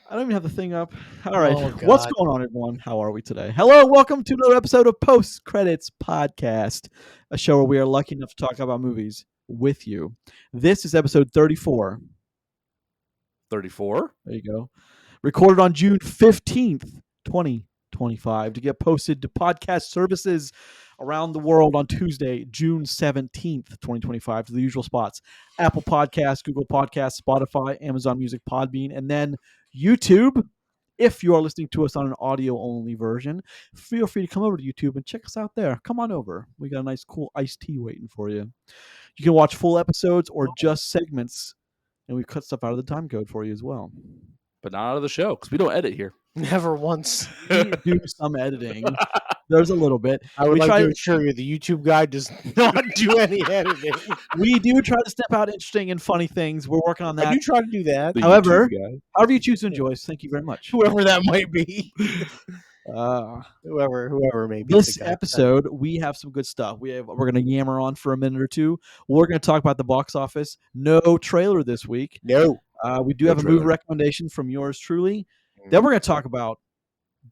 I don't even have the thing up. All right. Oh, What's God. going on, everyone? How are we today? Hello, welcome to another episode of Post Credits Podcast, a show where we are lucky enough to talk about movies with you. This is episode 34. 34? There you go. Recorded on June 15th, 2025, to get posted to podcast services around the world on Tuesday, June 17th, 2025, to the usual spots: Apple Podcasts, Google Podcasts, Spotify, Amazon Music, Podbean, and then YouTube. If you are listening to us on an audio-only version, feel free to come over to YouTube and check us out there. Come on over. We got a nice, cool iced tea waiting for you. You can watch full episodes or just segments, and we've cut stuff out of the time code for you as well. But not out of the show, because we don't edit here. Never once. We do some editing. There's a little bit. I would We like try- to assure you the YouTube guy does not do any editing. We do try to step out interesting and funny things. We're working on I that. do try to do that. The However- YouTube guy. However you choose to enjoy, thank you very much. Whoever that might be. Uh, Whoever may be. this the guy. episode, we have some good stuff. We're going to yammer on for a minute or two. We're going to talk about the box office. No trailer this week. No. We do No have a movie trailer. recommendation from yours truly. Then we're going to talk about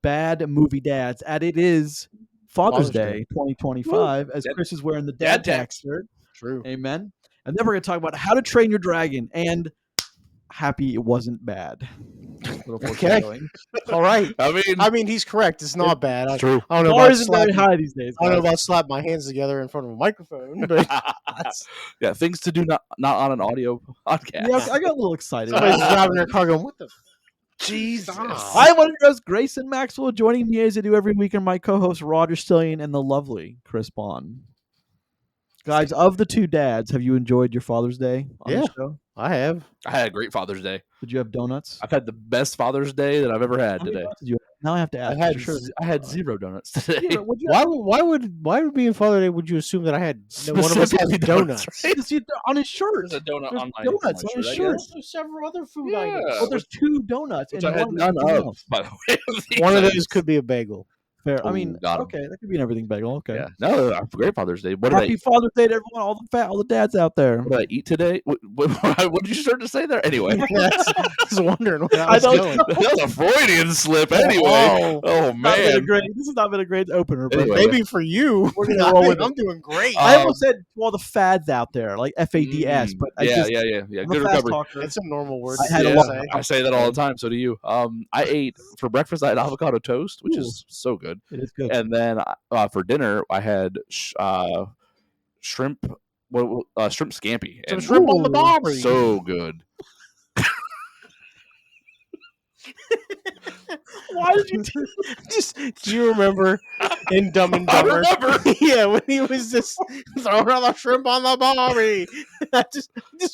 bad movie dads. And it is Father's Father's Day Day. 2025, as Dad- Chris is wearing the dad Dad tax. tax shirt. True. Amen. And then we're going to talk about How to Train Your Dragon and happy it wasn't bad. Little Okay. foreshadowing. All right. I mean, He's correct. It's not bad. it's true. I don't know Bar about isn't very slap. high these days. I don't know guys. about slap my hands together in front of a microphone, but that's, Yeah, things to do not on an audio podcast. Yeah, I got a little excited. somebody's driving their car going, what the Jesus. I want to address Grayson Maxwell joining me as I do every week, and my co-host Roger Stillion and the lovely Chris Bond. Guys, of the two dads, have you enjoyed your Father's Day on Yeah. the show? I have. I had a great Father's Day. Did you have donuts? I've had the best Father's Day that I've ever had How many today. donuts did you have? Now I have to ask. I had for sure. I had 0 donuts today. Zero. What'd you have? Why would being Father Day would you assume that I had one of us has Specifically donuts? right? You see it on his shirt. There's a donut There's on my donuts on on my his shirt, I shirt. guess. There's several other food Yeah. items. Well, there's 2 donuts, Which and I had one none something of, else. by the way. One of those could be a bagel. Fair. I Oh, mean, got 'em. okay, that could be an everything bagel. Okay. Yeah. No, great Father's Day. What did Happy Father's Day to everyone, all the dads out there. what did I eat today? What did you start to say there? Anyway. I was wondering where I I was don't going. That was a Freudian slip anyway. Oh, Oh, Not been a man. great, this has not been a great opener, but Anyway. maybe for you. We're gonna I roll think with I'm doing great. I Um, almost said to all the fads out there, like FADS, but I yeah, just, yeah. I'm a Good fast recovery. talker. It's a normal word. I had to a Yeah, lot- say. I say that all the time. So do you. I ate for breakfast. I had avocado toast, which is so good. It is good. And then for dinner, I had shrimp. Shrimp scampi. Some and shrimp on the barbie. so good. Why did you Just do you remember in Dumb and I Dumber? remember. Yeah, when he was just throwing all the shrimp on the barbie. I just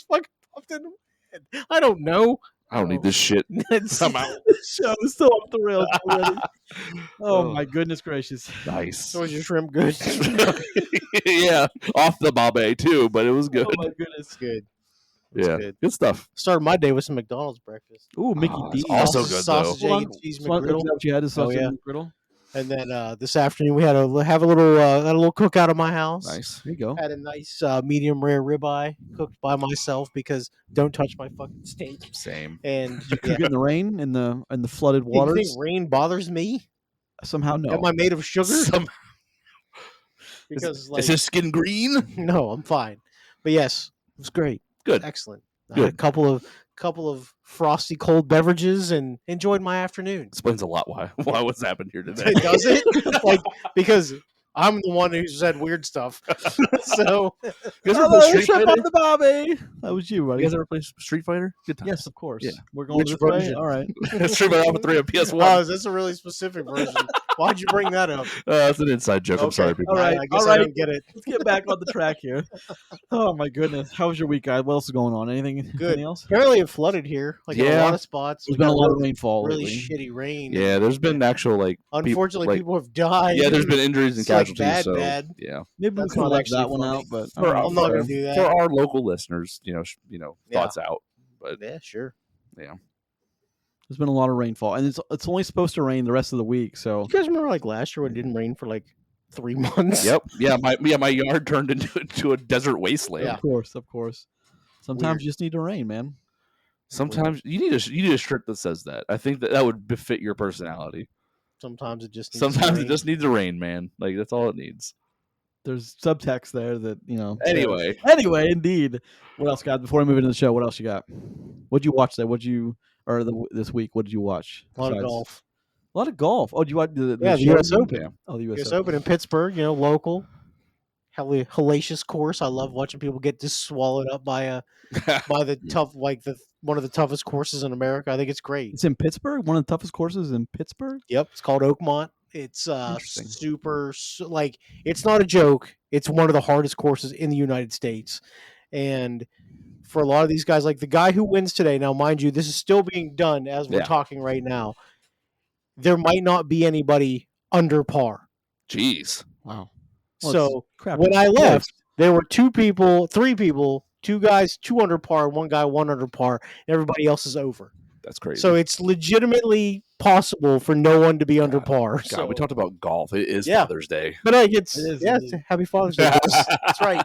fucking popped in the head. I don't know. I don't need this shit. It's- I'm out. the show is still off the rails already? Oh Oh. my goodness gracious. Nice. So is your shrimp good? Yeah, off the Bombay too, but it was good. Oh my goodness. Good. It's Yeah, good. good stuff. Started my day with some McDonald's breakfast. Ooh, Mickey Ah, D. it's also Sausage- good, sausage, though. egg, and cheese Is that McGriddle. what you had? The sausage yeah. McGriddle? And then this afternoon we had a little cookout at my house. Nice. There you go. Had a nice medium rare ribeye cooked by myself because don't touch my fucking steak. Same. And Cook it in the rain, in the flooded you think waters? rain bothers me? Somehow no. Am I made of sugar? Because Is like his skin green? no, I'm fine. But yes, it was great. Good. Excellent. I had a couple of frosty cold beverages and enjoyed my afternoon. Explains a lot why what's happened here today. Does it? Like because I'm the one who said weird stuff. So You guys ever Hello, play Street shrimp Fighter? on the Bobby. That was you, You buddy. guys ever play Street Fighter? Good time. Yes, of course. Yeah. We're going Which this way. version? All right. Street Fighter Alpha 3 on PS1. oh, that's a really specific version. Why'd you bring that up? That's an inside joke. I'm Okay. sorry, people. All right. I guess all I right. don't get it. Let's get back on the track here. Oh my goodness. How was your week, guys? What else is going on? Anything else? Apparently it flooded here, like in a Yeah. lot of spots. There's We been a got lot of really- rainfall really lately. shitty rain. Yeah, there's been actual Unfortunately, like- people have died. yeah, there's been injuries and It's, like, casualties. bad, so bad. yeah, Maybe we That's can not let actually that one funny. out, but For I'm not gonna do for that. our local listeners, Yeah. thoughts out. But Yeah, sure. there's been a lot of rainfall, and it's only supposed to rain the rest of the week. So You guys remember like last year when it didn't rain for like 3 months? yep, my yard turned into a desert wasteland. Yeah. of course. Sometimes you just need to rain, man. Sometimes you need a shirt that says that. I think that would befit your personality. Sometimes it just needs Sometimes it just needs to rain, man. Like that's all it needs. There's subtext there that Anyway. Anyway, indeed. What else, guys? Before we move into the show, what else you got? What'd you watch there? This week? What did you watch? a lot of golf. A lot of golf. Oh, do you watch the The show? U.S. Open. Yeah. Oh, the U.S. U.S. Open in Pittsburgh. Local. Hellacious course. I love watching people get just swallowed up by the tough, one of the toughest courses in America. I think it's great. It's in Pittsburgh. One of the toughest courses in Pittsburgh. Yep, it's called Oakmont. It's Interesting. super it's not a joke. It's one of the hardest courses in the United States, and for a lot of these guys, like the guy who wins today. Now, mind you, this is still being done as we're talking right now. There might not be anybody under par. Jeez. Wow. Well, so when I left, there were three people, two guys, 2 under par, one guy 1 under par, and everybody else is over. That's crazy. So it's legitimately possible for no one to be under par. God, we talked about golf. It is Father's Day. But it's Happy Father's Day. That's right.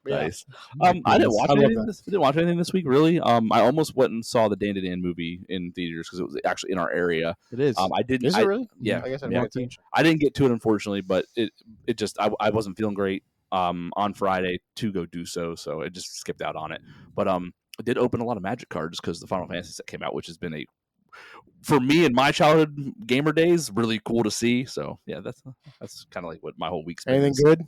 Nice. I didn't watch anything this week, really. I almost went and saw the Dan to Dan movie in theaters because it was actually in our area. It is. I didn't. Is it really? Yeah. I guess I didn't. I didn't get to it, unfortunately, but it just I wasn't feeling great on Friday to go do so it just skipped out on it. But I did open a lot of Magic cards because the Final Fantasy set came out, which has been for me in my childhood gamer days, really cool to see. So yeah, that's kind of like what my whole week's been. Anything good?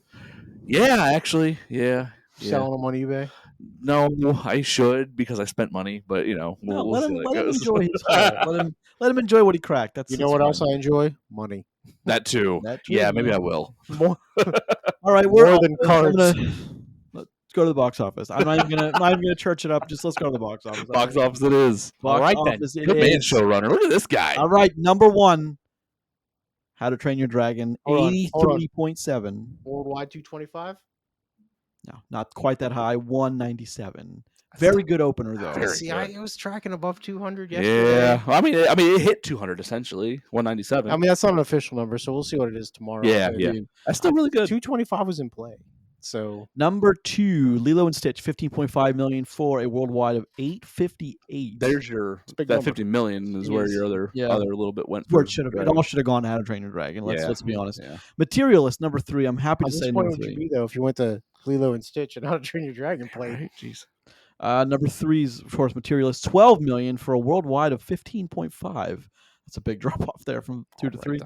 Yeah, actually, yeah. Selling them on eBay? No, I should because I spent money, but we'll let see him how it goes. enjoy his let him enjoy what he cracked. That's what else I enjoy? Money. That too. Yeah, maybe I will. More. All right, more than cards. Let's go to the box office. I'm not even gonna church it up. Just let's go to the box office. Box office it is. All right then. Good man, showrunner. Look at this guy. All right, number 1. How to Train Your Dragon. 83.7. Worldwide 225. No, not quite that high. 197. Very good opener though. I was tracking above 200 yesterday. Yeah, I mean, it hit 200 essentially. 197. I mean, that's not an official number, so we'll see what it is tomorrow. Yeah. That's still really good. 225 was in play. So number 2, Lilo and Stitch, 15.5 million for a worldwide of 858. There's your that 50 million is where your other little bit went. Where it all should have gone to How to Train Your Dragon. Let's be honest. Yeah. Materialist, number 3. I'm happy to say number 3. Would you be though if you went to Lilo and Stitch and How to Train Your Dragon play? Right, jeez. Number 3 is of course Materialist, 12 million for a worldwide of 15.5. That's a big drop off there from 2 to 3.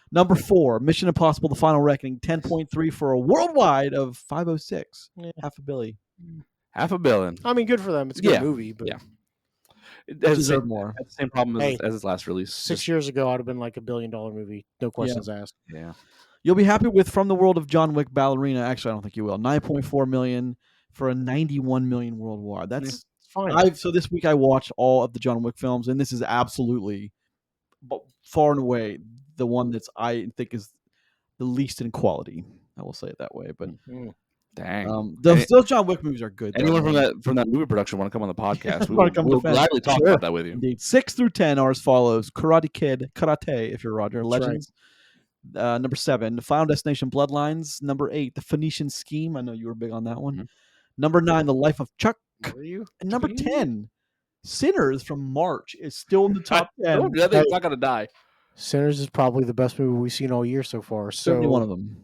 Number 4, Mission Impossible: The Final Reckoning, 10.3 for a worldwide of 506. Half a billion. $500 million. I mean, good for them. It's a good movie, but it has deserve more. Has the same problem as its last release. 6 years ago, I'd have been like $1 billion movie, no questions asked. Yeah. You'll be happy with From the World of John Wick Ballerina. Actually, I don't think you will. 9.4 million for a 91 million worldwide. That's fine. So this week I watched all of the John Wick films, and this is absolutely far and away the one that's I think is the least in quality. I will say it that way, but dang, those John Wick movies are good. Anyone from that movie production want to come on the podcast? We'll gladly talk about that with you. Indeed. 6 through 10 are as follows: Karate Kid, Karate, if you're Roger, Legends. Right. Number 7, Final Destination: Bloodlines. Number 8, The Phoenician Scheme. I know you were big on that one. Mm-hmm. Number 9, The Life of Chuck. Were you? And number 10, Sinners from March is still in the top 10. It's not gonna die. Sinners is probably the best movie we've seen all year so far. Certainly one of them.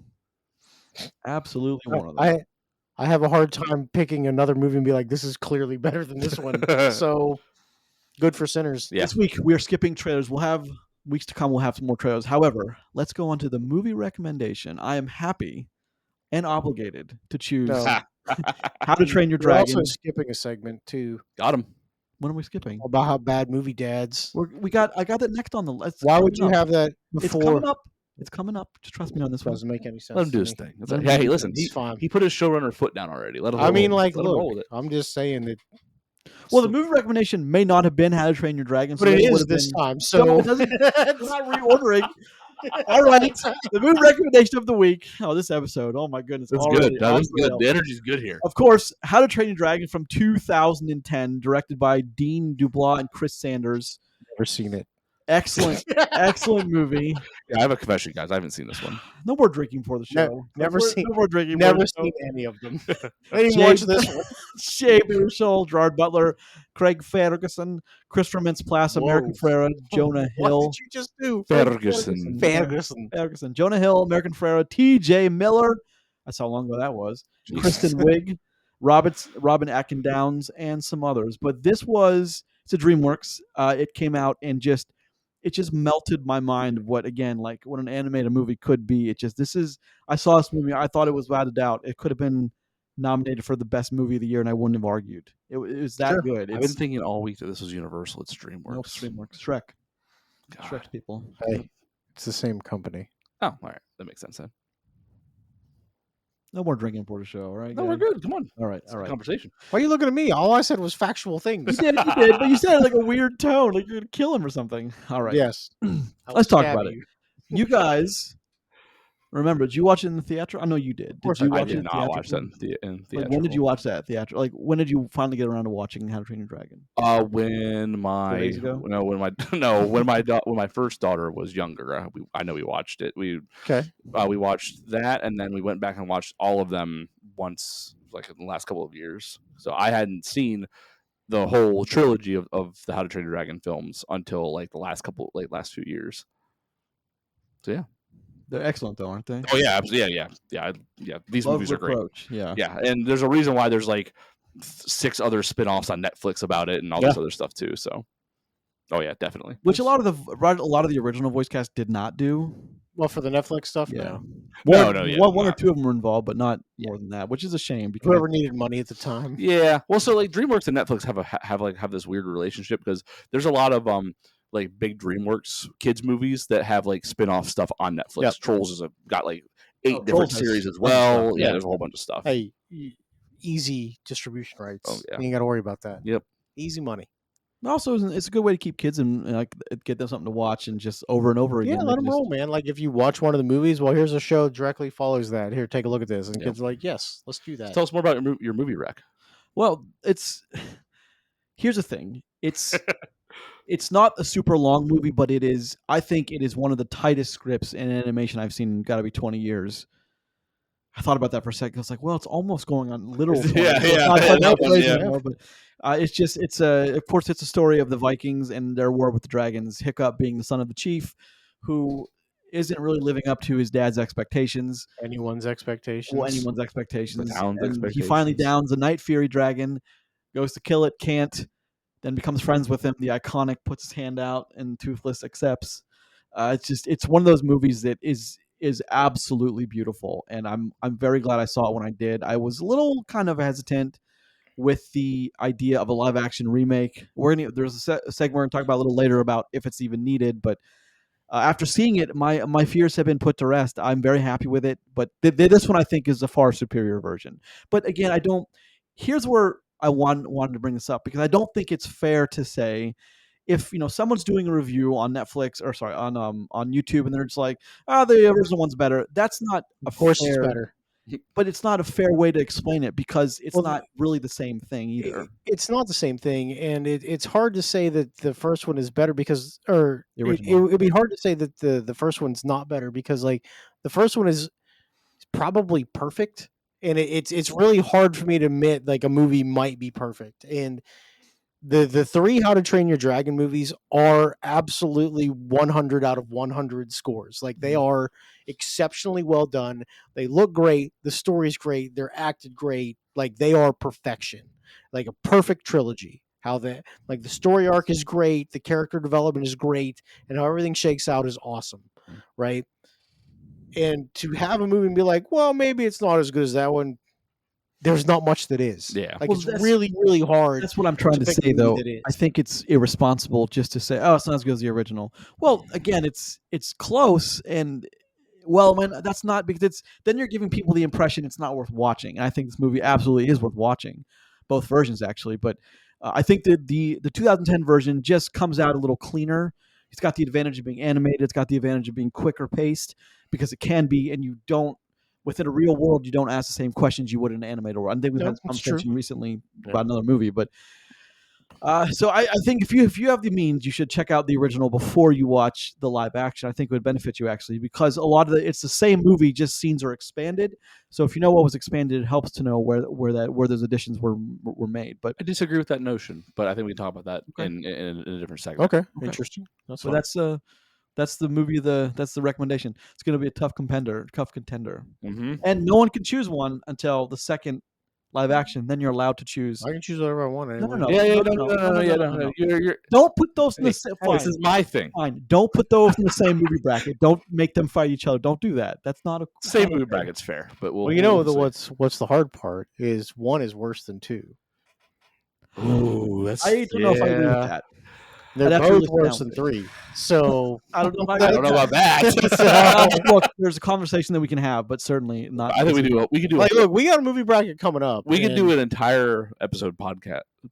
Absolutely one of them. I have a hard time picking another movie and be like, this is clearly better than this one. So good for Sinners. Yeah. This week we are skipping trailers. We'll have weeks to come. We'll have some more trailers. However, let's go on to the movie recommendation. I am happy and obligated to choose How to Train Your Dragon. We're also skipping a segment too. Got him. When are we skipping? About how bad movie dads. I got that next on the list. Why would you have that before? It's coming up. Just trust me on this one. Doesn't make any sense. Let him do his thing. Hey, listen. He put his showrunner foot down already. Let him. I mean, like, look. I'm just saying that. Well, the movie recommendation may not have been How to Train Your Dragon, but it is this time. So it's not reordering. All right, the movie recommendation of the week. Oh, this episode. Oh my goodness, it's good. No, this is good. The energy's good here. Of course, How to Train Your Dragon from 2010, directed by Dean Dubois and Chris Sanders. Never seen it. Excellent, excellent movie. Yeah, I have a confession, guys. I haven't seen this one. No more drinking for the show. Never seen. No more drinking. Never for the show. seen any of them. I didn't even watch this one. Shea Baruchel, Gerard Butler, Craig Ferguson, Christopher Mintz-Plasse, American Ferrera, Jonah Hill. What did you just do? Ferguson. Ferguson. Jonah Hill, American Ferrera, T.J. Miller. That's how long ago that was. Jesus. Kristen Wiig, Robin Atkin Downs, and some others. But it's a DreamWorks. It came out and it just melted my mind of what an animated movie could be. I saw this movie. I thought it was without a doubt. It could have been nominated for the best movie of the year, and I wouldn't have argued. It was that good. I've been thinking all week that this was Universal. It's DreamWorks. No, it's DreamWorks. Shrek. God. Shrek people. Hey, it's the same company. Oh, all right. That makes sense then. No more drinking for the show, all right? No, we're good. Come on. All right, It's all a right. conversation. Why are you looking at me? All I said was factual things. You did, but you said it like a weird tone, like you're gonna kill him or something. All right. Yes. Let's talk about it. You guys, remember? Did you watch it in the theater? I know you did. Did you I watch it did in not watch that in theatrical? theatrical. Like, when did you watch that theater? Like, when did you finally get around to watching How to Train Your Dragon? When my 4 days ago? when my first daughter was younger, I know we watched it. We watched that, and then we went back and watched all of them once, like in the last couple of years. So I hadn't seen the whole trilogy of the How to Train Your Dragon films until like the last few years. So yeah. They're excellent, though, aren't they? Oh yeah, absolutely. Yeah. These movies are great. Yeah. Yeah, and there's a reason why there's like 6 other spin-offs on Netflix about it and all this other stuff too. So, oh yeah, definitely. Which a lot of the original voice cast did not do. Well, for the Netflix stuff, Yeah. no. One or two of them were involved, but not more than that, which is a shame because Whoever needed money at the time. Yeah. Well, so like DreamWorks and Netflix have this weird relationship because there's a lot of like big DreamWorks kids movies that have like spin-off stuff on Netflix. Yep. Trolls got like 8 different Trolls series has as well. stuff, Yeah, yeah. there's a whole bunch of stuff. Hey, easy distribution rights. Oh, yeah. You ain't got to worry about that. Yep. Easy money. also it's a good way to keep kids and like get them something to watch and just over and over again. Yeah, let them roll, man. Like if you watch one of the movies, well, here's a show directly follows that. Here, take a look at this, and kids are like, yes, let's do that. Tell us more about your movie rec. Well, here's the thing. It's not a super long movie, but I think it is one of the tightest scripts in animation I've seen in gotta be 20 years. I thought about that for a second. I was like, well, it's almost going on literal. Yeah, But of course, it's a story of the Vikings and their war with the dragons. Hiccup being the son of the chief, who isn't really living up to his dad's expectations. Anyone's expectations. Well, anyone's expectations. The town's And expectations. he finally downs a Night Fury dragon, goes to kill it, can't, then becomes friends with him. The iconic puts his hand out, and Toothless accepts. It's one of those movies that is absolutely beautiful, and I'm very glad I saw it when I did. I was a little kind of hesitant with the idea of a live action remake. There's a segment we're going to talk about a little later about if it's even needed, but after seeing it, my fears have been put to rest. I'm very happy with it, but this one I think is a far superior version. But again, here's where I wanted to bring this up, because I don't think it's fair to say, if someone's doing a review on Netflix on YouTube and they're just like, the original one's better. That's not Of course, it's better. but it's not a fair way to explain it, because it's not really the same thing either. It's not the same thing, and it's hard to say that the first one is better because, or it'd be hard to say that the first one's not better, because like the first one is probably perfect, and it's really hard for me to admit like a movie might be perfect. And the 3 How to Train Your Dragon movies are absolutely 100 out of 100 scores. Like they are exceptionally well done. They look great. The story's great. They're acted great. Like they are perfection, like a perfect trilogy. The story arc is great. The character development is great. And how everything shakes out is awesome. Right. And to have a movie and be like, well, maybe it's not as good as that one. There's not much that is. Yeah. Like it's really, really hard. That's what I'm trying to say, though. I think it's irresponsible just to say, oh, it's not as good as the original. Well, again, it's close, and that's not, because then you're giving people the impression it's not worth watching. And I think this movie absolutely is worth watching, both versions actually. But I think that the 2010 version just comes out a little cleaner. It's got the advantage of being animated. It's got the advantage of being quicker paced, because it can be, and you don't. Within a real world, you don't ask the same questions you would in an animated world. I think we've had a conversation recently about another movie, but So I think if you have the means, you should check out the original before you watch the live action. I think it would benefit you actually because a lot of it's the same movie, just scenes are expanded. So if you know what was expanded, it helps to know where those additions were made. But I disagree with that notion, but I think we can talk about that Okay. in a different segment. Okay, interesting. That's so fine. that's the movie. That's the recommendation. It's going to be a tough contender, Mm-hmm. and no one can choose one until the second live action. Then you're allowed to choose. I can choose whatever I want. Anyway. No. No. Don't put those in the Hey, same. this is my thing. Fine. Don't put those in the same movie bracket. Don't make them fight each other. Don't do that. That's not a Same not movie okay. bracket's fair, but Well, you know we'll what's the hard part is one is worse than two. Ooh, that's I don't know if I agree with that. They're I'd have to both really sit worse down than with it. three. So I don't know. If I don't know about that. Look, there's a conversation that we can have, but certainly not. I think we do. We could do. like, look, we got a movie bracket coming up. We could and do an entire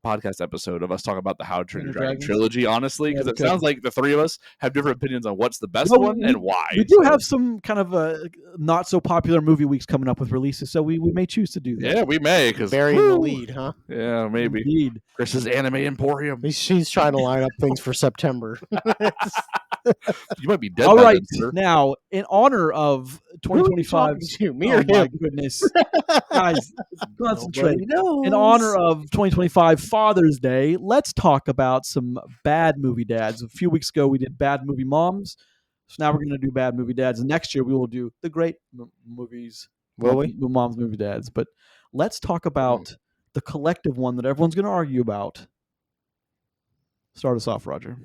podcast episode of us talking about the How to Train Your Dragon Dragons? trilogy, honestly, because we it could. sounds like the three of us have different opinions on what's the best No, one and why. We do So, have some kind of not so popular movie weeks coming up with releases, so we may choose to do that. yeah, we may because Barry in the lead, huh? Yeah, maybe Indeed. Chris's Anime Emporium. He's trying to line up things for September. You might be dead. All by right, then, sir. now in honor of Who are you 2025, talking to? Me oh or my him? goodness, guys, concentrate. Nobody knows. In honor of 2025 Father's Day, let's talk about some bad movie dads. A few weeks ago, we did bad movie moms. So now we're going to do bad movie dads. And next year, we will do the great movies. Will we? Moms, movie dads. But let's talk about the collective one that everyone's going to argue about. Start us off, Roger.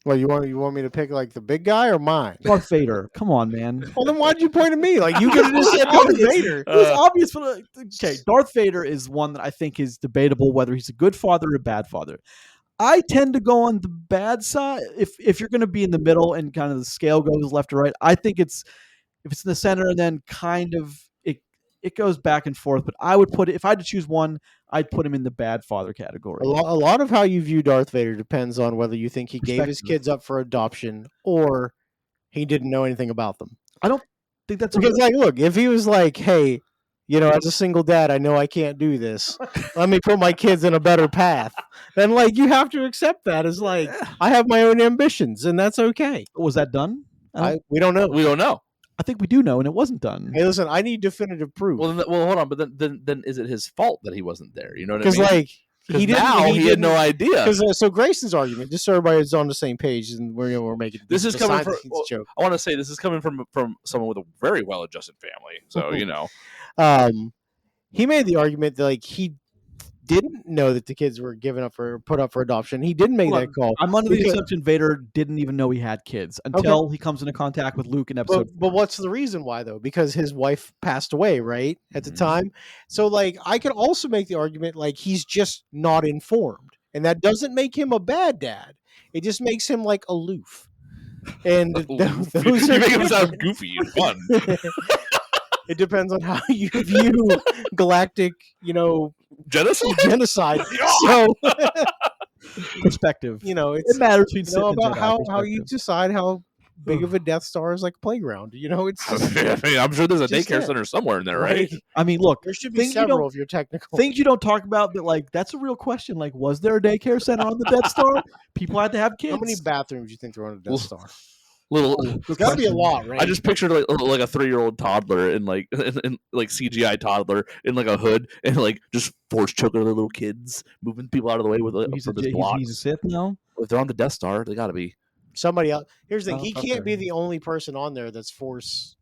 Well, you want me to pick like the big guy or mine? Darth Vader. Come on, man. Well, then why'd you point at me? Like you could have just said Darth Vader. It was obvious. Okay, Darth Vader is one that I think is debatable whether he's a good father or a bad father. I tend to go on the bad side. If you're going to be in the middle and kind of the scale goes left to right, I think if it's in the center and then kind of it goes back and forth. But I would put it, if I had to choose one, I'd put him in the bad father category. A lot of how you view Darth Vader depends on whether you think he gave his kids up for adoption or he didn't know anything about them. I don't think that's Because, like, look, if he was like, hey, you know, as a single dad, I know I can't do this. Let me put my kids in a better path. Then, like, you have to accept that as, like, I have my own ambitions, and that's okay. Was that done? We don't know. We don't know. I think we do know, and it wasn't done. Hey, listen, I need definitive proof. Well, hold on, but then is it his fault that he wasn't there? You know what I mean? Because, like, he had no idea. Because so Grayson's argument, just so everybody's on the same page, and we're making This is coming from. joke. I want to say this is coming from someone with a very well-adjusted family. So you know, he made the argument that like he didn't know that the kids were put up for adoption. He didn't make that call. I'm under the assumption Vader didn't even know he had kids until he comes into contact with Luke in episode. But what's the reason why though? Because his wife passed away, right, at the time. So like I could also make the argument like he's just not informed, and that doesn't make him a bad dad. It just makes him like aloof. And those you make him sound goofy and fun. It depends on how you view galactic, genocide. So perspective. it matters between about how you decide how big of a Death Star is like a playground. It's just, I'm sure there's a daycare center somewhere in there, right? I mean, look, there should be several of your technical things you don't talk about, but like that's a real question. Like, was there a daycare center on the Death Star? People had to have kids. How many bathrooms do you think there are on the Death Star? There's got to be a lot, right? I just pictured like a 3-year-old toddler in like CGI toddler in like a hood and like just force choking other little kids, moving people out of the way with he's for this block. He's a Sith now. If they're on the Death Star, they got to be somebody else. Here's the thing: he can't be the only person on there that's force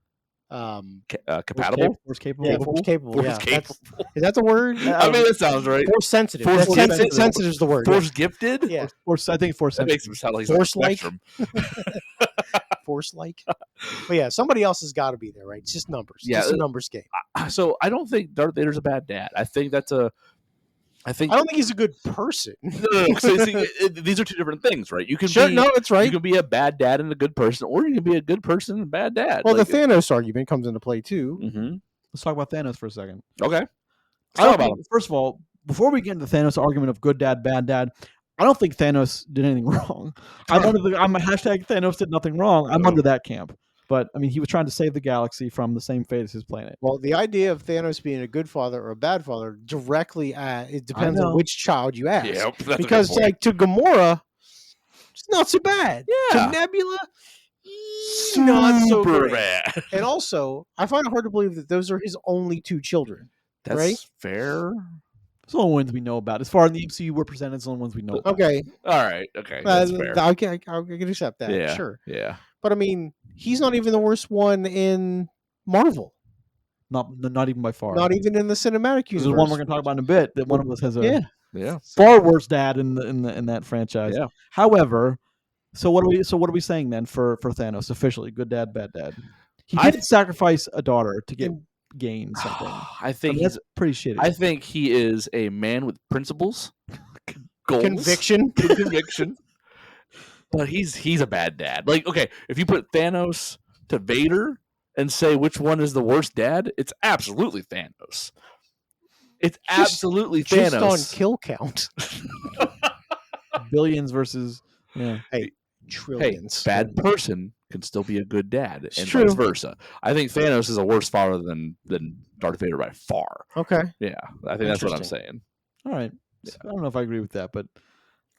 compatible, force capable. Yeah, force capable. Force capable. Is that the word? I mean, that sounds right. Force sensitive. Sensitive is the word. Force gifted. Yeah. Force. I think force. That makes him sound like force-like. Force-like. But yeah, somebody else has got to be there, right? It's just numbers. Yeah, it's a numbers game. So I don't think Darth Vader's a bad dad. I don't think he's a good person. No. These are two different things, right? You can it's right. You can be a bad dad and a good person, or you can be a good person and a bad dad. Well, the Thanos argument comes into play too. Mm-hmm. Let's talk about Thanos for a second. Okay. First of all, before we get into the Thanos argument of good dad, bad dad, I don't think Thanos did anything wrong. I'm a hashtag Thanos did nothing wrong. I'm under that camp. But I mean, he was trying to save the galaxy from the same fate as his planet. Well, the idea of Thanos being a good father or a bad father directly it depends on know. which child you ask. Yep, that's a good Because point. like to Gamora, it's not so bad. Yeah. To Nebula, not so Super great. bad. And also, I find it hard to believe that those are his only 2 children. That's Right? fair. It's the only ones we know about. As far as the MCU we're presented, it's the only ones we know about. Okay, All right. Okay. That's fair. I can accept that. Yeah. Sure, Yeah. but I mean, he's not even the worst one in Marvel. Not even by far. Not even in the cinematic There's universe. one we're going to talk about in a bit. That one of us has a Yeah. Yeah. far worse dad in that franchise. Yeah. However, so what are we saying then for Thanos officially? Good dad, bad dad. He I- did sacrifice a daughter to gain something. I think mean, that's pretty shitty. I think he is a man with principles, goals, Conviction. conviction. But he's a bad dad. Like, okay, if you put Thanos to Vader and say which one is the worst dad, it's absolutely Thanos. It's absolutely Just Thanos. on kill count. Billions versus Trillions. Bad person can still be a good dad, It's and true. vice versa. I think Thanos is a worse father than Darth Vader by far. Okay. Yeah, I think that's what I'm Interesting. saying. all right. I don't know if I agree with that, but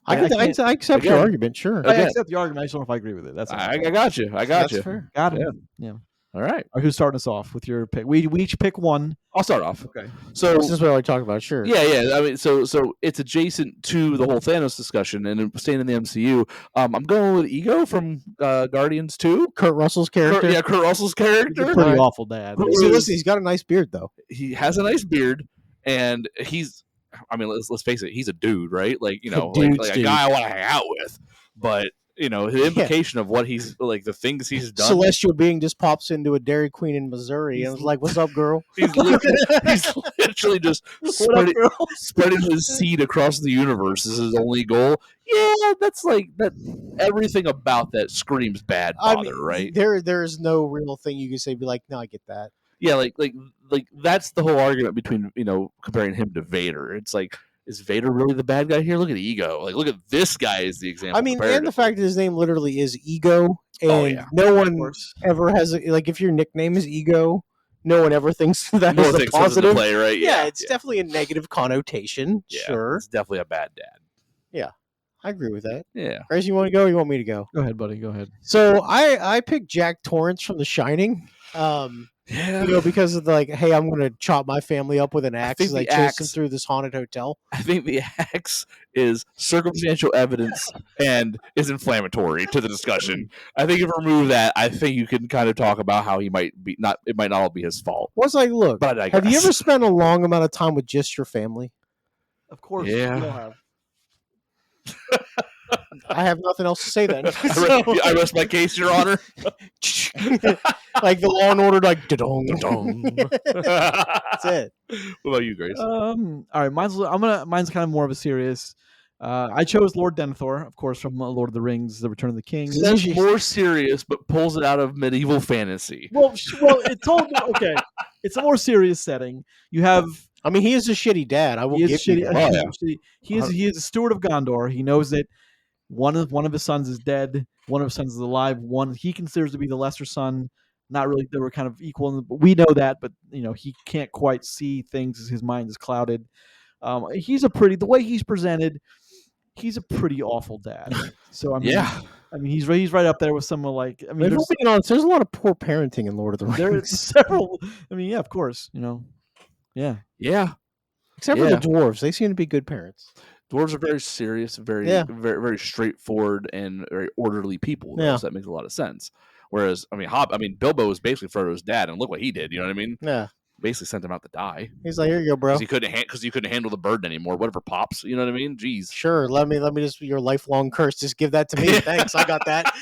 I accept your again, argument. Sure. I Again. accept the argument. I just don't know if I agree with it. That's all. I got you. I got That's you. fair. Got it. Yeah. Yeah. All right, All right, who's starting us off with your pick? We each pick one. I'll start off. Okay. So This is what I talk about. Sure. yeah. I mean, so it's adjacent to the whole Thanos discussion, and staying in the MCU. I'm going with Ego from Guardians 2. Kurt Russell's character. Kurt Russell's He's a character. pretty Right. awful dad. Who See, is- listen, he's got a nice beard though. He has a nice beard, and he's. I mean, let's face it. He's a dude, right? Like Dude's like a dude. guy I want to hang out with. But the implication of what he's like, the things he's done. Celestial being just pops into a Dairy Queen in Missouri and was like, "What's up, girl?" He's literally just spreading his seed across the universe is his only goal. Yeah, that's like that. Everything about that screams bad father, right? There is no real thing you can say. Be like, no, I get that. Yeah, like that's the whole argument between comparing him to Vader. It's like, is Vader really the bad guy here? Look at Ego. Like, look at this guy as the example. I mean, and the fact that his name literally is Ego, and Oh, yeah. no one ever has like if your nickname is Ego, no one ever thinks that no is one a thinks something to positive. play, right? Yeah, it's definitely a negative connotation. Yeah, Sure, it's definitely a bad dad. I agree with that. Yeah. Grace, you want to go? Or you want me to go? Go ahead, buddy. Go ahead. So I picked Jack Torrance from The Shining. Yeah. Because of like, hey, I'm going to chop my family up with an axe think as I the chase them axe- through this haunted hotel. I think the axe is circumstantial evidence and is inflammatory to the discussion. I think if you remove that, I think you can kind of talk about how he might be not. It might not all be his fault. What's like, look, But I have you digress. ever spent a long amount of time with just your family? Of course. Yeah. We all have. I have nothing else to say then. I rest my case, Your Honor. Like the Law and Order, like da-dong. That's it. What about you, Grace? All right, mine's kind of more of a serious. I chose Lord Denethor, of course, from Lord of the Rings: The Return of the King. That's more serious, but pulls it out of medieval fantasy. Well, it's told okay. It's a more serious setting. You have I mean, he is a shitty dad. I will he give is you shitty, that. he is a steward of Gondor. He knows that one of his sons is dead, one of his sons is alive. One he considers to be the lesser son. Not really, they were kind of equal. But we know that, but he can't quite see things as his mind is clouded. The way he's presented, he's a pretty awful dad. So I mean, he's right up there with someone like If we're being honest, there's a lot of poor parenting in Lord of the Rings. there's several. I mean, yeah, of course, yeah. Yeah. Except for the dwarves. They seem to be good parents. Dwarves are very serious, very, very straightforward, and very orderly people. Though, so that makes a lot of sense. Whereas, Bilbo was basically Frodo's dad, and look what he did. You know what I mean? Yeah. Basically sent him out to die. He's like, here you go, bro. Because he couldn't handle the burden anymore. Whatever pops. You know what I mean? Jeez. Sure. Let me just your lifelong curse. Just give that to me. Thanks. I got that.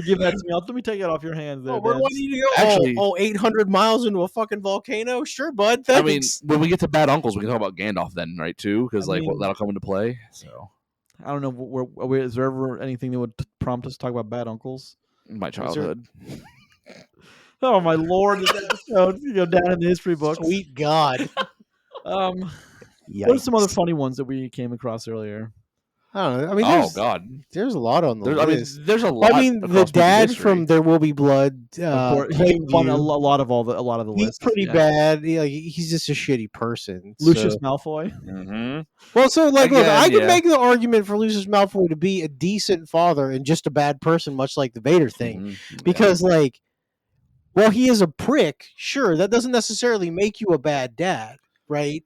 Give that to me. Let me take it off your hands there. Where do I need to go? Actually, 800 miles into a fucking volcano? Sure, bud. Thanks. I mean, when we get to bad uncles, we can talk about Gandalf then, right? Too, because that'll come into play. So I don't know. Is there ever anything that would prompt us to talk about bad uncles? My childhood. Oh my lord! This episode, down in the history books. Sweet God. What are some other funny ones that we came across earlier? I don't know. I mean, Oh God, there's a lot on the list. there's a lot. I mean, the across movie dad history. from There Will Be Blood, Of course, he won a Plainview, lot of the he's lists. pretty yeah. bad. He's just a shitty person. Lucius so. Malfoy. Mm-hmm. Well, so like, look, Again, I could yeah. make the argument for Lucius Malfoy to be a decent father and just a bad person, much like the Vader thing, Mm-hmm. because like, well, he is a prick. Sure, that doesn't necessarily make you a bad dad, right?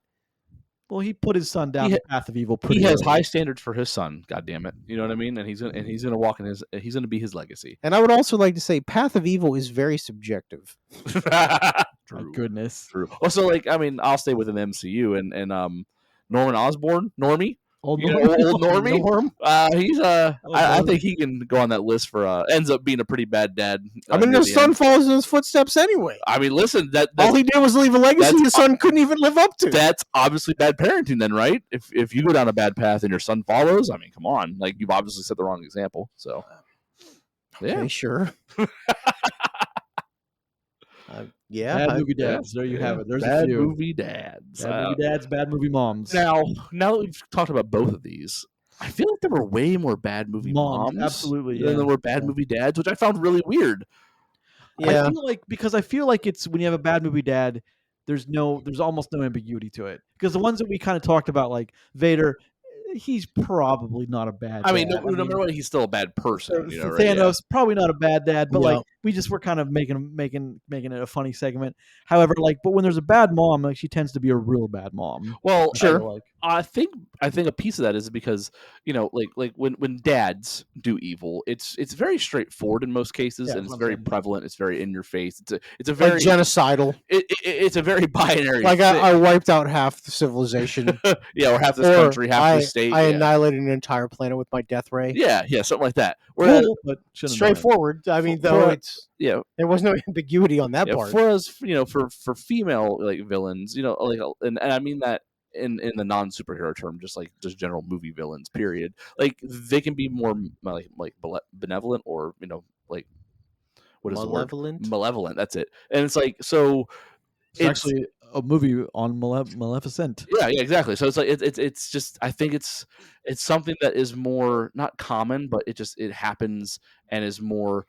Well, he put his son down He the path of evil pretty he has early. high standards for his son. God damn it, you know what I mean? And he's gonna walk in his. He's gonna be his legacy. And I would also like to say, path of evil is very subjective. My True. goodness. True. Also, like, I mean, I'll stay within the MCU and Norman Osborn, Normie. Old You know, Norm. old Normie. Norm? He's I Norm. think he can go on that list for ends up being a pretty bad dad. I mean, near his the son end. follows in his footsteps anyway. I mean, listen, All that's, he did was leave a legacy that's- his son couldn't even live up to. that's obviously bad parenting then, right? If you go down a bad path and your son follows, I mean, come on, like you've obviously set the wrong example. So yeah, Okay, sure. Yeah. Bad I- movie dads. There you have it. There's bad a few. movie dads. Bad movie dads, bad movie moms. Now that we've talked about both of these, I feel like there were way more bad movie moms, absolutely, than yeah. there were bad movie dads, which I found really weird. yeah. I feel like it's when you have a bad movie dad, there's almost no ambiguity to it. Because the ones that we kind of talked about, like Vader, he's probably not a bad I mean, dad. no matter what, he's still a bad person. You know, right? Thanos, probably not a bad dad, but Yeah. like we're kind of making it a funny segment. However, like, but when there's a bad mom, like she tends to be a real bad mom. Well, I Sure. feel like. I think a piece of that is because like when dads do evil, it's very straightforward in most cases, Yeah, and it's I'm very saying. prevalent. It's very in your face. It's a Like very genocidal. it's a very binary. Like thing. I wiped out half the civilization. Yeah, or half this or country, half this state. I yeah. annihilated an entire planet with my death ray. yeah, something like that. Whereas, Cool, but shouldn't have done it. Straightforward. I mean, For- though for- yeah, there was no ambiguity on that yeah, part. whereas for female like villains, like and I mean that in the non superhero term, just general movie villains. Period. Like they can be more like benevolent or like what is Malevolent? the word? Malevolent. That's it. And it's like so. It's actually a movie on Maleficent. Yeah, exactly. So it's like it's just I think it's something that is more not common, but it happens and is more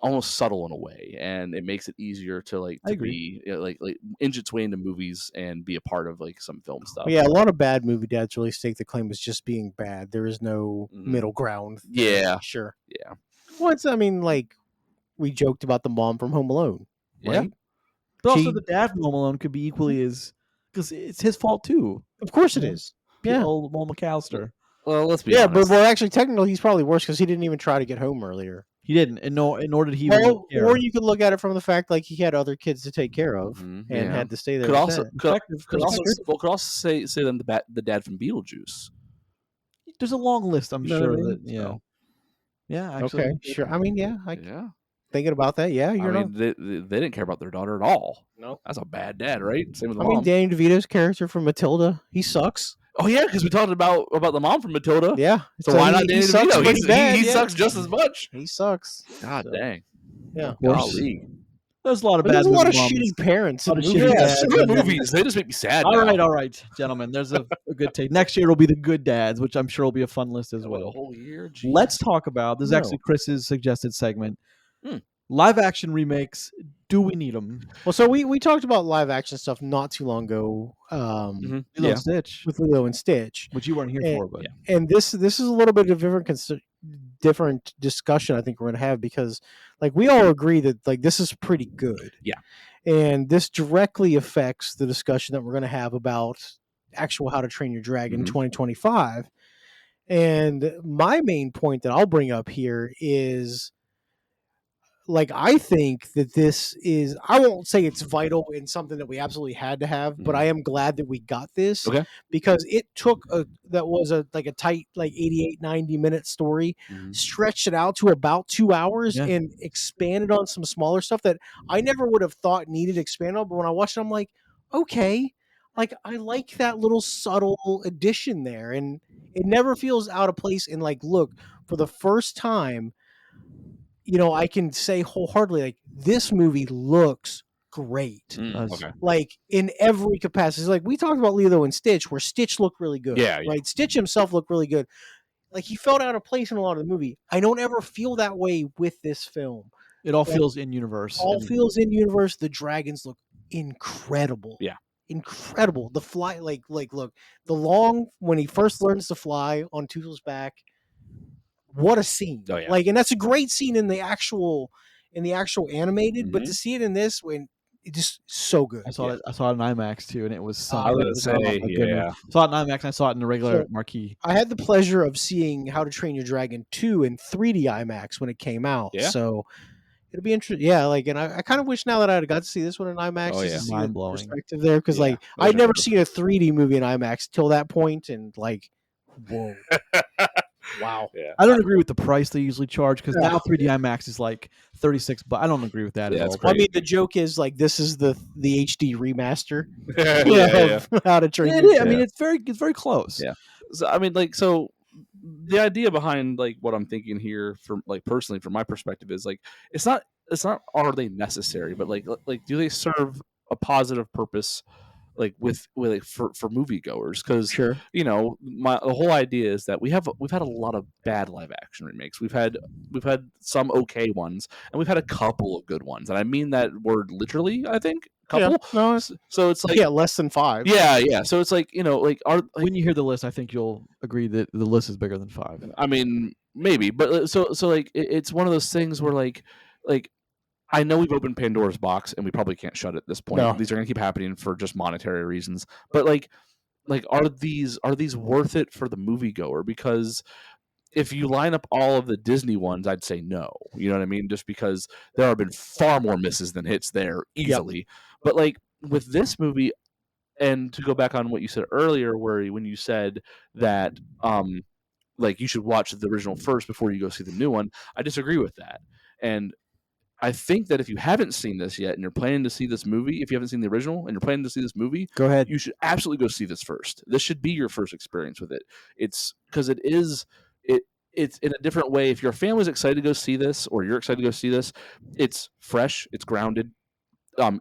almost subtle in a way, and it makes it easier to I agree. be like inch its way into movies and be a part of like some film stuff. Yeah, a lot of bad movie dads really stake the claim as just being bad. There is no Mhm. middle ground. Yeah. Sure. Yeah. I mean, like we joked about the mom from Home Alone. Yeah. Right? But also, She- the dad from Home Alone could be equally as because it's his fault too. Of course it Yeah. is. Yeah. Old Mom McAllister. Well, let's be Yeah, honest. but actually, technically, he's probably worse because he didn't even try to get home earlier. He didn't, and nor did he. Even Well, care. or you could look at it from the fact like he had other kids to take care of Mhm, and yeah. had to stay there. could with also that. could also say them the dad from Beetlejuice. There's a long list. I'm You know what I sure mean? that yeah, So, yeah. Actually, Okay, sure. I mean, yeah, yeah. thinking about that. Yeah, I you're not. mean, they didn't care about their daughter at all. No. That's a bad dad, right? Same with the I mean, mom. Danny DeVito's character from Matilda, he sucks. Oh yeah, because we talked about the mom from Matilda. Yeah. So why not he Danny sucks DeVito? pretty bad, He yeah. sucks just as much. He sucks. God dang. Yeah. of course. Golly. There's a lot of But bad there's a lot of moms. shitty parents. Lot in of movies. shitty Yeah, dads. screw movies. They just make me sad. All now. right, gentlemen. There's a good take. Next year will be the good dads, which I'm sure will be a fun list as What, a well. whole year. Let's talk about this. Is No. actually Chris's suggested segment. Hmm. Live action remakes. Do we need them? Well, so we talked about live action stuff not too long ago Lilo Yeah. and Stitch, with Lilo and Stitch. which you weren't here Eh, for, but And this is a little bit of a different discussion I think we're going to have because like we all agree that like this is pretty good. Yeah. And this directly affects the discussion that we're going to have about actual How to Train Your Dragon Mhm. 2025. And my main point that I'll bring up here is like I think that this is I won't say it's vital and something that we absolutely had to have, but Mhm. I am glad that we got this Okay. because it took a tight like 88-90 minute story, stretched it out to about 2 hours Yeah. and expanded on some smaller stuff that I never would have thought needed expand on, but when I watched it I'm like, okay, like I like that little subtle addition there and it never feels out of place and like look, for the first time I can say wholeheartedly, like, this movie looks great. Okay. Like, in every capacity. Like, we talked about Lilo and Stitch, where Stitch looked really good. Yeah. Right? Stitch himself looked really good. like he felt out of place in a lot of the movie. I don't ever feel that way with this film. It all feels in universe. All feels in universe. The dragons look incredible. Yeah. Incredible. The fly, like look, the long when he first learns to fly on Toothless back. What a scene! Oh, yeah. Like, and that's a great scene in the actual animated, but to see it in this, when it just so good. I saw it in IMAX too, and it was I was gonna say, yeah. I saw it in IMAX and I saw it in the regular So, marquee. I had the pleasure of seeing How to Train Your Dragon 2 in 3D IMAX when it came out. Yeah. So it'll be interesting. Yeah, like, and I kind of wish now that I had got to see this one in IMAX. Oh, just yeah. to see the Mind-blowing. perspective there, because Yeah, like those I'd are never good. seen a 3D movie in IMAX till that point, and like, whoa, wow. Yeah. I don't agree with the price they usually charge because Yeah. now 3D IMAX is like $36, but I don't agree with that Yeah, at it's all. Well, I great. mean, the joke is like this is the HD remaster yeah. of How to Train It Your is. I mean, Yeah. it's very close. Yeah. So I mean, like, so the idea behind like what I'm thinking here, from like personally, from my perspective, is like it's not are they necessary, but like do they serve a positive purpose, like with like for moviegoers? Because Sure. you know, the whole idea is that we've had a lot of bad live action remakes. We've had some okay ones, and we've had a couple of good ones, and I mean that word literally. I think couple. Yeah. No, So it's like less than 5. yeah. So it's like, you know, like When you hear the list, I think you'll agree that the list is bigger than 5. I mean, maybe, but so like it's one of those things where like I know we've opened Pandora's box and we probably can't shut it at this point. No. These are going to keep happening for just monetary reasons. But like are these worth it for the moviegoer? Because if you line up all of the Disney ones, I'd say no. You know what I mean? Just because there have been far more misses than hits there easily. But like with this movie, and to go back on what you said earlier, where when you said that like you should watch the original first before you go see the new one, I disagree with that. And I think that if you haven't seen this yet and you're planning to see this movie, if you haven't seen the original and you're planning to see this movie, Go ahead. you should absolutely go see this first. This should be your first experience with it. It's because it's in a different way. If your family's excited to go see this, or you're excited to go see this, it's fresh, it's grounded.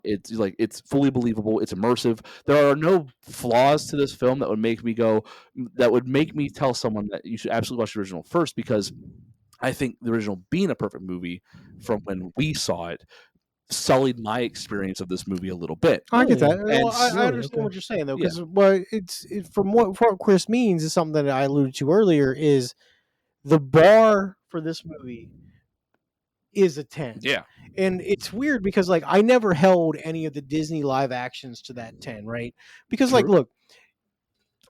It's like it's fully believable. It's immersive. There are no flaws to this film that would make me tell someone that you should absolutely watch the original first, because I think the original, being a perfect movie from when we saw it, sullied my experience of this movie a little bit. I get that. And Well, I really, understand okay. what you're saying though, because from what Chris means is something that I alluded to earlier. Is the bar for this movie is a 10. Yeah. And it's weird because like I never held any of the Disney live actions to that 10, right? Because like, True. look,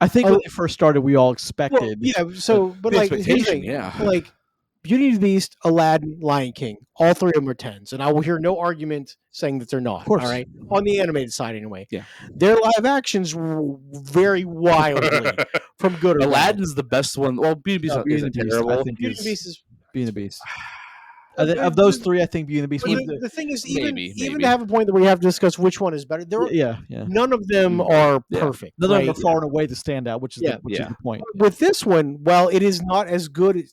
I think when they first started, we all expected. well, yeah. So, but the like, here's the expectation, thing, yeah. like Beauty and the Beast, Aladdin, Lion King, all 3 of them are 10s, and I will hear no argument saying that they're not. Of course. All right, on the animated side anyway. Yeah. Their live actions vary wildly from good or bad. Aladdin's the best one. Well, Beauty and the Beast isn't terrible. I think Beauty and the Beast is. Beauty and the Beast. Of those 3, I think Beauty and the Beast. But the thing is, even Maybe. to have a point that we have to discuss which one is better, yeah. none of them are Yeah. perfect. None of them right? are far and away the standout, which is Yeah. is the point. With this one, while it is not as good,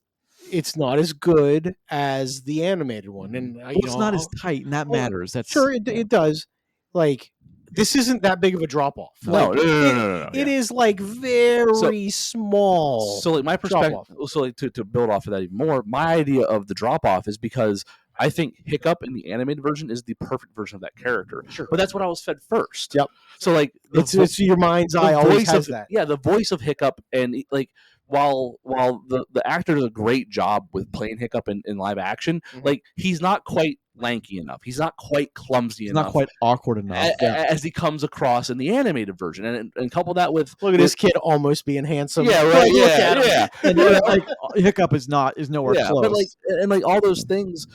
it's not as good as the animated one, and Well, it's not as tight, and that matters. That's sure it does. Like, this isn't that big of a drop off. No, no. It is like very small. So like my perspective, drop-off. so like to build off of that even more, my idea of the drop off is because I think Hiccup in the animated version is the perfect version of that character. Sure. But that's what I was fed first. Yep. So like It's your mind's eye always has that. Yeah, the voice of Hiccup, and like while the actor does a great job with playing Hiccup in live action, like he's not quite lanky enough. He's not quite clumsy it's enough. not quite awkward enough. As he comes across in the animated version, and couple that with Look at this kid almost being handsome. yeah, right, Like, look at him. yeah. And like Hiccup is nowhere close. But like and like all those things,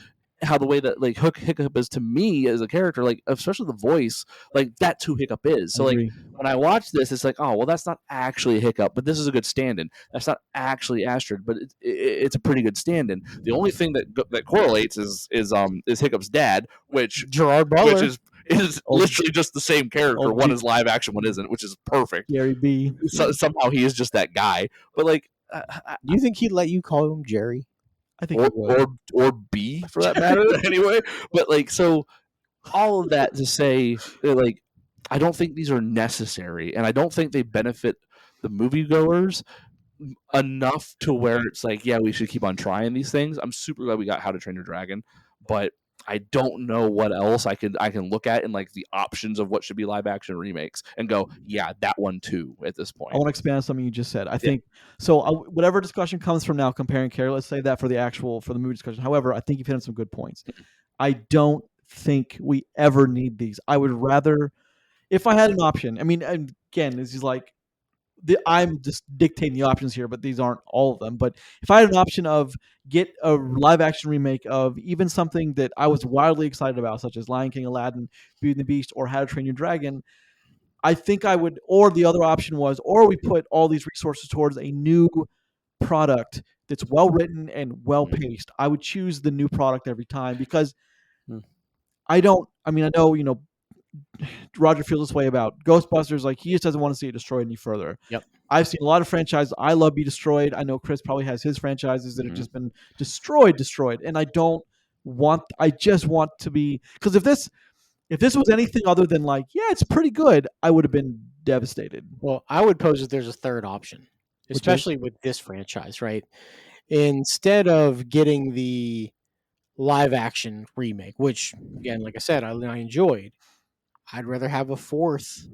how the way that like Hiccup is to me as a character, like especially the voice, like that's who Hiccup is. So like when I watch this, it's like, oh well, that's not actually a Hiccup, but this is a good stand-in. That's not actually Astrid, but it's a pretty good stand-in. The only thing that correlates is Hiccup's dad, which Gerard Butler, which is literally just the same character. One is live action, one isn't, which is perfect. Gary B. So, somehow he is just that guy. But like, do you think he'd let you call him Jerry? I think or B for that matter. Anyway, but like, so all of that to say, like, I don't think these are necessary, and I don't think they benefit the moviegoers. enough to where it's like, yeah, we should keep on trying these things. I'm super glad we got How to Train Your Dragon, but I don't know what else I can look at in like the options of what should be live action remakes and go, yeah, that one too at this point. I want to expand on something you just said. I think so. Whatever discussion comes from now, comparing Carrie, let's say that for the movie discussion. However, I think you've hit on some good points. I don't think we ever need these. I would rather, if I had an option. I mean, again, this is like I'm just dictating the options here, but these aren't all of them. But if I had an option of get a live action remake of even something that I was wildly excited about, such as Lion King, Aladdin, Beauty and the Beast, or How to Train Your Dragon, I think I would. Or the other option was, or we put all these resources towards a new product that's well written and well paced. I would choose the new product every time because I don't. I mean, I know Roger feels this way about Ghostbusters. Like he just doesn't want to see it destroyed any further. Yep. I've seen a lot of franchises I love be destroyed. I know Chris probably has his franchises that have just been destroyed, and I don't want. I just want to be, because if this was anything other than like, yeah, it's pretty good, I would have been devastated. Well, I would pose that there's a third option, especially with this franchise, right? Instead of getting the live action remake, which again, like I said, I enjoyed, I'd rather have a fourth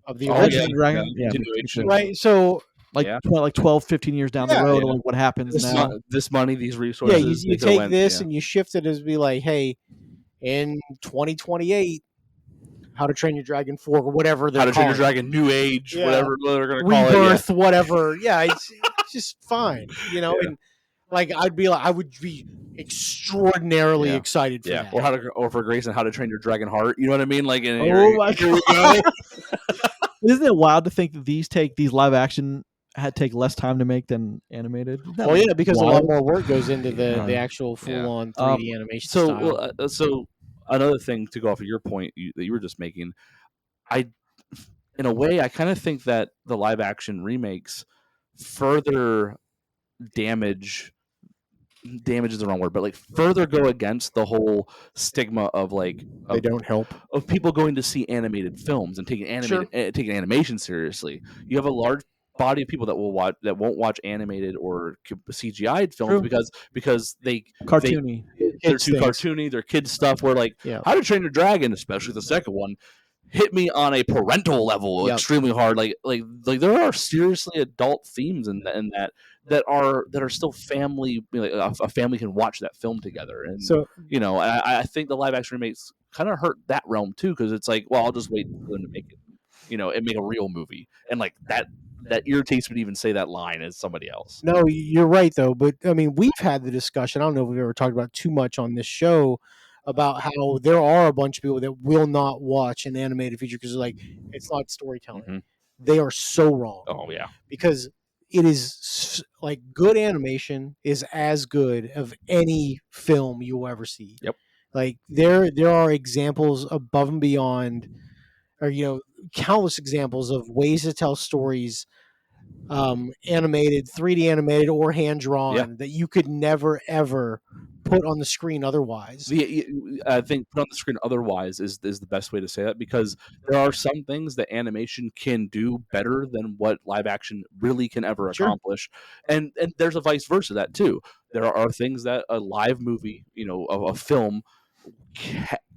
of the original. Dragon, Continuation. Right? So like 12, 15 years down the road, like what happens This now? This money, these resources. you take this and you shift it as be like, hey, in 2028, How to Train Your Dragon 4 or whatever they're How to Train Your calling it. Dragon New Age, whatever they're going to call it. Rebirth, whatever. Yeah, it's just fine, and like I would be extraordinarily excited for that. Or for Grayson, How to Train Your Dragon Heart. You know what I mean? Like, my God. Isn't it wild to think that these live action take less time to make than animated? Well, yeah, because a lot more work goes into the actual full on 3D animation style. So another thing to go off of your point that you were just making, in a way, I kind of think that the live action remakes further damage is the wrong word, but like further go against the whole stigma of like they don't help of people going to see animated films and taking animation seriously. You have a large body of people that won't watch animated or CGI films because they're too cartoony, they're kids stuff. Where like How to Train Your Dragon, especially the second one, hit me on a parental level extremely hard. Like there are seriously adult themes in that are still family. Like a family can watch that film together, and so I think the live action remakes kind of hurt that realm too, because it's like, well, I'll just wait for them to make it, and make a real movie, and like that irritates me to even say that line as somebody else. No, you're right though. But I mean, we've had the discussion. I don't know if we've ever talked about too much on this show about how there are a bunch of people that will not watch an animated feature because like it's not storytelling. Mm-hmm. They are so wrong. Oh yeah, because it is like good animation is as good of any film you will ever see. Yep. Like there are examples above and beyond, or countless examples of ways to tell stories, animated, 3D animated, or hand drawn that you could never ever put on the screen otherwise. I think put on the screen otherwise is the best way to say that, because there are some things that animation can do better than what live action really can ever accomplish, and there's a vice versa that too. There are things that a live movie, a film,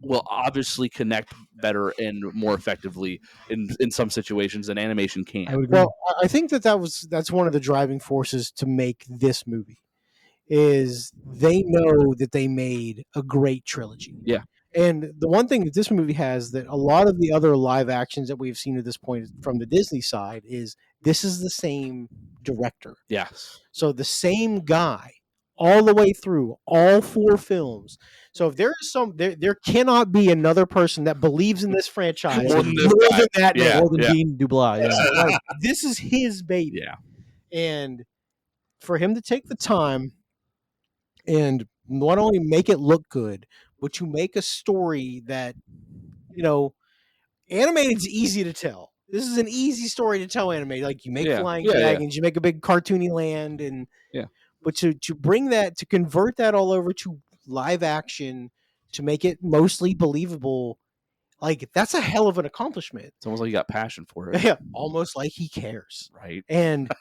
will obviously connect better and more effectively in some situations than animation can. Well, I think that's one of the driving forces to make this movie. Is they know that they made a great trilogy. Yeah. And the one thing that this movie has that a lot of the other live actions that we've seen at this point from the Disney side is this is the same director. Yes. So the same guy all the way through all 4 films. So if there is there cannot be another person that believes in this franchise more than Dean Dubois. Yeah. So, like, this is his baby. Yeah. And for him to take the time and not only make it look good, but to make a story that, animated is easy to tell. This is an easy story to tell animated. Like you make flying dragons, you make a big cartoony land, and but to bring that, to convert that all over to live action, to make it mostly believable, like that's a hell of an accomplishment. It's almost like you got passion for it. Yeah, almost like he cares. Right. And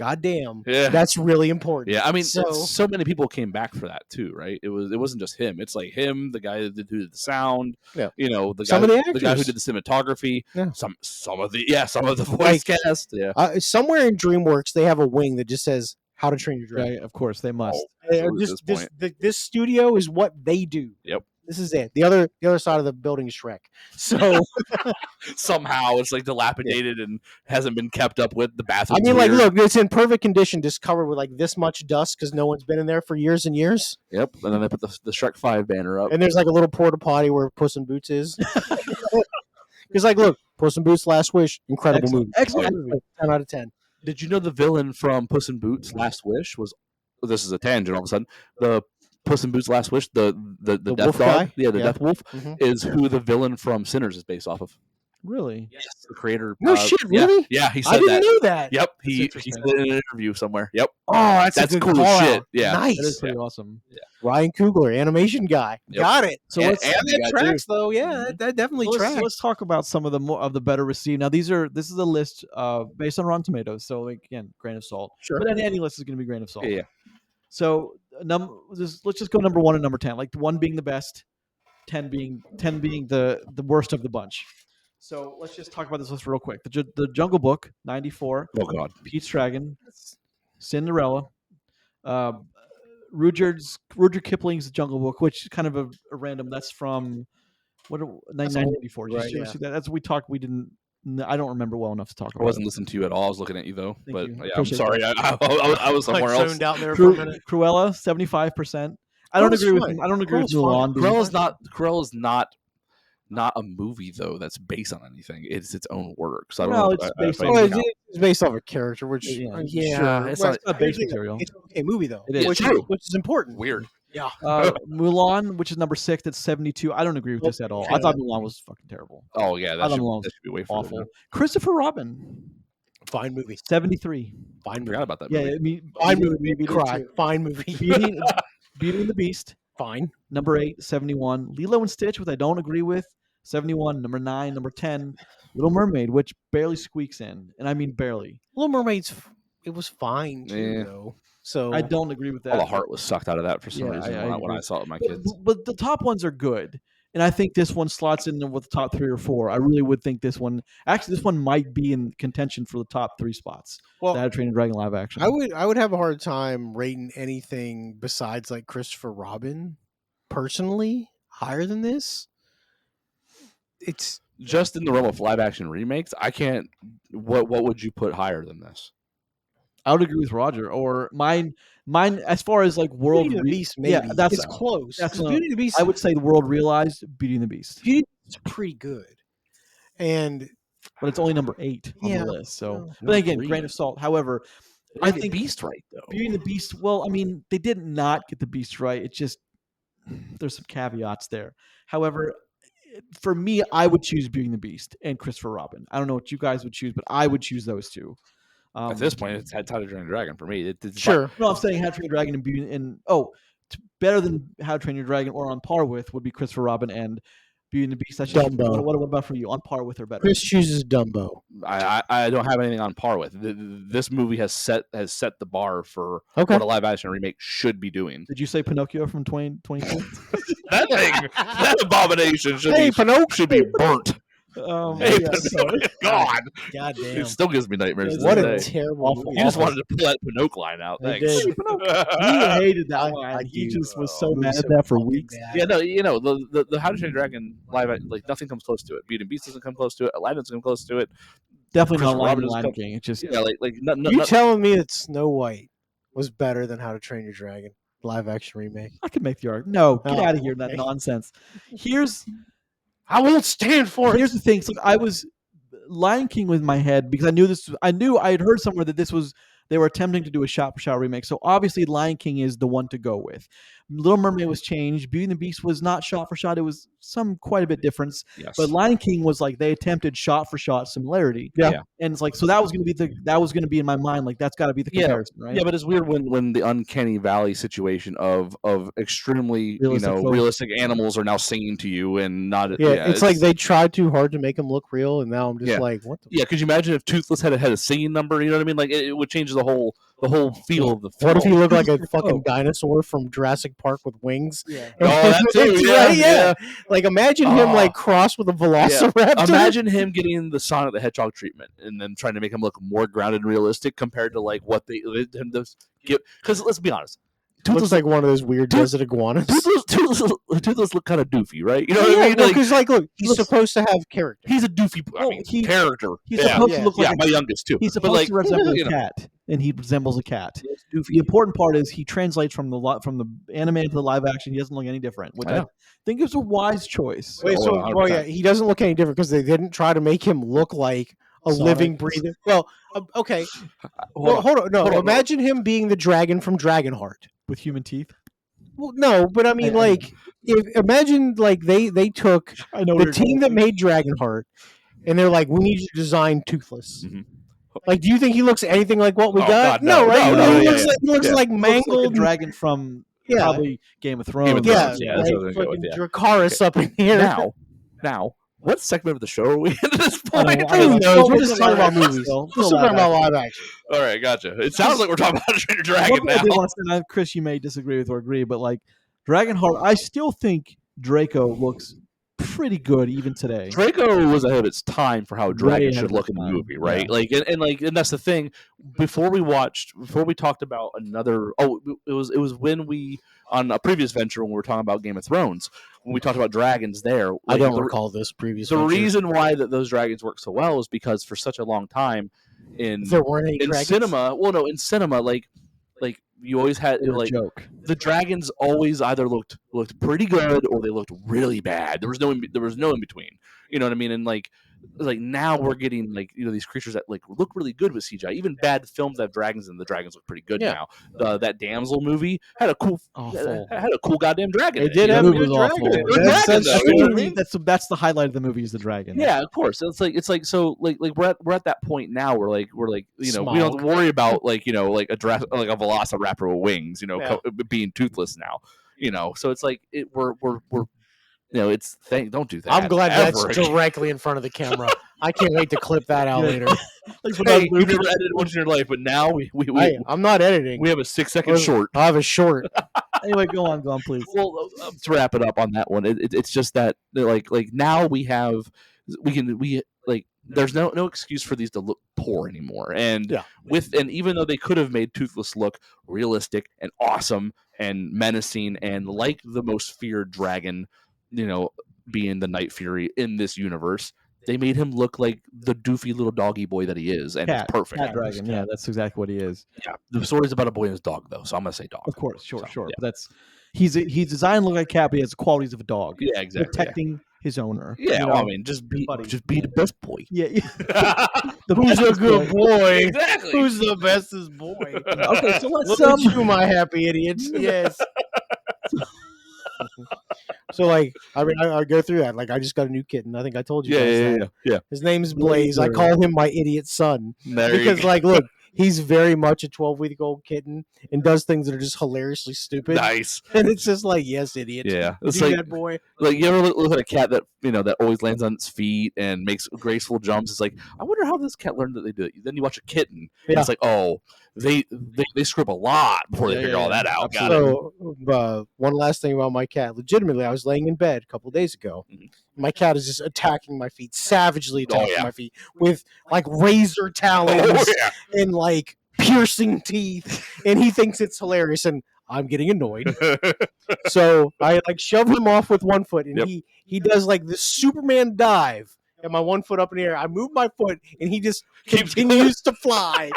goddamn, Yeah. that's really important. Yeah, I mean, so so many people came back for that too, right? It wasn't just him. It's like him, the guy who did the sound, Yeah. the guy, Some of the the guy who actors. did the cinematography, Yeah. some of the voice cast, yeah. Somewhere in DreamWorks, they have a wing that just says "How to Train Your Dragon." Right, of course they must. Absolutely, at this point. This studio is what they do. Yep. This is it. The other side of the building is Shrek. So Somehow it's like dilapidated and hasn't been kept up with. The bathroom. I mean, like, look, it's in perfect condition, just covered with like this much dust because no one's been in there for years and years. Yep. And then they put the Shrek 5 banner up. And there's like a little porta potty where Puss in Boots is. Because like, look, Puss in Boots: Last Wish, incredible movie. Excellent movie. 10 out of 10. Did you know the villain from Puss in Boots: Last Wish was? This is a tangent. All of a sudden, the Puss in Boots: Last Wish, the death wolf dog, guy? the Yeah. death wolf, Mhm. is who the villain from Sinners is based off of. Really? Yes, the creator. No shit, yeah, really? Yeah, he I said didn't that. know that. Yep, he interesting. said it in an interview somewhere. Yep, Oh, that's That's a good cool call shit. out. Yeah. Nice. That is pretty awesome. Ryan Coogler, animation guy. Yep. Got it. So And- let's and the That guy, tracks though. Yeah, that definitely tracks. let's talk about some of the more of the better received. Now this is a list based on Rotten Tomatoes, so like, again, grain of salt. Sure. But any list is going to be grain of salt. Yeah. So let's just go number 1 and number 10. Like 1 being the best, 10 being the worst of the bunch. So let's just talk about this list real quick. The Jungle Book, 94. Oh God. Pete's Dragon, Cinderella, Rudyard Kipling's Jungle Book, which is kind of a random. That's from 1994. Did you right, ever see that? That's we talked. We didn't. I don't remember well enough to talk I about. wasn't listening to you at all. I was looking at you though. Thank But you. yeah, I'm Appreciate sorry. I was Like somewhere else. zoned out there for a minute. Cruella, 75%. I don't Cruella's agree with fine. I don't agree with Cruella's fine. Mulan. being- Cruella's not a movie though that's based on anything. It's its own work. So I don't Well, know. it's based I on- Well, even count. it's based off a character, which Yeah. sure. it's Well, not- It's not base material. It's an okay movie though. It is. which True. which is important. Weird. Yeah. Mulan, which is number 6, that's 72. I don't agree with this at all. I thought Mulan was fucking terrible. Oh yeah, I that thought should, Mulan that should be way Awful. further. Christopher Robin, Fine movie. 73. Fine I movie. forgot about that. Yeah, movie. I mean, Fine Beauty- movie. Beauty Cry. too. Fine movie. Beauty and the Beast, Fine. number 8, 71. Lilo and Stitch, which I don't agree with, 71. Number 9, number 10. Little Mermaid, which barely squeaks in, and I mean barely. Little Mermaid's. It was fine too, Yeah. though. So I don't agree with that. All the heart was sucked out of that for some Yeah, reason I when agree. I saw it with my But, kids. but the top ones are good, and I think this one slots in with the top 3 or 4. I really would think this one. Actually, this one might be in contention for the top 3 spots. well, The How to Train Your Dragon live action. I would have a hard time rating anything besides like Christopher Robin personally higher than this. It's Just in the realm of live action remakes, I can't. What would you put higher than this? I would agree with Roger. Or mine as far as like world. Beauty and the Beast. Maybe yeah, that's it's close. that's 'Cause a- Beauty and the Beast. I would say the world realized Beauty and the Beast, Beauty and the Beast is pretty good, and but it's only number 8 on Yeah, the list. So, no. but again, Number grain 3. of salt. However, I I think think Beast right though. Beauty and the Beast. Well, I mean, they did not get the Beast right. It just there's some caveats there. However, for me, I would choose Beauty and the Beast and Christopher Robin. I don't know what you guys would choose, but I would choose those two. At this point, it's How to Train Your Dragon for me. It's sure. No, I'm saying How to Train Your Dragon and Beauty and better than How to Train Your Dragon or on par with would be Christopher Robin and Beauty and the Beast. That's just, Dumbo. what about for you? On par with or better? Chris chooses Dumbo. I don't have anything on par with. This movie has set the bar for Okay. what a live action remake should be doing. Did you say Pinocchio from 2022? That thing, that abomination should Hey, be Pinocchio. should be burnt. Hey, God, God damn. it still gives me nightmares. to What this a day. terrible Awful. movie. You just wanted to pull that Pinocchio line out. I Thanks. did. He hated that I- line. I He do. just was so Movie's mad so at that for fucking weeks. bad. Yeah, no, the How to Train Your Dragon live like nothing comes close to it. Beauty and Beast doesn't come close to it. Aladdin doesn't come close to it. Definitely not Christopher Lion Robin is Lion come- King. It's just Yeah, like You telling me that Snow White was better than How to Train Your Dragon live action remake? I could make the argument. No, get Oh, out of here, that okay. nonsense. Here's I won't stand for it. Here's the thing. So I was Lion King with my head because I knew I had heard somewhere that they were attempting to do a shot for shot remake. So obviously Lion King is the one to go with. Little Mermaid was changed. Beauty and the Beast was not shot for shot. It was quite a bit difference. Yes. But Lion King was like they attempted shot for shot similarity. Yeah. And it's like so that was going to be in my mind like that's got to be the comparison, right? Yeah, but it's weird when the uncanny valley situation of extremely Realistic realistic animals are now singing to you and not. Yeah, it's like they tried too hard to make him look real, and now I'm just like, what? Could you imagine if Toothless had a singing number? You know what I mean? Like it would change the whole feel of the film. What if he looked like a fucking dinosaur from Jurassic Park with wings? Yeah. Oh, that too. Yeah. Like imagine him like crossed with a velociraptor. Imagine him getting the Sonic the Hedgehog treatment and then trying to make him look more grounded and realistic compared to like what they give. Because let's be honest, Toothless looks like one of those weird desert iguanas. Toothless look kind of doofy, right? You know what I mean? Because look, he's supposed to have character. He's a doofy character. He's supposed to look like my youngest too. He's supposed to resemble a cat, and he resembles a cat. The important part is he translates from the animated to the live action. He doesn't look any different, which I think is a wise choice. Wait, he doesn't look any different because they didn't try to make him look like a living, breathing. Well, okay. Hold on. Imagine him being the dragon from Dragonheart with human teeth. Well, no, but I mean, imagine they took the team that made Dragonheart, and they're like, we need you to design Toothless. Mm-hmm. Like, do you think he looks anything like what we got? God, no, right? No, he looks like mangled. Looks like a dragon from probably Game of Thrones. Yeah, that's what I'm going with. Dracarys up in here. Now, what segment of the show are we in at this point? Who knows? We're just talking about movies. We're still talking about live action. All right, gotcha. It sounds like we're talking about Stranger Dragon now. I did want to say, Chris, you may disagree with or agree, but like Dragonheart, I still think Draco looks pretty good even today. Draco was ahead of its time for how dragons should look in the movie, right? Yeah. And that's the thing. Before we talked about another. Oh, it was when we on a previous venture when we were talking about Game of Thrones when we talked about dragons there. Like, I don't recall this previous. The reason why those dragons work so well is because for such a long time in cinema. Well, no, in cinema, like you always had the dragons always either looked pretty good or they looked really bad. There was no in between. You know what I mean? And like now we're getting these creatures that like look really good with CGI. Even bad films that have dragons and the dragons look pretty good now. That Damsel movie had a cool goddamn dragon. It did have a good dragon. That's the highlight of the movie is the dragon. Yeah, of course. It's like so we're at that point now where we're we don't have to worry about like a velociraptor with wings, being toothless now. So it's like we're it's don't do that. I'm glad that's directly in front of the camera. I can't wait to clip that out later. Hey, you've never edited once in your life, but now I'm not editing. We have a 6-second short. I have a short. Anyway, go on, please. Well, to wrap it up on that one, it's just that like now we there's no excuse for these to look poor anymore. And even though they could have made Toothless look realistic and awesome and menacing and like the most feared dragon, being the Night Fury in this universe, they made him look like the doofy little doggy boy that he is, and it's perfect. Cat dragon, yeah, that's exactly what he is. Yeah, the story's about a boy and his dog, though, so I'm gonna say dog. Of course, sure. But he's designed to look like a cat, but he has the qualities of a dog. Yeah, exactly. Protecting his owner. Yeah, I mean, just be the best boy. Yeah. Who's a good boy? Exactly. Who's the bestest boy? Okay, so let's look at you, my happy idiots. Yes. So I go through that. Like I just got a new kitten. I think I told you guys that. Yeah. His name's Blaze. I call him my idiot son because look, he's very much a 12-week-old kitten and does things that are just hilariously stupid. Nice. And it's just like, yes, idiot. Yeah. It's like that boy. Like you ever look at a cat that that always lands on its feet and makes graceful jumps? It's like, I wonder how this cat learned that they do it. Then you watch a kitten, and it's like, oh, they screw up a lot before they figure all that out. So one last thing about my cat. Legitimately, I was laying in bed a couple of days ago. Mm-hmm. My cat is just attacking my feet, savagely attacking my feet with like razor talons and like piercing teeth, and he thinks it's hilarious, and I'm getting annoyed. So I like shove him off with one foot, and he does like this Superman dive. And my one foot up in the air, I move my foot, and he just continues to fly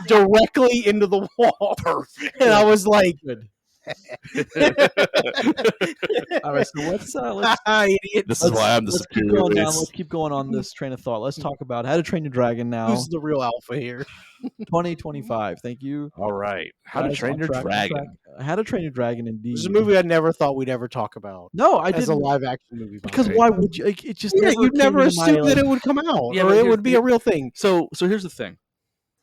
directly into the wall. Perfect. And I was like, All right, so let's Idiot. This is why I'm the let's keep superior going down. race. Let's keep going on this train of thought. Let's talk about How to Train Your Dragon now, Who's the real alpha here? 2025. Thank you. All right, How to Guys, Train on Your track, on Dragon. track. How to Train Your Dragon, indeed. This is a movie I never thought we'd ever talk about No, I as a didn't. live action movie. by Because the way. why would you? Like, it just Yeah, never you'd came never into my, assume that it would come out, Yeah, or but it here- would be a real thing. So here's the thing.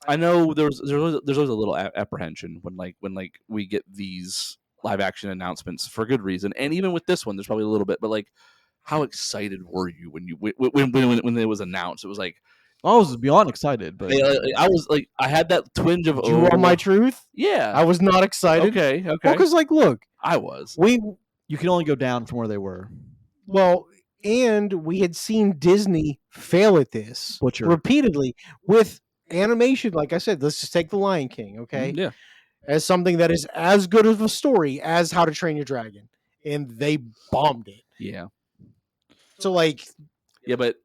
I know there's always a little apprehension when we get these live action announcements for good reason, and even with this one, there's probably a little bit. But like, how excited were you when it was announced? It was like I was beyond excited, but I was like I had that twinge of Do you want my truth? yeah. I was not excited. Okay. Well, because like, look, I was. you can only go down from where they were. And we had seen Disney fail at this Butcher. repeatedly with animation. Like I said, let's just take The Lion King, okay, Yeah. as something that is as good of a story as How to Train Your Dragon, and they bombed it. Yeah. So like, Yeah, but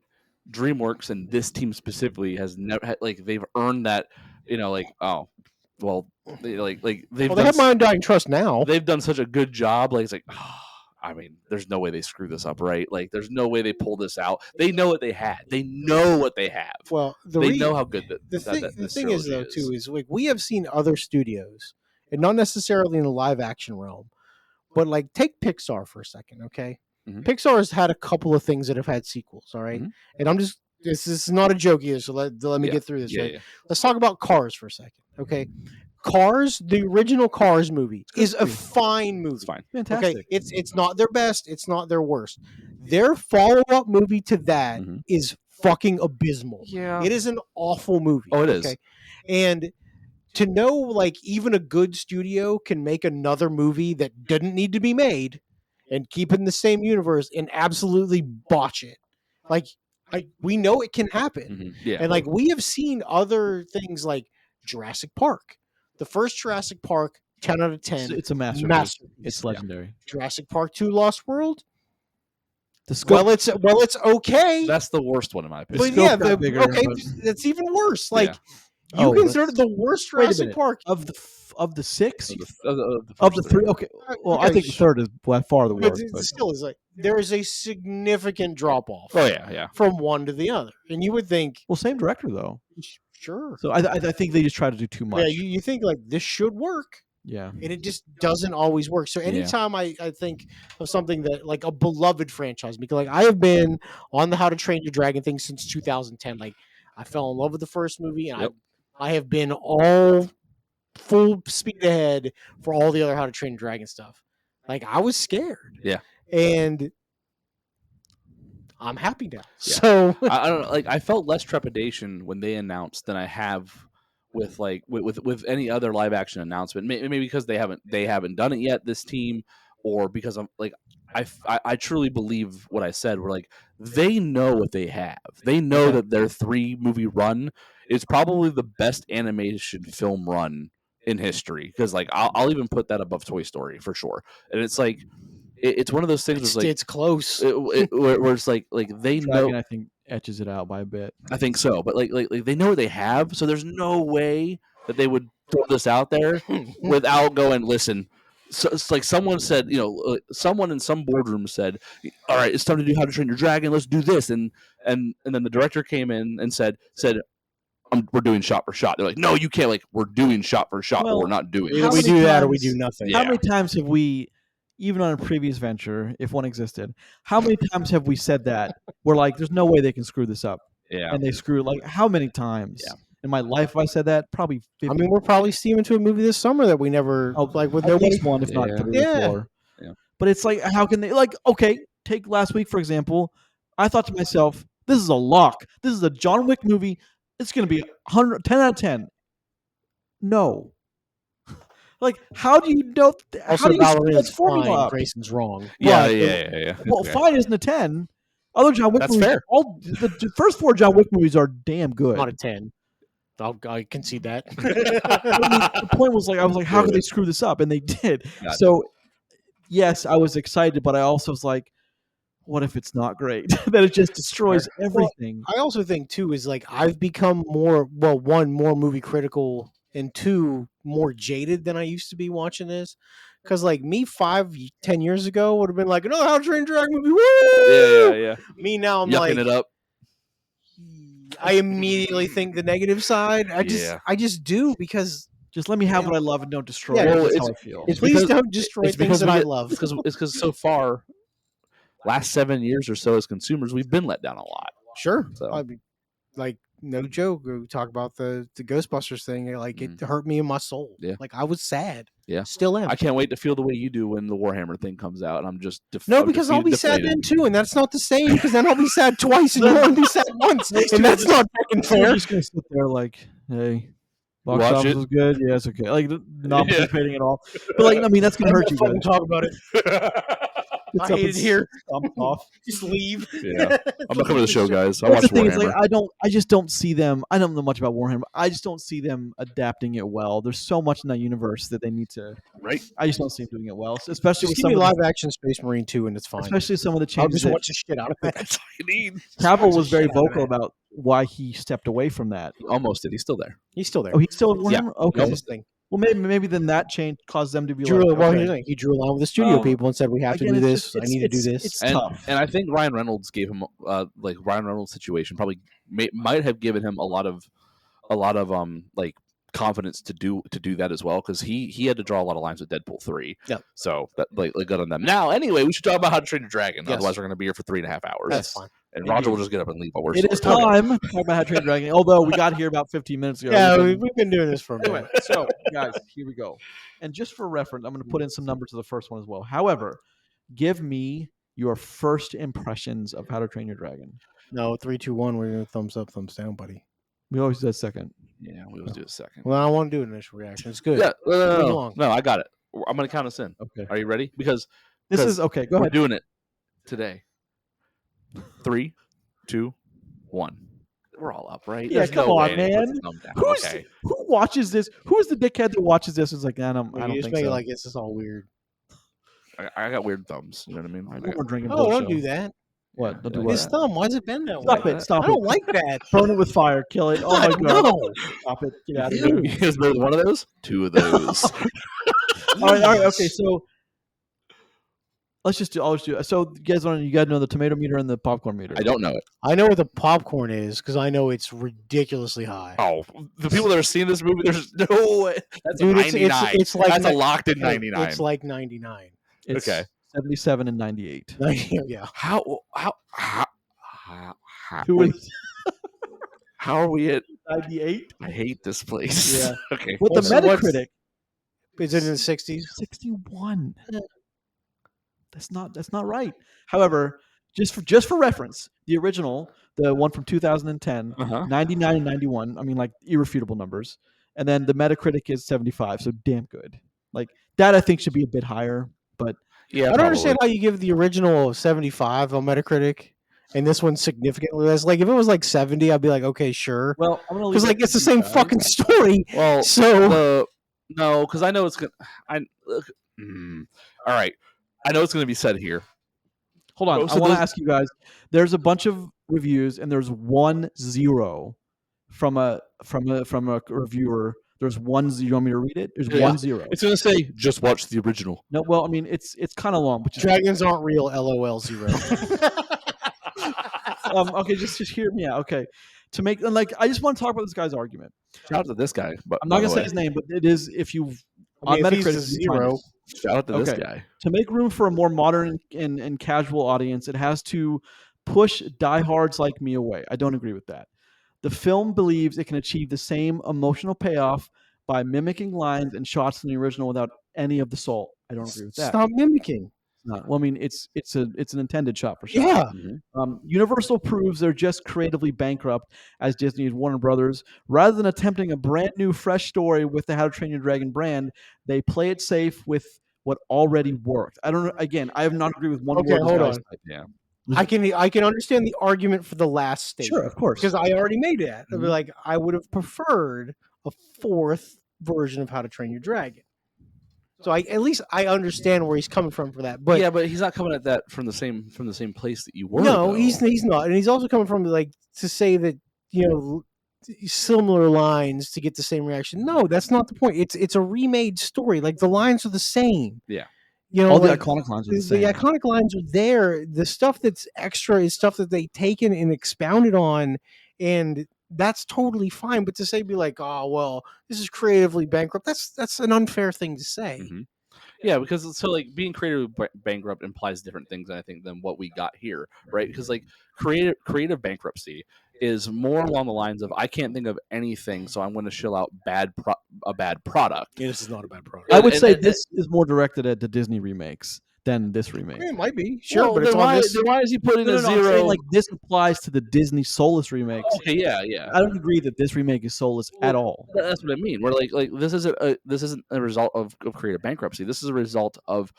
DreamWorks and this team specifically has never they've earned that, like they've they have my undying trust now. they've done such a good job. Like it's like, I mean, there's no way they screw this up, right? Like there's no way they pull this out. They know what they had. They know what they have. Well, They know how good the this thing is though trilogy too is like we have seen other studios, and not necessarily in the live action realm, but like take Pixar for a second, okay? Mhm. Pixar has had a couple of things that have had sequels, all right? Mhm. And I'm just this is not a joke either, so let me Yeah. get through this. Yeah, Right? yeah. Let's talk about Cars for a second, okay? Cars, the original Cars movie, is a fine movie. It's fine. Fantastic. Okay, it's not their best, it's not their worst. Their follow-up movie to that Mhm. is fucking abysmal. Yeah. It is an awful movie. Oh, it is. And to know like even a good studio can make another movie that didn't need to be made and keep it in the same universe and absolutely botch it. Like we know it can happen. Mhm. Yeah. And like we have seen other things like Jurassic Park. The first Jurassic Park, 10 out of 10. It's a masterpiece. Masterpiece. It's legendary. Jurassic Park 2 Lost World. The scope, Well, it's okay. That's the worst one in my opinion. But scope yeah, got bigger, okay, but- that's even worse. Like Yeah. you Oh, consider that's- the worst Wait a Jurassic minute. Park of the six Of of first the three. Okay, well, I Okay, think the third is by far the but worst. it But still is like there is a significant drop off Oh yeah. from one to the other, and you would think, well, same director though. sure, So I think they just try to do too much. yeah, you think like this should work, Yeah. and it just doesn't always work. So anytime I think of something that like a beloved franchise, because like I have been on the How to Train Your Dragon thing since 2010. Like I fell in love with the first movie, and Yep. I have been all full speed ahead for all the other How to Train Your Dragon stuff. Like I was scared, Yeah. and I'm happy now. Yeah. So I don't know. Like I felt less trepidation when they announced than I have with like with any other live action announcement. Maybe because they haven't done it yet. This team, or because I'm like I truly believe what I said. We're like they know what they have. They know that their 3-movie run is probably the best animation film run in history. Because like I'll even put that above Toy Story for sure. And it's like it's one of those things. Where it's like it's close. where it's like they Dragon, know. I think, etches it out by a bit. I think so, but like they know what they have, so there's no way that they would throw this out there without going. Listen, so it's like someone said, someone in some boardroom said, "All right, it's time to do How to Train Your Dragon. Let's do this." And then the director came in and said, we're doing shot for shot. They're like, "No, you can't. Like, we're doing shot for shot, but Well, we're not doing Either this." we many do that or we times- do nothing. Yeah. How many times have we, even on a previous venture, if one existed, how many times have we said that? We're like, there's no way they can screw this up. Yeah, And they screw it. Like, how many times? Yeah. In my life have I said that? Probably 50. I mean, we're probably steaming to a movie this summer that we never like with at nobody. least one, if not Yeah. 3 or Yeah. 4. Yeah. But it's like, how can they, like, okay, take last week, for example. I thought to myself, this is a lock. This is a John Wick movie. It's going to be 10 out of 10. No. Like, how do you know? How Also, do you screw Ballerina's that formula fine. up? Grayson's wrong. yeah, But- yeah. Well, Yeah. fine isn't a 10. Other John Wick That's movies, fair. all the first 4 John Wick movies are damn good. Not a 10. I concede that. I mean, the point was like, I was like, how could they screw this up? And they did. Gotcha. So, yes, I was excited, but I also was like, what if it's not great? That it just destroys everything. I also think too is like I've become more one more movie critical and 2 more jaded than I used to be watching this Because like me 5-10 years ago would have been like, another How to Train Your Dragon movie. Woo! Yeah. Me now, I'm Yucking like, it up. I immediately think the negative side. I just do because Just let me have what I love and don't destroy Yeah, it. well, That's it's- how I feel. it's please because- don't destroy It's things because that I love. It's because so far, last 7 years or so as consumers, we've been let down a lot. Sure. So- I mean, like, no joke. We talk about the Ghostbusters thing. Like, it hurt me in my soul. Yeah. Like, I was sad. Yeah. Still am. I can't wait to feel the way you do when the Warhammer thing comes out, and I'm just Because I'll be sad deflated. then too, and that's not the same. Because then I'll be sad twice, and you'll only be sad once, and that's not fucking We're fair. just gonna sit there like, hey, box Watch office it. was good. Yeah, it's okay. Like not Yeah. participating at all. But like, I mean, that's gonna hurt you guys. Talk about it. Gets I up hate and it here. stomps off. Just leave. Yeah. I'm not coming to the show, guys. I That's watch the thing is, Warhammer. like, I just don't see them. I don't know much about Warhammer. I just don't see them adapting it well. There's so much in that universe that they need to. Right. I just don't see them doing it well, especially Just with give some me of live action Space Marine 2, and it's the, fine. especially some of the I'll changes just that watch the shit out of it. That's all you need. Cavill was very shit out of vocal it. about why he stepped away from that. He almost did. He's still there. He's still there. Oh, he's still in Yeah. Warhammer. Okay. That's his thing. Well, maybe then that change caused them to be Drew, like, well, okay. here's the thing. He drew a line with the studio people and said, "We have to Again, do it's this. just- I need to do it's- this." It's And, tough. and I think Ryan Reynolds gave him like Ryan Reynolds' situation probably might have given him a lot of like confidence to do that as well, because he had to draw a lot of lines with Deadpool 3. Yep. So that like good on them. Now, anyway, we should talk about How to Train Your Dragon. Yes. Otherwise, we're going to be here for 3.5 hours. That's fine. And Roger will just get up and leave while we're It is still time to talk about How to Train Your Dragon. Although we got here about 15 minutes ago. Yeah, We've been- we've been doing this for a minute. Anyway, so guys, here we go. And just for reference, I'm going to put in some numbers to the first one as well. However, give me your first impressions of How to Train Your Dragon. No, 3, 2, 1. We're doing thumbs up, thumbs down, buddy. We always do that second. Yeah, we always do a second. Well, I want to do an initial reaction. It's good. Yeah, Move no, along. I got it. I'm going to count us in. Okay. Are you ready? Because This 'cause is okay. Go we're ahead. doing it today. 3, 2, 1. We're all up, right? Yeah, There's come no on, way he puts man. a thumb down. Who's Okay. who watches this? Who is the dickhead that watches this? And is like, I don't You just think make so. it like this is all weird. I got weird thumbs. You know what I mean? All right, we're drinking. Oh, don't bullshit. do that. What? Don't do Yeah. what? His thumb. Why's it been that Stop way? it! Stop I it! don't like that. Burn it with fire. Kill it. Oh my god! No. Stop it! Get out of here! Is there one of those? 2 of those. All right. Okay. So let's just do. I'll just do. So you guys know the tomato meter and the popcorn meter. I don't know it. I know what the popcorn is because I know it's ridiculously high. Oh, the people that are seeing this movie, there's no way. That's Dude, a it's 99. it's like That's a ni- locked in 99. It's like 99. It's Okay. 77 and 98. Yeah. How Who is how are we at? 98? I hate this place. Yeah. Okay. With the So what's- Metacritic, Is it in the 60s? 61. That's not right. However, just for reference, the original, the one from 2010, Uh-huh. 99 and 91. I mean, like irrefutable numbers. And then the Metacritic is 75, so damn good. Like that, I think should be a bit higher. But Yeah. I don't understand how you give the original 75 on Metacritic and this one's significantly less. Like if it was like 70, I'd be like, okay, sure. well, I'm gonna leave Because that like to it's the you same guys. fucking story. Well, So no, because I know it's gonna. All right. I know it's gonna be said here. Hold on, Oh, I so want to those- ask you guys. There's a bunch of reviews, and there's 1-0 from a reviewer. There's 1-0. You want me to read it? There's Yeah. 1-0. It's gonna say just watch the original. No, well, I mean, it's kind of long, which is dragons aren't real. LOL 0. okay. Just hear me out. Okay, to make and like, I just want to talk about this guy's argument. Shout out to this guy. But I'm not gonna say his name, but it is if you on if he's Metacritic a you find 0, it. Shout out to this Okay. guy. To make room for a more modern and casual audience, it has to push diehards like me away. I don't agree with that. The film believes it can achieve the same emotional payoff by mimicking lines and shots in the original without any of the soul. I don't agree with that. Stop mimicking. It's not. Well, I mean, it's an intended shot for shot. Yeah. Universal proves they're just creatively bankrupt as Disney and Warner Brothers. Rather than attempting a brand new, fresh story with the How to Train Your Dragon brand, they play it safe with what already worked. I don't know. Again, I have not agreed with one Okay, word. this hold guy's on. typed. Yeah. I can understand the argument for the last statement. Sure, of course. Because I already made that. I'd be Mhm. like, I would have preferred a 4th version of How to Train Your Dragon. So at least I understand where he's coming from for that. But yeah, but he's not coming at that from the same place that you were. no, though. he's not, and he's also coming from like to say that similar lines to get the same reaction. No, that's not the point. It's a remade story. Like the lines are the same. Yeah. You know, All the like, iconic lines are the the same. iconic lines are there. The stuff that's extra is stuff that they taken and expounded on, and that's totally fine. But to say, be like, oh well, this is creatively bankrupt. That's an unfair thing to say. Mm-hmm. Yeah, because so like being creative bankrupt implies different things, I think, than what we got here, right? Because like creative bankruptcy is more along the lines of I can't think of anything, so I'm going to shill out a bad product. Yeah, this is not a bad product. I would say this is more directed at the Disney remakes than this remake. It might be sure, Well, but it's then on why, this. then why is he putting No, a no, I'm zero? saying like this applies to the Disney soulless remakes. Okay, yeah. I don't agree that this remake is soulless at all. That's what I mean. We're like this isn't a result of creative bankruptcy. This is a result of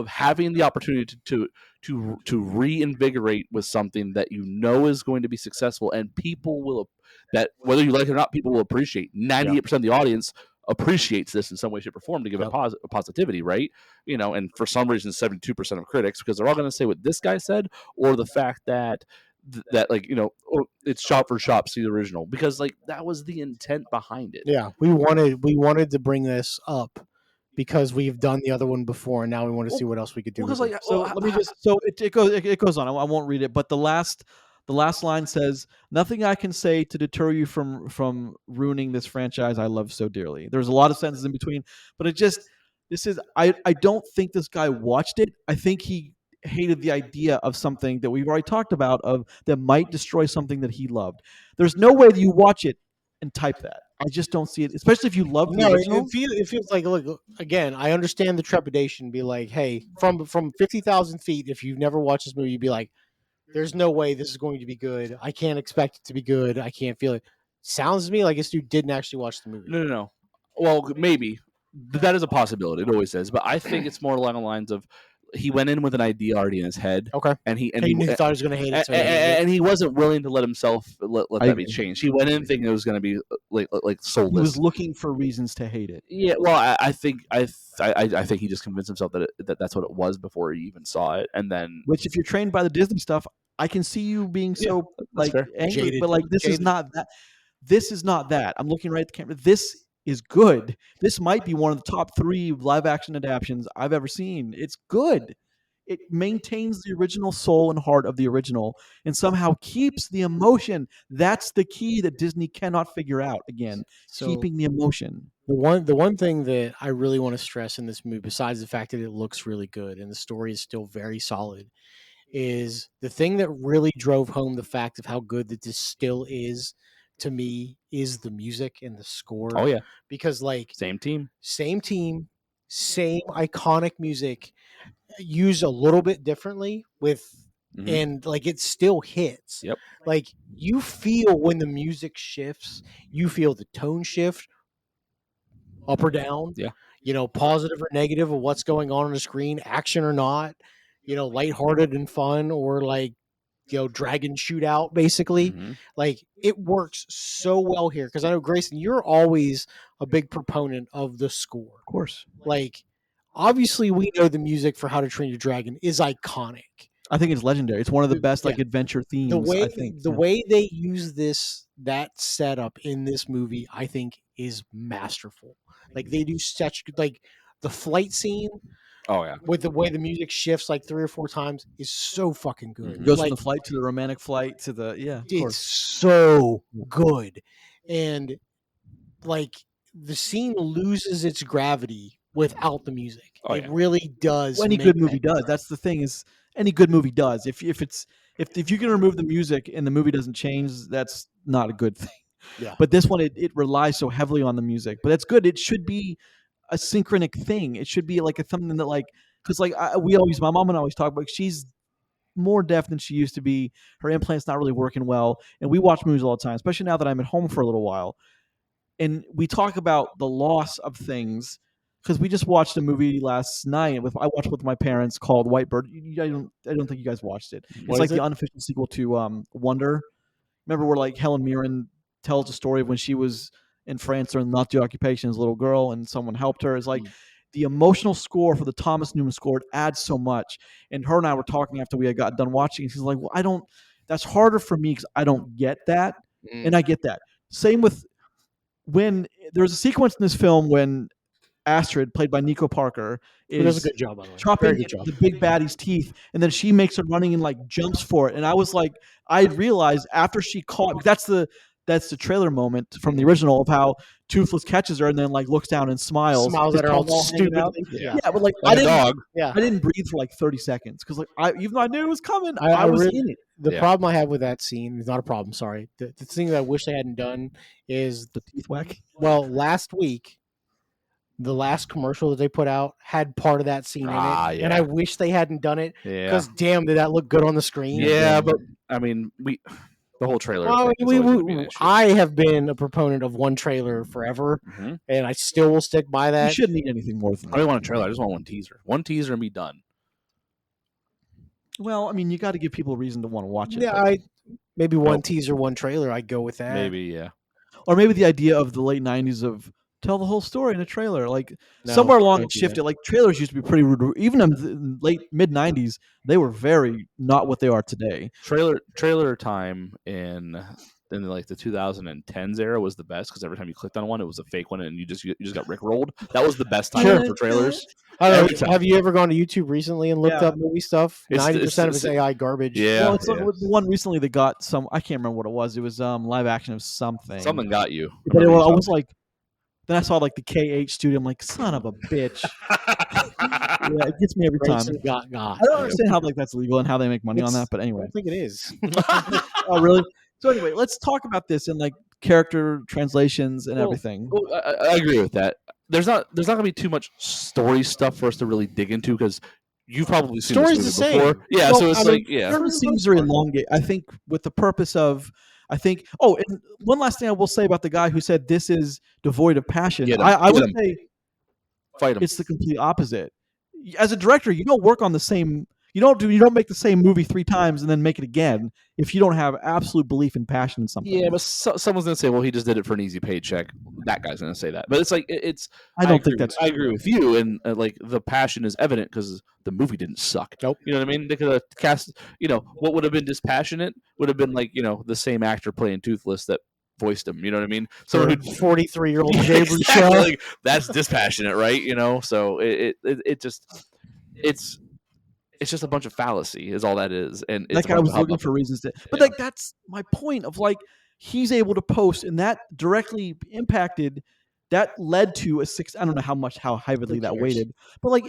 having the opportunity to reinvigorate with something that you know is going to be successful, and people will, that whether you like it or not, people will appreciate. 98% of the audience appreciates this in some way, shape, or form to give it positivity, right? You know, and for some reason, 72% of critics, because they're all going to say what this guy said, or the fact that like, you know, or it's shop for shop, see the original, because like that was the intent behind it. Yeah, we wanted to bring this up because we've done the other one before, and now we want to see what else we could do. Because with like, it. So let me just. So it goes on. I won't read it, but the last line says, "Nothing I can say to deter you from ruining this franchise I love so dearly." There's a lot of sentences in between, but it just this is. I don't think this guy watched it. I think he hated the idea of something that we've already talked about of that might destroy something that he loved. There's no way that you watch it and type that. I just don't see it, especially if you love the No, original. it feels like, look, again, I understand the trepidation. Be like, hey, from 50,000 feet, if you've never watched this movie, you'd be like, there's no way this is going to be good. I can't expect it to be good. I can't feel it. Sounds to me like this dude didn't actually watch the movie. No. Well, maybe that is a possibility. It always is, but I think it's more along the lines of he went in with an idea already in his head. Okay, and he thought he was going to hate it, so and he wasn't willing to let himself let that be agree. changed. He went in thinking it was going to be like soulless. He was looking for reasons to hate it. Yeah, well, I think he just convinced himself that that's what it was before he even saw it, and then Which, if you're trained by the Disney stuff, I can see you being so like fair. angry, Jaded. but like this is Jaded. not that. This is not that. I'm looking right at the camera. This is good. This might be one of the top 3 live action adaptions I've ever seen. It's good. It maintains the original soul and heart of the original and somehow keeps the emotion. That's the key that Disney cannot figure out again. So Keeping the emotion. the one thing that I really want to stress in this movie, besides the fact that it looks really good and the story is still very solid, is the thing that really drove home the fact of how good that this still is to me is the music and the score. oh yeah, Because like same team. same team, same iconic music, used a little bit differently with Mhm. and like it still hits. Yep. Like you feel when the music shifts, you feel the tone shift up or down. Yeah. You know, positive or negative of what's going on the screen, action or not, you know, lighthearted and fun, or like, you know, dragon shootout, basically. Mhm. Like it works so well here. Cause I know, Grayson, you're always a big proponent of the score. Of course. Like, obviously, we know the music for How to Train Your Dragon is iconic. I think it's legendary. It's one of the best like Yeah. adventure themes. The way I think the way they use that setup in this movie, I think, is masterful. Like they do such like the flight scene Oh yeah. with the way the music shifts like 3 or 4 times is so fucking good. Mhm. goes Like from the flight to the romantic flight to the of it's course. so good, and like the scene loses its gravity without the music. Oh, It yeah. really does. Well, any make good movie that does. difference. That's the thing is any good movie does. If you can remove the music and the movie doesn't change, that's not a good thing. Yeah. But this one it relies so heavily on the music. But that's good. It should be a synchronic thing. It should be like something that like because like my mom and I always talk about she's more deaf than she used to be. Her implant's not really working well, and we watch movies all the time, especially now that I'm at home for a little while. And we talk about the loss of things because we just watched a movie last night. I watched with my parents called Whitebird. I don't think you guys watched it. It's What like is the it? unofficial sequel to Wonder. Remember where like Helen Mirren tells a story of when she was in France during the Nazi occupation as a little girl and someone helped her. It's like the emotional score for the Thomas Newman score, it adds so much. And her and I were talking after we had got done watching. And she's like, well, that's harder for me because I don't get that. And I get that. Same with when there's a sequence in this film when Astrid, played by Nico Parker, Who does a is good job, by the way. chopping Very good job. the big baddie's teeth, and then she makes a running and like jumps for it. And I was like, I realized after she caught, that's the trailer moment from the original of how Toothless catches her and then like looks down and smiles. Smiles his at her all tongue hanging out. stupidly. Yeah, but like Like a dog. Yeah. I didn't breathe for like 30 seconds because like even though I knew it was coming, I I was really- in it. The Yeah. problem I have with that scene is not a problem. Sorry. The thing that I wish they hadn't done is The teeth whack. well, last week, the last commercial that they put out had part of that scene in it, and yeah. I wish they hadn't done it Yeah. because damn, did that look good on the screen? Yeah, but I mean, the whole trailer. Well, thing is always gonna be an issue. I have been a proponent of one trailer forever, Mhm. and I still will stick by You that. shouldn't need anything more than I that. don't want a trailer. I just want one teaser. One teaser and be done. Well, I mean, you got to give people a reason to want to watch it. Yeah, but- maybe one Nope. teaser, one trailer. I'd go with that. Maybe, yeah. or maybe the idea of the late 90s of tell the whole story in a trailer. Like No, somewhere along don't it do shifted. that. Like trailers used to be pretty rude. Even in the late mid 90s, they were very not what they are today. Trailer time in like the 2010s era was the best because every time you clicked on one, it was a fake one, and you just got rickrolled. That was the best time Sure. for trailers. I don't know, Every time. have you ever gone to YouTube recently and looked Yeah. up movie stuff? It's- 90% of it's- it's AI garbage. Yeah, Well, it's like yeah. the one recently that got some. I can't remember what it was. It was live action of something. Something got you. But it was, I was like, then I saw like the KH studio. I'm like, son of a bitch. Yeah, it gets me every time. Grayson got. I don't understand how like that's legal and how they make money on It's- that. But I anyway, don't think it is. oh really? So anyway, let's talk about this and like character translations and Well, everything. Well, I agree with that. There's not gonna be too much story stuff for us to really dig into because you've probably seen Story's this the movie before. same. Yeah, Well, so it's I like mean, yeah. Certain scenes are elongated. I think with the purpose of, I think. Oh, and one last thing I will say about the guy who said this is devoid of passion. Get him, I get would him. say Fight him. it's the complete opposite. As a director, you don't work on the same. You don't make the same movie 3 times and then make it again if you don't have absolute belief and passion in something. Yeah, but someone's gonna say, "Well, he just did it for an easy paycheck." That guy's gonna say that, but it's like it's. I don't think that's. I agree with you, and like the passion is evident because the movie didn't suck. Nope. You know what I mean? They could have cast. What would have been dispassionate would have been like the same actor playing Toothless that voiced him. You know what I mean? Someone who 43-year-old Jay exactly, Boucher. like, that's dispassionate, right? So it just it's just a bunch of fallacy is all that is, and it's That a guy bunch was of looking hubbub. for reasons to. But Yeah. like that's my point of like he's able to post, and that directly impacted. That led to a 6. I don't know how heavily that cares? weighted, but like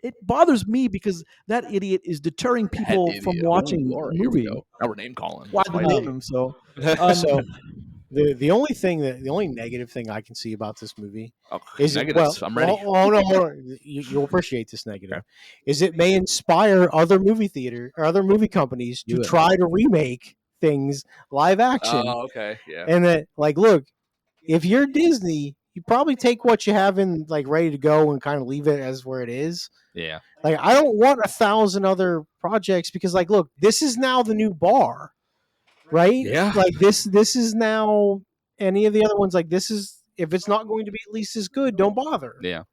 it bothers me because that idiot is deterring That people from idiot. watching Lord, the here we movie. go. Now we're name calling. Why It's did fine. name him so? So the only negative thing I can see about this movie Oh, is negatives. I'm ready. Oh no, hold on. You'll appreciate this negative. Is it may inspire other movie theater or other movie companies to Do it. try to remake things live action, Oh, okay. Yeah. and that like look, if you're Disney, you probably take what you have in like ready to go and kind of leave it as where it is. Yeah. Like I don't want 1,000 other projects because like look, this is now the new bar, right? Yeah. Like this is now any of the other ones like this is if it's not going to be at least as good, don't bother. Yeah.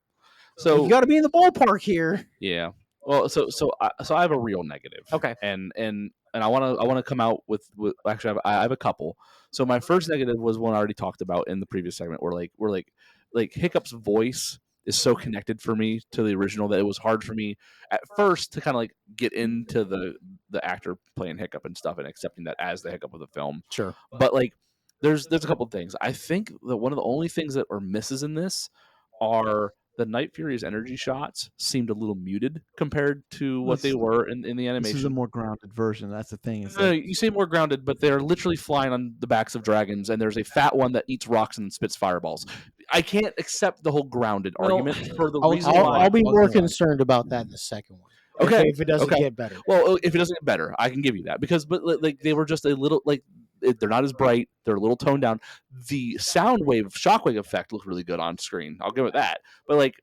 So So you got to be in the ballpark here. yeah. Well, so I have a real negative. Okay. And I want to come out with actually I have a couple. So my first negative was one I already talked about in the previous segment, where like Hiccup's voice is so connected for me to the original that it was hard for me at first to kind of like get into the actor playing Hiccup and stuff and accepting that as the Hiccup of the film. Sure. But like there's a couple of things. I think that one of the only things that are misses in this are the Night Fury's energy shots seemed a little muted compared to what they were in the This animation. is a more grounded version. That's the thing. It's No, like, you say more grounded, but they're literally flying on the backs of dragons, and there's a fat one that eats rocks and spits fireballs. I can't accept the whole grounded Well, argument for the I'll- reason I'll, why. I'll be I'll more go on. concerned about that in the second one. Okay, If it doesn't okay. get better. Well, if it doesn't get better, I can give you that because, but like they were just a little like they're not as bright. They're a little toned down. The sound wave, shockwave effect looked really good on screen. I'll give it that. But like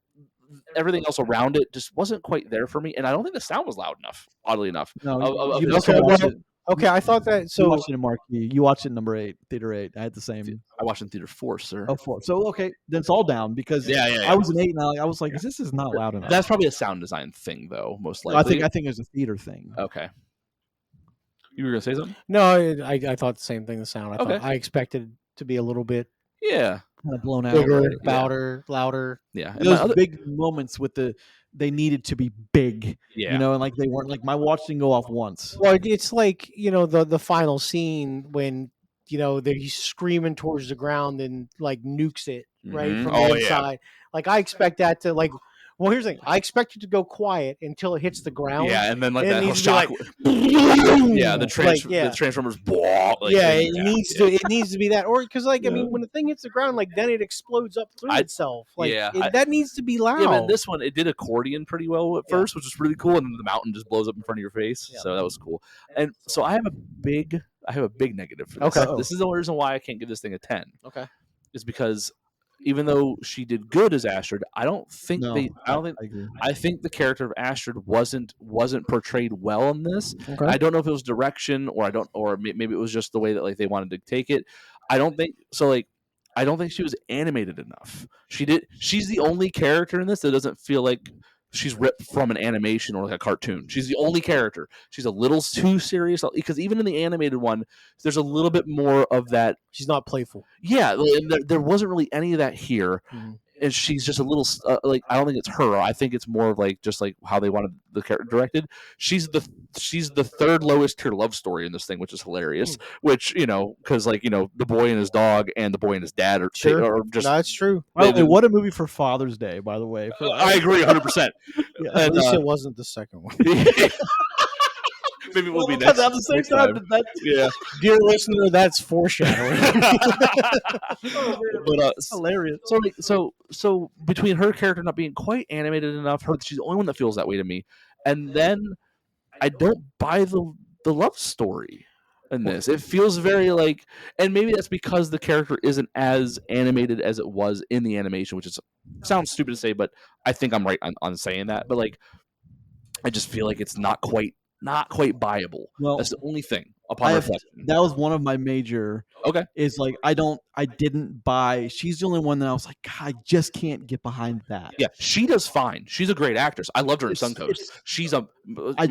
everything else around it just wasn't quite there for me, and I don't think the sound was loud enough. Oddly enough, no, of you this must okay, have watched well, it. Okay, I thought that You so watched it in Marquee. You watched it in number 8, Theater 8. I had the same. I watched in theater 4, sir. Oh, 4. So okay, then it's all down because Yeah. I was an 8 and I was like, this is not loud enough. That's probably a sound design thing, though. Most No, likely. I think it's a theater thing. Okay. You were gonna say something? no, I thought the same thing. The sound. I Okay. thought I expected to be a little bit Yeah. Kind of blown out. bigger, Right, louder. Yeah. And Those big moments with they needed to be big. Yeah. You know, and like they weren't like my watch didn't go off once. Well, it's like the final scene when he's screaming towards the ground and like nukes it right Mhm. from Oh, the yeah. inside. Like I expect that to like. Well, here's the thing. I expect it to go quiet until it hits the ground. Yeah, and then like and that it whole needs to be shock. like, Yeah, the like, Transformers. Blah, like, yeah, and- it needs to. It needs to be that, or because like I Yeah. mean, when the thing hits the ground, like then it explodes up through itself. Like that needs to be loud. Yeah, but this one it did accordion pretty well at first, which was really cool, and then the mountain just blows up in front of your face, so that was cool. And so I have a big negative for this. Okay. This is the only reason why I can't give this thing a 10. Okay. Is because even though she did good as Astrid, I don't think No, I don't think I agree. I think the character of Astrid wasn't portrayed well in this. Okay. I don't know if it was direction or maybe it was just the way that like they wanted to take it. I don't think so. Like I don't think she was animated enough. She's the only character in this that doesn't feel like she's ripped from an animation or like a cartoon. She's the only character. She's a little too serious because even in the animated one, there's a little bit more of that. She's not playful. Yeah, and there wasn't really any of that here. Mhm. And she's just a little like I don't think it's her. I think it's more of like just like how they wanted the character directed. She's the third lowest tier love story in this thing, which is hilarious. Which because like the boy and his dog and the boy and his dad are just No, that's true. By the way, what a movie for Father's Day, by the way. I agree 100%. At least it wasn't the second one. Maybe it will be At next. the same next time, time. Yeah. Dear listener, that's foreshadowing. But hilarious. so between her character not being quite animated enough, she's the only one that feels that way to me. And then I don't buy the love story in this. It feels very like, and maybe that's because the character isn't as animated as it was in the animation, which sounds stupid to say, but I think I'm right on saying that. But like, I just feel like it's not quite buyable. Well, that's the only thing upon reflection. That was one of my major. Okay. Is like I didn't buy. She's the only one that I was like, God, I just can't get behind that. Yeah, she does fine. She's a great actress. I loved her in Suncoast. She's a. I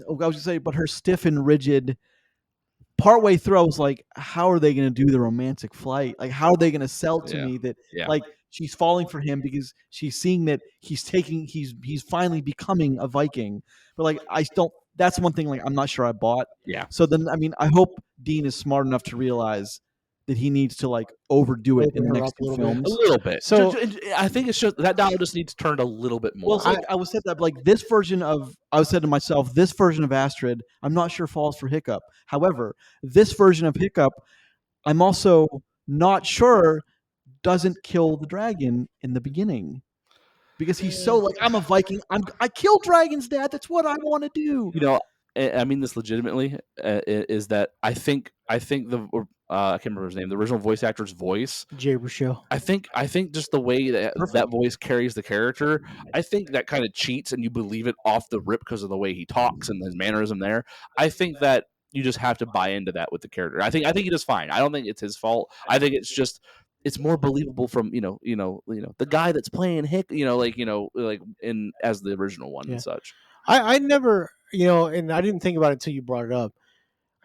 was gonna say, but her stiff and rigid. Partway through, I was like, how are they going to do the romantic flight? Like, how are they going to sell to me that like she's falling for him because she's seeing that he's finally becoming a Viking. But like, I don't. That's one thing. Like, I'm not sure I bought. Yeah. So then, I mean, I hope Dean is smart enough to realize that he needs to like overdo it in the next two films. A little bit. So I think it's just that dial just needs turned a little bit more. Well, so, like, I was said that like this version of I said to myself, this version of Astrid, I'm not sure falls for Hiccup. However, this version of Hiccup, I'm also not sure doesn't kill the dragon in the beginning. Because he's so like, I'm a Viking. I kill dragons, Dad. That's what I want to do. I mean this legitimately. Is that I think the I can't remember his name. The original voice actor's voice, Jay Rochelle. I think just the way that voice carries the character, I think that kind of cheats, and you believe it off the rip because of the way he talks and his mannerism. There, I think that you just have to buy into that with the character. I think he does fine. I don't think it's his fault. I think it's just. It's more believable from the guy that's playing Hick, like in as the original one and such. I never, and I didn't think about it until you brought it up.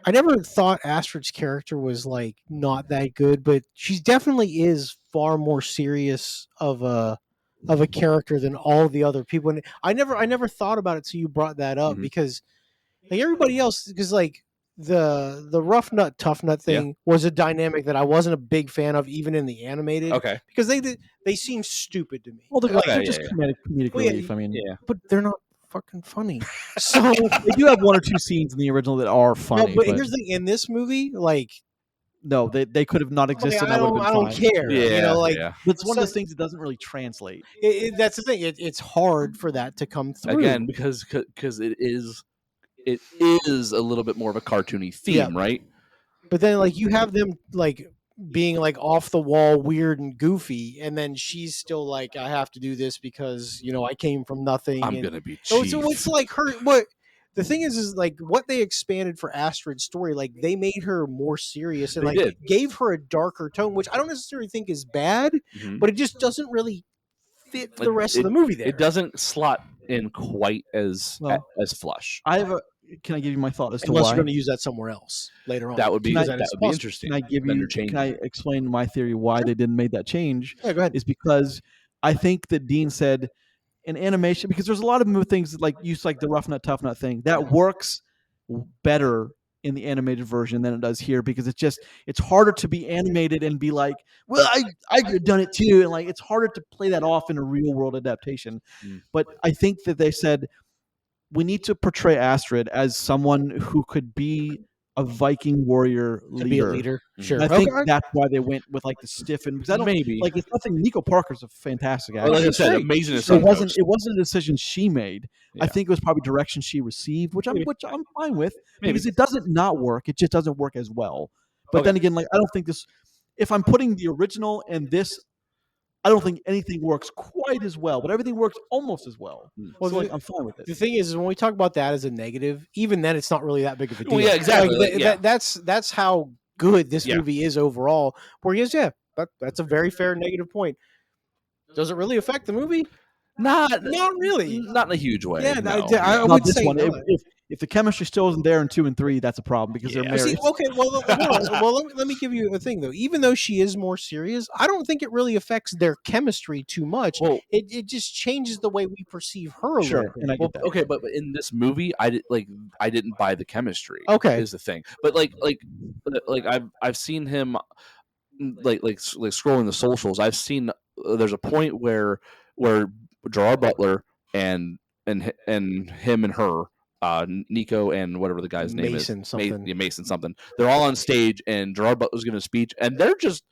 I never thought Astrid's character was like not that good, but she definitely is far more serious of a character than all the other people. And I never thought about it until you brought that up because like everybody else, because like the rough nut tough nut thing was a dynamic that I wasn't a big fan of even in the animated. Okay, because they seem stupid to me. Well, they're just comedic relief. I mean, but they're not fucking funny. So they do have one or two scenes in the original that are funny. No, but here's the thing: in this movie, like, no, they could have not existed. I don't care. It's one of those things that doesn't really translate. That's the thing. It's hard for that to come through again because it is a little bit more of a cartoony theme, right? But then, like, you have them like being like off the wall, weird and goofy, and then she's still like, "I have to do this because I came from nothing." I'm gonna be chief. So it's like her. What the thing is like what they expanded for Astrid's story. Like they made her more serious and gave her a darker tone, which I don't necessarily think is bad, but it just doesn't really fit the rest of the movie. There, it doesn't slot in quite as flush. I have can I give you my thought as to Unless why? you're going to use that somewhere else later on. That would be Because that is would be possible. interesting. Can I give Vendor you? changes. Can I explain my theory why they didn't make that change? Yeah, go ahead. Is because I think that Dean said in animation, because there's a lot of things like use like the rough nut tough nut thing that works better in the animated version than it does here, because it's harder to be animated and be like, well, I could have done it too, and like it's harder to play that off in a real world adaptation. Mm. But I think that they said we need to portray Astrid as someone who could be a Viking warrior To leader. be a leader. Mhm. Sure. And I think Okay. that's why they went with like the stiffen, because I don't Maybe. like it's nothing. Nico Parker's a fantastic actor. Well, like I she's said, great. amazing as So it Sun wasn't Ghost. it wasn't a decision she made. I Yeah. think it was probably direction she received, which I'm fine with, Maybe. because it doesn't not work. It just doesn't work as well. But Okay. then again, like I don't think this. If I'm putting the original and this, I don't think anything works quite as well, but everything works almost as well. Well, So like I'm fine with The it. thing is when we talk about that as a negative, even then it's not really that big of a deal. Well, yeah, exactly. Like, Like, yeah. that's how good this Yeah. movie is overall. Whereas, that's a very fair negative point. Does it really affect the movie? Not really. Not in a huge way. Yeah, no. I Not would this say one. not. If the chemistry still isn't there in 2 and 3, that's a problem because they're Yeah. married. See, okay, well, hold on. Well, let me give you a thing though. Even though she is more serious, I don't think it really affects their chemistry too much. Well, It just changes the way we perceive her a Sure, little bit. and I get well, that. okay, but in this movie, I didn't buy the chemistry. Okay. Is the thing, but like I've seen him like scrolling the socials. I've seen there's a point where Gerard Butler and him and her, Nico and whatever the guy's name Mason is, something. Mason something. They're all on stage, and Gerard Butler's giving a speech, and they're just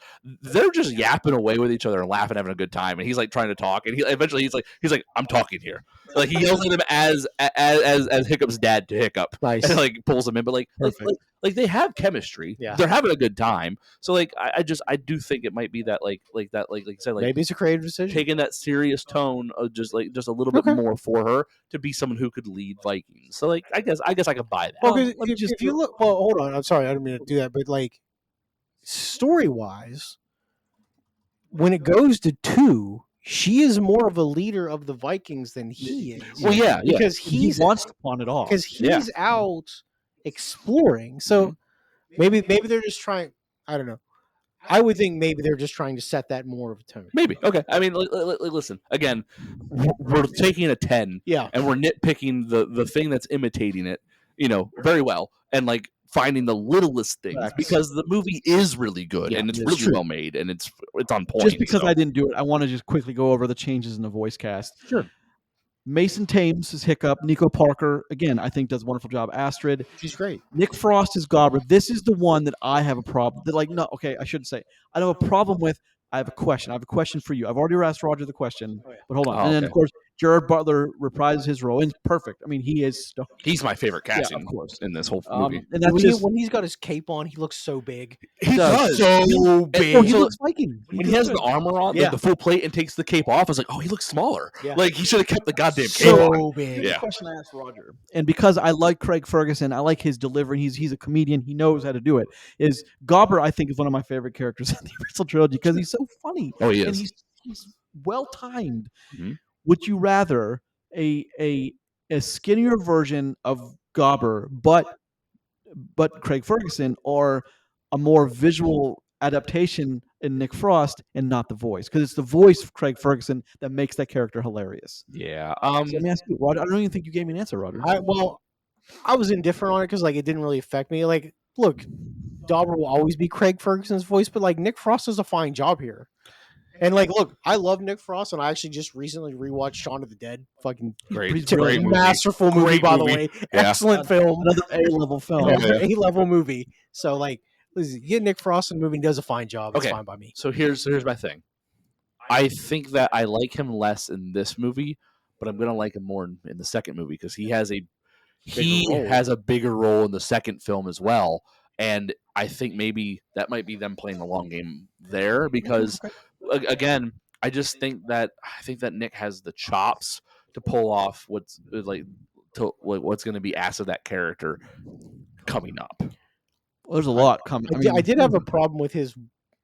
yapping away with each other and laughing, having a good time. And he's like trying to talk, and eventually he's like, I'm talking here. Like he yells at him as Hiccup's dad to Hiccup, Nice. and like pulls him in. But like they have chemistry. Yeah. They're having a good time. So like I do think it might be that like you said, like Maybe it's a creative decision. taking that serious tone of just a little bit Okay. more for her to be someone who could lead Vikings. So like I guess I could buy that. Well, Well, 'cause let me just if you look, well, hold on. I'm sorry, I didn't mean to do that, but like story wise, when it goes to 2, she is more of a leader of the Vikings than he is. Well, yeah. because he he's wants to pawn it off. because he's Yeah. out exploring. So maybe they're just trying. I don't know. I would think maybe they're just trying to set that more of a tone. Maybe. Okay. I mean, listen. Again, we're taking a 10 Yeah. and we're nitpicking the thing that's imitating it, very well, and like finding the littlest things Facts. because the movie is really good Yeah, and it's it's really true. well made and it's on point. Just because so. I didn't do it, I want to just quickly go over the changes in the voice cast. Sure. Mason Thames is Hiccup. Nico Parker, again, I think does a wonderful job. Astrid. She's great. Nick Frost is Gobber. This is the one that I have a problem. I shouldn't say. I have a problem with. I have a question. I have a question for you. I've already asked Roger the question, Oh, yeah. but hold on. Oh, And then, okay. of course, Gerard Butler reprises his role. And it's perfect. I mean, he is. He's my favorite Yeah, casting of course. in this whole movie. And that's When, just. when he's got his cape on, he looks so big. He does. So big. Oh, he so- looks Viking. When he has the armor on, Yeah. the full plate, and takes the cape off, I was like, oh, he looks smaller. Yeah. Like he should have kept the goddamn cape on. so big. Yeah. Question I asked Roger, and because I like Craig Ferguson, I like his delivery. He's a comedian. He knows how to do it. Is Gobber? I think is one of my favorite characters in the original trilogy because he's so funny. Oh, he And is. he's well timed. Mhm. Would you rather a skinnier version of Gobber, but Craig Ferguson, or a more visual adaptation in Nick Frost and not the voice? Because it's the voice of Craig Ferguson that makes that character hilarious. Yeah. So let me ask you, Roger. I don't even think you gave me an answer, Roger. I was indifferent on it because like it didn't really affect me. Like, look, Dauber will always be Craig Ferguson's voice, but like Nick Frost does a fine job here. And like, look, I love Nick Frost, and I actually just recently rewatched Shaun of the Dead. Fucking Great. Great movie. masterful movie, Great by movie. the way. Yeah. Excellent film. Another A-level film. Yeah. A-level movie. So like, listen, get Nick Frost in the movie and does a fine job. It's Okay. fine by me. So here's my thing. I think that I like him less in this movie, but I'm gonna like him more in the second movie because he has a bigger role in the second film as well. And I think maybe that might be them playing the long game there because again, I think that Nick has the chops to pull off what's going to be asked of that character coming up. Well, there's a lot coming. I did have a problem with his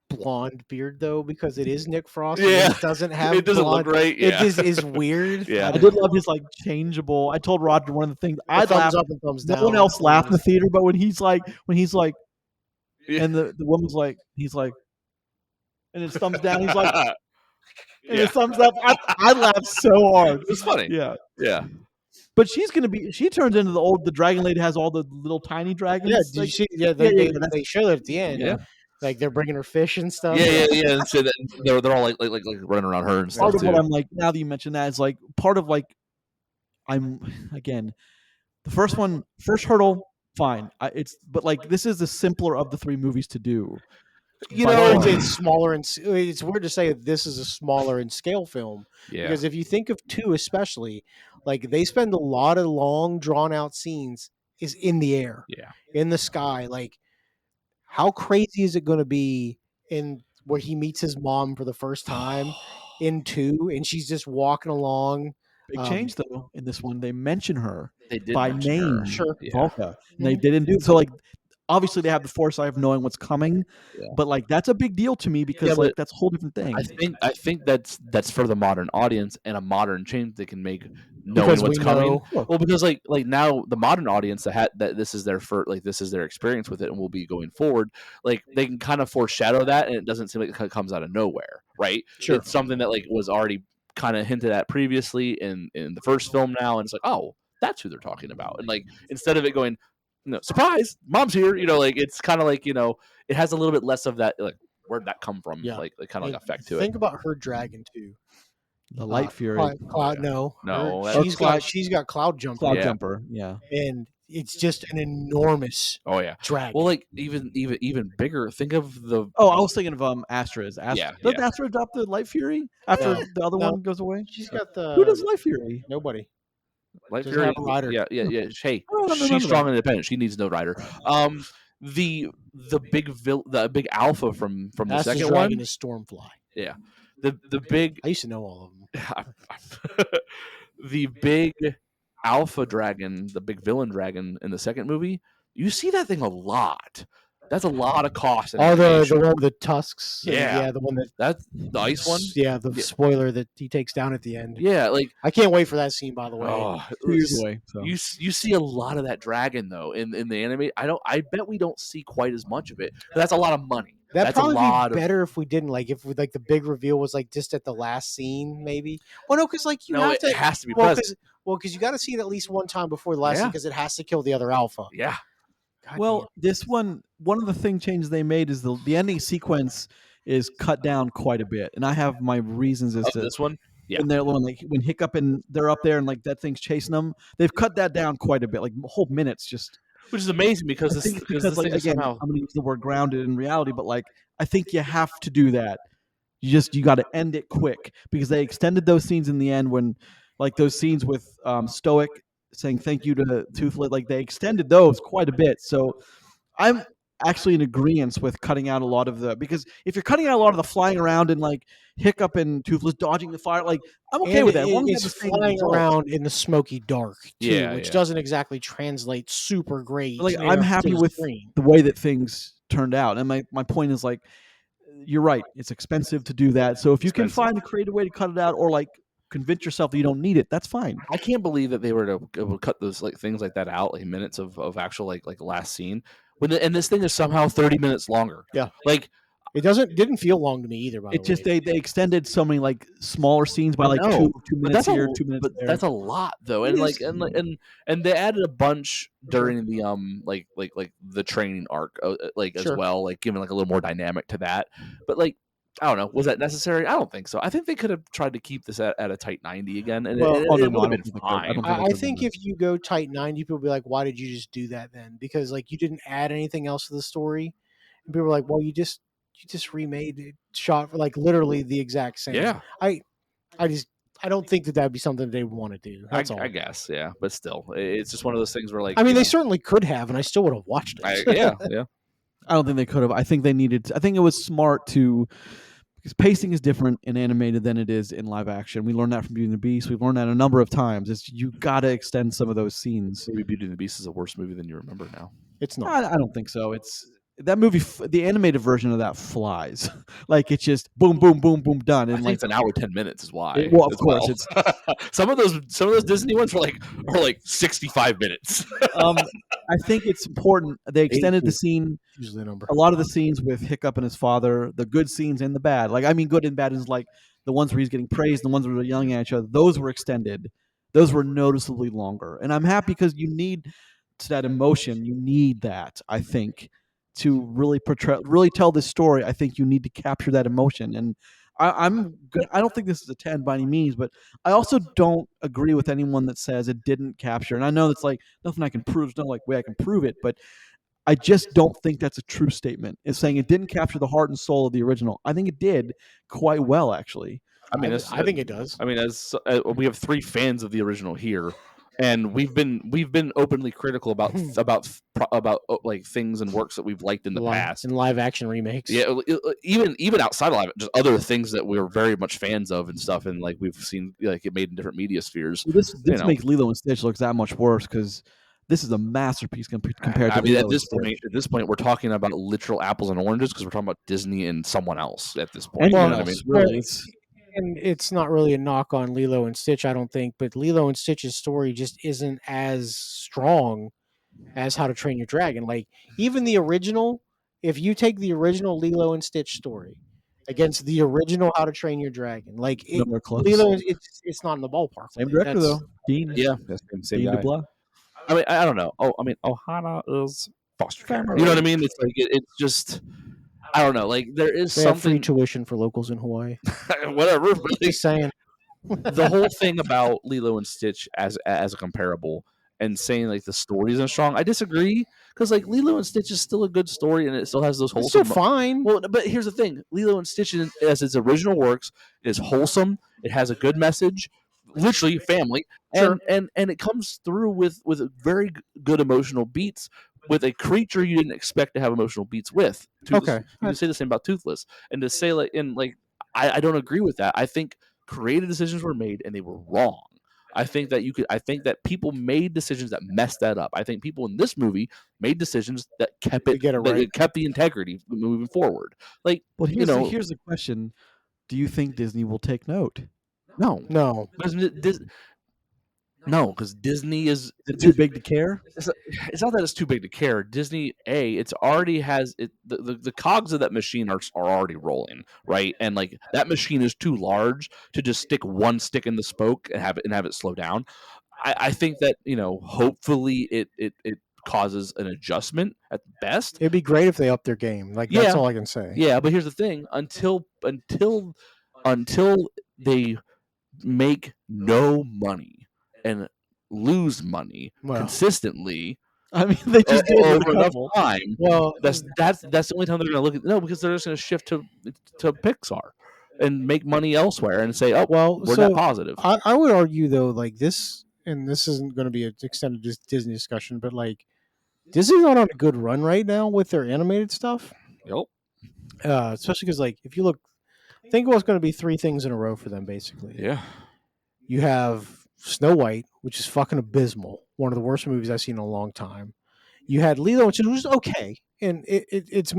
blonde beard though, because it is Nick Frost. Yeah. And it doesn't have. It doesn't blonde. look right. It Yeah. is weird. Yeah. I did love his like changeable. I told Roger one of the things I thumbs laughed. up and thumbs No down. one else laughed in the theater, but when he's like, Yeah. and the woman's like, he's like, and his thumbs down. He's like, and Yeah. his thumbs up. I laughed so hard. It was funny. Yeah. Yeah. But she's gonna be. She turns into the dragon lady. Has all the little tiny dragons. Yeah, did you like, see? Yeah, they show that at the end. Yeah. Like they're bringing her fish and stuff. Yeah. And so they're all like running around her and part stuff of what too. I'm like. Now that you mention that, is like part of like I'm again the first hurdle. Fine. But like this is the simpler of the three movies to do. You By know, far. it's smaller and it's weird to say that this is a smaller in scale film yeah. because if you think of 2 especially, like they spend a lot of long drawn out scenes is in the air, Yeah. in the sky. Like how crazy is it going to be in where he meets his mom for the first time in 2 and she's just walking along. Big change though in this one. They mention her They did by mention name, her. Sure. Yeah. Volca, and they didn't do so. Like obviously they have the foresight of knowing what's coming, Yeah. but like that's a big deal to me because Yeah, like but that's a whole different thing. I think that's for the modern audience and a modern change they can make knowing Because what's we coming. know- Well, because like now the modern audience that this is their first, like this is their experience with it and will be going forward. Like they can kind of foreshadow that, and it doesn't seem like it comes out of nowhere, right? Sure. It's something that like was already kind of hinted at previously in the first film now, and it's like, oh, that's who they're talking about, and like instead of it going, surprise, mom's here, like it's kind of like it has a little bit less of that, like where'd that come from, Yeah. like kind of like effect to Think it. about her dragon too. The Light Fury, Cloud, Yeah. no, No, her- that's- she's got Cloud Jumper, Cloud Yeah. Jumper, yeah. and it's just an enormous Oh yeah. dragon. Well, like even bigger. Think of the Oh, I was thinking of Astra's. Yeah, Does yeah. Astra adopt the Light Fury after No. the other No. one goes away? she's got the Who does Light Fury? nobody. Light Doesn't Fury. have a rider. Yeah. Hey, I don't remember she's strong that. and independent. She needs no rider. The big alpha from the Astra's second dragon one. is Stormfly. The big I used to know all of them. the big alpha dragon, the big villain dragon in the second movie. You see that thing a lot. That's a lot of cost. and Oh, the animation. one with the tusks. and Yeah. the one that That's the ice one. Yeah, the Yeah. spoiler that he takes down at the end. Yeah, like I can't wait for that scene. By the way, oh, 2 years away. So. you see a lot of that dragon though in the anime. I bet we don't see quite as much of it. But that's a lot of money. that'd That's a probably lot be of better if we didn't like the big reveal was like just at the last scene, maybe. Well, no, because like you no. have It to. has to be Well, present. because you got to see it at least one time before the last scene Yeah. because it has to kill the other alpha. Yeah. God Well, this one of the changes they made is the ending sequence is cut down quite a bit, and I have my reasons as to This one. Yeah. when Hiccup and they're up there and like that thing's chasing them. They've cut that down quite a bit, like whole minutes just. Which is amazing because I think it's because because this like thing is again, somehow I'm gonna use the word grounded in reality, but like I think you have to do that. You got to end it quick because they extended those scenes in the end when, like those scenes with Stoic saying thank you to Toothlet, like they extended those quite a bit. So I'm actually in agreement with cutting out a lot of because if you're cutting out a lot of the flying around and like Hiccup and Toothless dodging the fire, like I'm okay And with that. As long as it's they have the same flying result. around in the smoky dark too, Yeah, which yeah. doesn't exactly translate super great. Like to I'm happy the with screen. the way that things turned out, and my point is like you're right. It's expensive to do that. So if you can Expensive. find a creative way to cut it out, or like convince yourself that you don't need it, that's fine. I can't believe that they were to cut those like things like that out, like minutes of actual like last scene. And this thing is somehow 30 minutes longer. Yeah. Like It didn't feel long to me either. By It the just way, they extended so many like smaller scenes by like No, two but minutes that's here, a 2 minutes but there. that's a lot though, It and is. like and they added a bunch during the like the training arc, like as Sure. well, like giving like a little more dynamic to that. But like I don't know, was that necessary? I don't think so. I think they could have tried to keep this at a tight 90 again, and Well, it oh, no, would no, I have don't been think they could. I fine. don't I could've think done if you go tight 90, people will be like, "Why did you just do that then?" Because like you didn't add anything else to the story, and people were like, "Well, you just remade it, shot for like literally the exact same." Yeah, I don't think that that'd be something they would want to do. That's all. I guess, yeah, but still, it's just one of those things where like I mean, you they know, certainly could have, and I still would have watched it. yeah. I don't think they could have. I think they needed. I think it was smart to because pacing is different in animated than it is in live action. We learned that from Beauty and the Beast. We've learned that a number of times. It's you got to extend some of those scenes. Maybe Beauty and the Beast is a worse movie than you remember now. It's not. I don't think so. It's that movie, the animated version of that flies. Like it's just boom, boom, boom, boom, done. I And think like it's an hour 10 minutes is why. well, of as course, well. it's some of those Disney ones are like 65 minutes. I think it's important. They extended the scene. Usually the number. A lot of the scenes with Hiccup and his father, the good scenes and the bad. Like I mean, good and bad is like the ones where he's getting praised, the ones where they're yelling at each other. Those were extended. Those were noticeably longer, and I'm happy because you need that emotion. You need that. I think to really portray, really tell this story. I think you need to capture that emotion, and I'm good. I don't think this is a 10 by any means, but I also don't agree with anyone that says it didn't capture. And I know it's like nothing I can prove. There's no like way I can prove it, but I just don't think that's a true statement. It's saying it didn't capture the heart and soul of the original. I think it did quite well, actually. I mean, I think it does. I mean, as we have 3 fans of the original here, and we've been openly critical about like things and works that we've liked in the past, in live action remakes. Yeah, even outside of live, just other things that we're very much fans of and stuff, and like we've seen like it made in different media spheres. Well, this makes Lilo and Stitch look that much worse because this is a masterpiece compared to. I mean, Lilo at this point, we're talking about literal apples and oranges because we're talking about Disney and someone else at this point. Anyone you know what I else, mean? really. And it's not really a knock on Lilo and Stitch, I don't think, but Lilo and Stitch's story just isn't as strong as How to Train Your Dragon. Like even the original, if you take the original Lilo and Stitch story against the original How to Train Your Dragon, like Nowhere close. Lilo, it's not in the ballpark. Same director though, Dean. Yeah, same Dean guy. DeBlois. I mean, I don't know. Oh, I mean, Ohana is foster care. You know what I mean? It's like it's just. I don't know. Like there is They have free something. tuition for locals in Hawaii. Whatever. But like, Just saying. the whole thing about Lilo and Stitch as a comparable and saying like the story isn't strong, I disagree because like Lilo and Stitch is still a good story and it still has those It's wholesome. still fine. Well, but here's the thing: Lilo and Stitch, as its original works, is wholesome. It has a good message, literally family, and it comes through with very good emotional beats. With a creature you didn't expect to have emotional beats with. Toothless, Okay. you can say the same about Toothless, and to say I don't agree with that. I think creative decisions were made and they were wrong. I think that people made decisions that messed that up. I think people in this movie made decisions that kept it kept the integrity moving forward. Like, well, here's the question: do you think Disney will take note? No. No, because Disney is too big to care. It's not that it's too big to care. Disney, it's already has it. The cogs of that machine are already rolling, right? And like that machine is too large to just stick one stick in the spoke and have it slow down. I think that hopefully it causes an adjustment at best. It'd be great if they upped their game. Like that's all I can say. Yeah, but here's the thing: until they make no money and lose money consistently. I mean, they just did over enough time. Well, that's the only time they're going to look at because they're just going to shift to Pixar and make money elsewhere and say, oh well, we're not positive. I would argue though, like this, and this isn't going to be an extended Disney discussion, but like Disney's not on a good run right now with their animated stuff. Yep. Especially because like if you look, think what's going to be 3 things in a row for them basically. Yeah. You have Snow White, which is fucking abysmal. One of the worst movies I've seen in a long time. You had Lilo, which was okay, and it's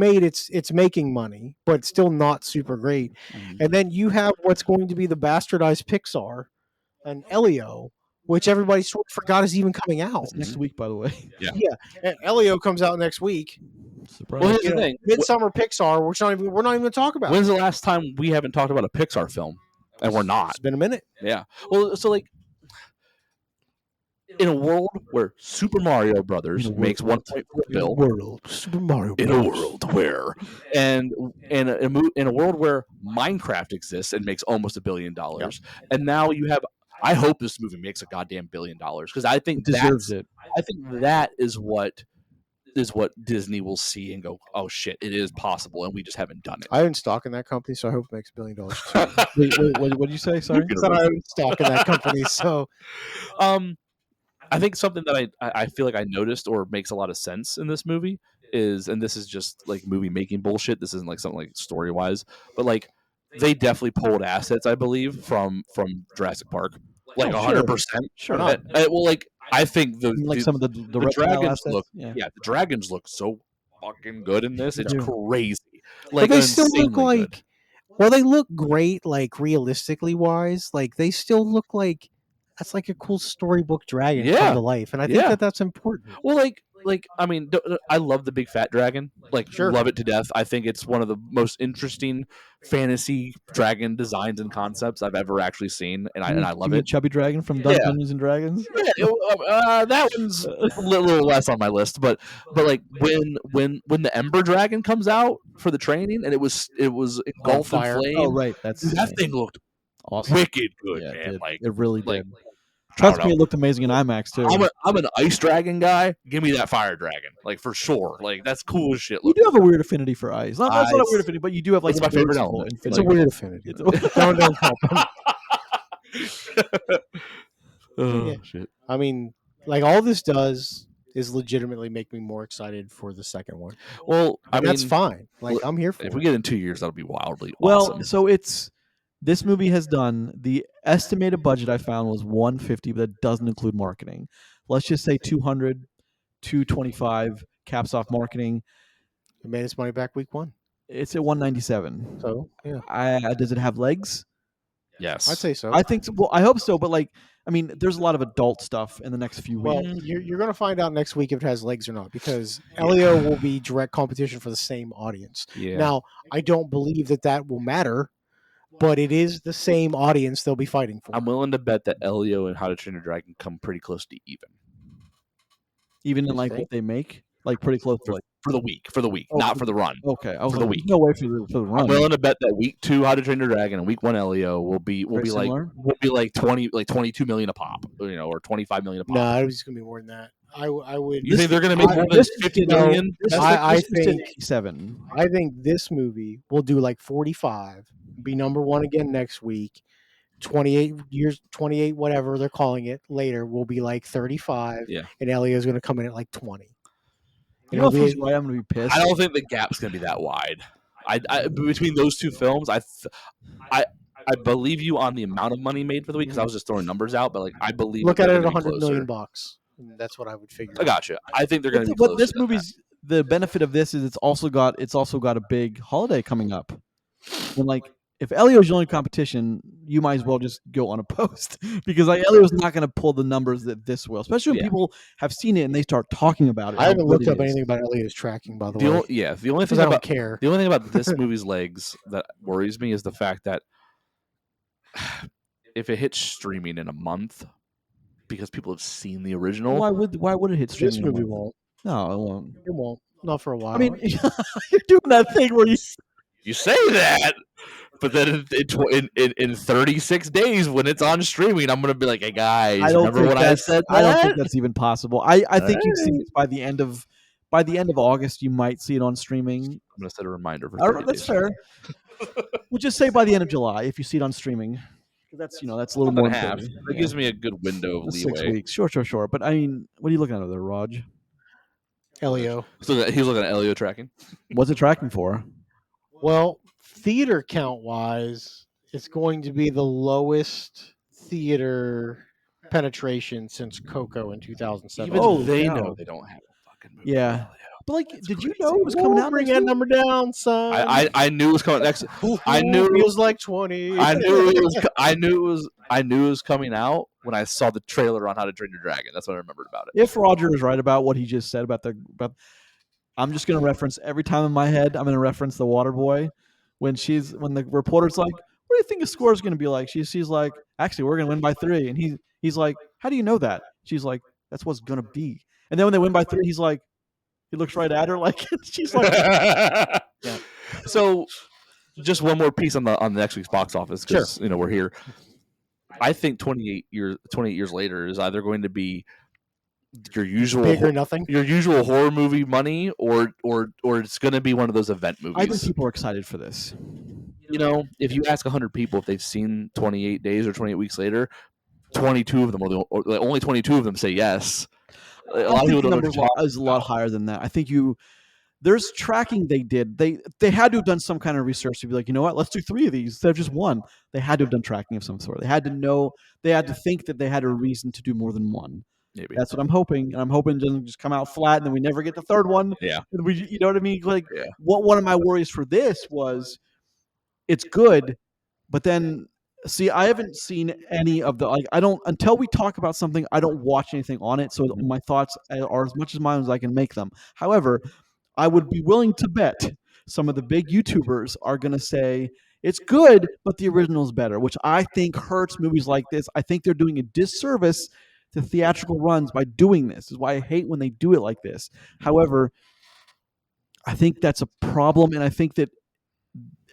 making money, but still not super great. Mm-hmm. And then you have what's going to be the bastardized Pixar and Elio, which everybody sort of forgot is even coming out. It's next week, by the way. Yeah. And Elio comes out next week. Surprise. Well, here's the thing: Midsummer Pixar, we're not even going to talk about. When's the last time we haven't talked about a Pixar film? And we're not. It's been a minute. Yeah. Well, so like, in a world where Super Mario Brothers makes 1.4 billion, Super Mario in a world where, and in a world where Minecraft exists and makes almost $1 billion, and now you have. I hope this movie makes a goddamn $1 billion because I think it deserves it. I think that is what Disney will see and go, oh shit, it is possible, and we just haven't done it. I own stock in that company, so I hope it makes $1 billion. Wait, what did you say? Sorry, I own stock in that company, so. I think something that I feel like I noticed or makes a lot of sense in this movie is, and this is just like movie making bullshit. This isn't like something like story wise, but like they definitely pulled assets, I believe, from Jurassic Park, like 100%. Sure. Well, like I think some of the dragons look, the dragons look so fucking good in this. They It's do. crazy. But Like they still look insanely good. like, well, they look great, like realistically wise. Like they still look like that's like a cool storybook dragon come Yeah. to life, and I think Yeah. that's important. Well, I mean, I love the big fat dragon. Like, Sure. love it to death. I think it's one of the most interesting fantasy dragon designs and concepts I've ever actually seen, and I love it. Chubby Dragon from Yeah. Dungeons and Dragons. Yeah, that one's a little less on my list, but like when the Ember Dragon comes out for the training, and it was engulfed in fire. flame. Oh, right, that's Dude, that thing looked awesome. wicked good, Yeah, it man. did. Like, It really like, did. I don't Trust me, know. it looked amazing in IMAX too. I'm an ice dragon guy. Give me that fire dragon, like for sure. Like that's cool as shit. You do have a weird affinity for ice. Not, that's not a Ice. weird affinity, but you do have like It's my favorite noticeable element. It's affinity. a weird affinity. It's- don't help them. Oh Yeah. shit! I mean, like all this does is legitimately make me more excited for the second one. Well, I And mean, that's fine. Like I'm here for if it. we get in 2 years, that'll be wildly Well, awesome. so this movie has done the estimated budget I found was 150, but that doesn't include marketing. Let's just say 200, 225 caps off marketing. It made its money back week one. It's at 197. So yeah, Does it have legs? Yes, I'd say so. I think so. Well, I hope so, but like, I mean, there's a lot of adult stuff in the next few weeks. Well, you're going to find out next week if it has legs or not, because Elio will be direct competition for the same audience. Yeah. Now, I don't believe that will matter, but it is the same audience they'll be fighting for. I'm willing to bet that Elio and How to Train Your Dragon come pretty close to even Even in You like think? what they make, like pretty close to like. for the week. Oh, Not for the run. Okay, I was For the like, week. there's no way for the I'm run. willing to bet that week 2 How to Train Your Dragon and week 1 Elio will be Very similar? like 22 million a pop, or 25 million a pop. No, it's going to be more than that. I would. You think they're going to make more than 50 million? I think 7. I think this movie will do like 45, be number one again next week. 28 whatever they're calling it later will be like 35. Yeah. And Elio's going to come in at like 20. You know, if It'll he's be- right, I'm gonna be pissed. I don't think the gap's going to be that wide. I between those two films, I believe you on the amount of money made for the week, because I was just throwing numbers out, but like I believe Look they're at it at gonna be 100 million closer. bucks. And that's what I would figure. I got you. I think they're going to be But closer. this than that. movie's the benefit of this is it's also got a big holiday coming up. And like if Elio's your only competition, you might as well just go unopposed because like Elio's not going to pull the numbers that this will, especially when Yeah. people have seen it and they start talking about it. I how haven't good looked it up is. anything about Elio's tracking, by the The way. only, yeah, the only Because thing I don't about care. the only thing about this movie's legs that worries me is the fact that if it hits streaming in a month, because people have seen the original, Why would it hit streaming? This in a movie month? won't. No, it won't. It won't. Not for a while. I mean, you're doing that thing where you say that, but then in 36 days when it's on streaming, I'm gonna be like, hey guys, I don't remember think what I that's- said? I don't think that? that's even possible. I think you'd see it by the end of August. You might see it on streaming. I'm gonna set a reminder for All 30 right, that's days. fair. We'll just say by the end of July if you see it on streaming. That's that's a little more Month than and a half. 30. That gives me a good window of That's leeway. 6 weeks. Sure. But I mean, what are you looking at over there, Raj? Elio. So he was looking at Elio tracking. What's it tracking for? Well, theater count wise, it's going to be the lowest theater penetration since Coco in 2007. Even Oh, they cow. know they don't have a fucking movie. Yeah. Elio. But like, That's did you crazy. know it was coming out? Bring next that week? number down, son. I knew it was coming next. I knew it feels like 20. I knew it was. I knew it was coming out when I saw the trailer on How to Train Your Dragon. That's what I remembered about it. If Roger is right about what he just said about I'm just gonna reference every time in my head. I'm gonna reference the water boy when the reporter's like, "What do you think the score is gonna be like?" She's like, "Actually, we're gonna win by 3." And he's like, "How do you know that?" She's like, "That's what's gonna be." And then when they win by 3, he's like, he looks right at her like she's like, Yeah. So, just one more piece on the next week's box office because we're here. I think 28 years later is either going to be your usual Big or nothing. your usual horror movie money, or it's going to be one of those event I think movies. people are excited for this. If you ask 100 people if they've seen 28 days or 28 weeks later, 22 of them only 22 of them say yes. A lot of people don't know what you're talking is a lot higher than that. I think there's tracking they did. They had to have done some kind of research to be like, you know what, let's do 3 of these instead of just 1. They had to have done tracking of some sort. They had to think that they had a reason to do more than 1. Maybe. That's what I'm hoping, and I'm hoping it doesn't just come out flat, and then we never get the third one. Yeah. And you know what I mean? Like, Yeah. one of my worries for this was it's good, but then see, I haven't seen any of the I don't until we talk about something, I don't watch anything on it, so my thoughts are as much as mine as I can make them. However, I would be willing to bet some of the big YouTubers are going to say it's good, but the original is better, which I think hurts movies like this. I think they're doing a disservice to theatrical runs by doing this. This is why I hate when they do it like this. However, I think that's a problem, and I think that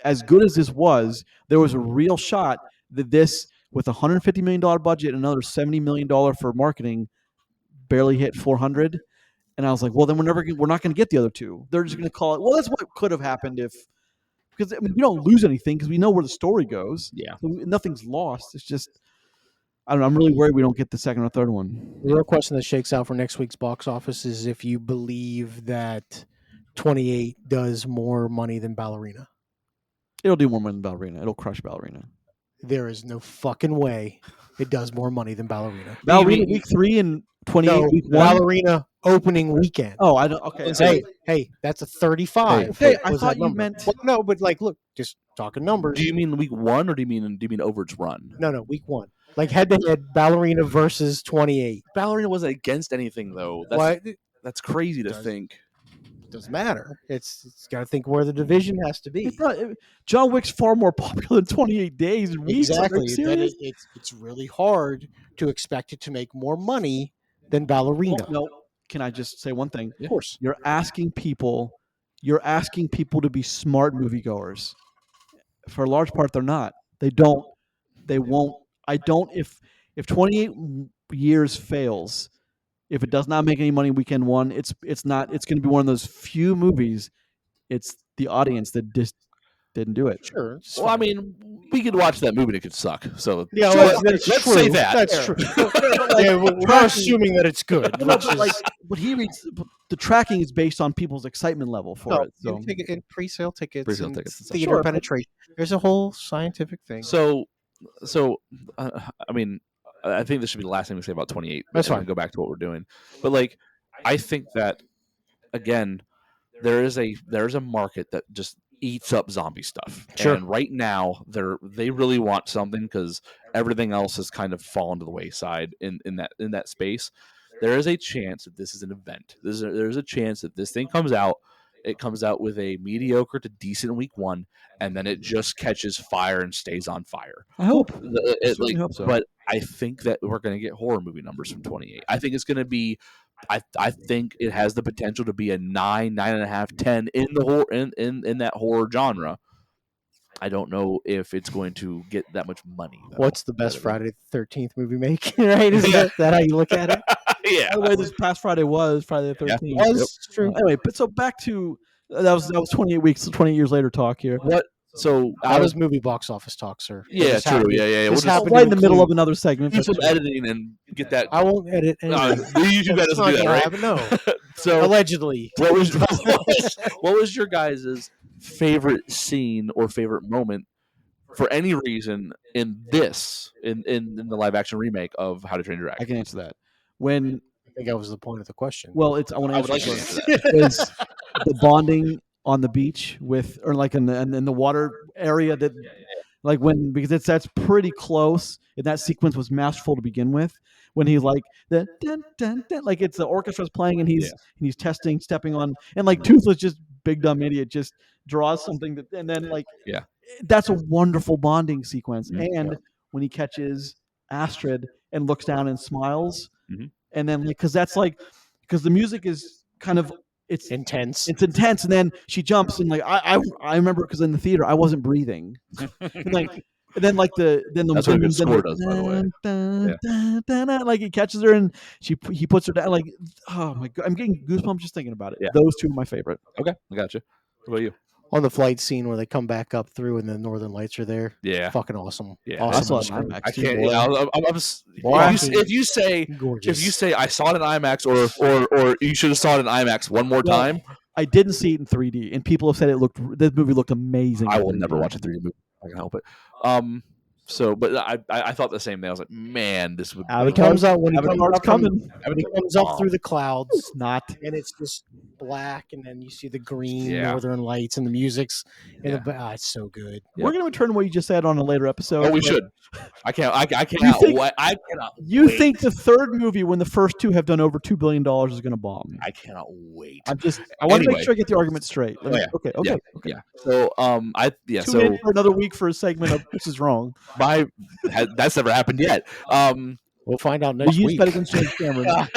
as good as this was, there was a real shot that this, with a $150 million budget and another $70 million for marketing, barely hit 400. And I was like, well, then we're not going to get the other two. They're just going to call it. Well, that's what could have happened because I mean, we don't lose anything because we know where the story goes. Yeah. So nothing's lost. It's just, I don't know. I'm really worried we don't get the second or third one. The real question that shakes out for next week's box office is if you believe that 28 does more money than Ballerina. It'll do more money than Ballerina. It'll crush Ballerina. There is no fucking way it does more money than Ballerina. Ballerina week 3 and 28 No, week 1. Ballerina opening weekend. Oh, I don't. Okay. Hey, that's a 35. Okay, I Was thought that you number? meant. Well, no, but like, look, just talking numbers. Do you mean week 1 or do you mean over its run? No, week 1. Like head to head, Ballerina versus 28. Ballerina wasn't against anything though. That's crazy to think. It doesn't matter. It's got to think where the division has to be. John Wick's far more popular than 28 days and weeks. Exactly. It's really hard to expect it to make more money than Ballerina. No, can I just say one thing? Of course. You're asking people to be smart moviegoers. For a large part, they're not. They won't. If 28 years fails, if it does not make any money weekend 1, it's going to be one of those few movies. It's the audience that just didn't do it. Sure. Well, I mean, we could watch that movie and it could suck. So Yeah, sure, let's say that. That's true. We're not assuming that it's good. But he reads the tracking is based on people's excitement level for it. So in pre-sale tickets, Pre-sale and tickets and stuff. theater Sure. penetration. There's a whole scientific thing. So I mean, I think this should be the last thing we say about 28. That's and fine. Go back to what we're doing. But like, I think that again, there is a market that just eats up zombie stuff. Sure. And right now, they really want something because everything else has kind of fallen to the wayside in that space. There is a chance that this is an event. There's a chance that this thing comes out. It comes out with a mediocre to decent week 1, and then it just catches fire and stays on fire. I hope. Like, hope so. But I think that we're going to get horror movie numbers from 28. I think it's going to be. I think it has the potential to be a 9, 9.5, 10 in the horror in that horror genre. I don't know if it's going to get that much money. What's the best Friday the 13th movie make? Right? Is that how you look at it? Yeah. By the way, this past Friday was Friday the 13th. Yeah. That's true. Anyway, but so back to that was 28 weeks, 28 years later talk here. What? So How does movie box office talk, sir? Yeah, This true. happened- Yeah. This We'll just happened Right to in the middle of include- another segment. do some editing and get that. I won't edit anything. The YouTube guy That's doesn't not do that, gonna right? happen, no. So Allegedly. what was your guys' favorite scene or favorite moment for any reason in the live action remake of How to Train Your I Dragon? can answer that. When I think that was the point of the question. well, it's I want to I would answer like it to first. answer that. Is the bonding on the beach with, or like in the water area that, like when, because that's pretty close, and that sequence was masterful to begin with. When he's like the dun, dun, dun, like it's the orchestra's playing and he's testing, stepping on, and like Toothless, just big dumb idiot, just draws something that, and then like Yeah. that's a wonderful bonding sequence. Mhm. And when he catches Astrid and looks down and smiles, Mhm. and then because that's like, because the music is kind of it's Intense. intense, and then she jumps and like I remember because in the theater I wasn't breathing, and like and then like the That's what a good score does, by the way. like he catches her and he puts her down, like, oh my god, I'm getting goosebumps just thinking about it. Yeah. Those two are my favorite. Okay, I got you. What about you? On the flight scene where they come back up through and the northern lights are there. Yeah. Fucking awesome. Yeah. I Awesome. saw it in IMAX. I too, can't. boy. Yeah, Boy. if you say Gorgeous. I saw it in IMAX or you should have saw it in IMAX one more Well, time, I didn't see it in 3D, and people have said this movie looked amazing. I in will 3D. never watch a 3D movie. I can help it. So, but I thought the same thing. I was like, man, this would. When he comes up coming. when he comes up through the clouds, It's not. and it's just black, and then you see the green Yeah. northern lights, and the music's in Yeah. the. It's so good. We're going to return to what you just said on a later episode. Oh, we but should. I cannot. I cannot. You wait. think the third movie, when the first two have done over $2 billion, is going to bomb? I cannot wait. I want to make Anyway. sure I get the argument straight. Let me- yeah. Okay. Yeah. So Tune in for another week for a segment of This Is Wrong. That's never happened yet. We'll find out We next use week. that against James Cameron.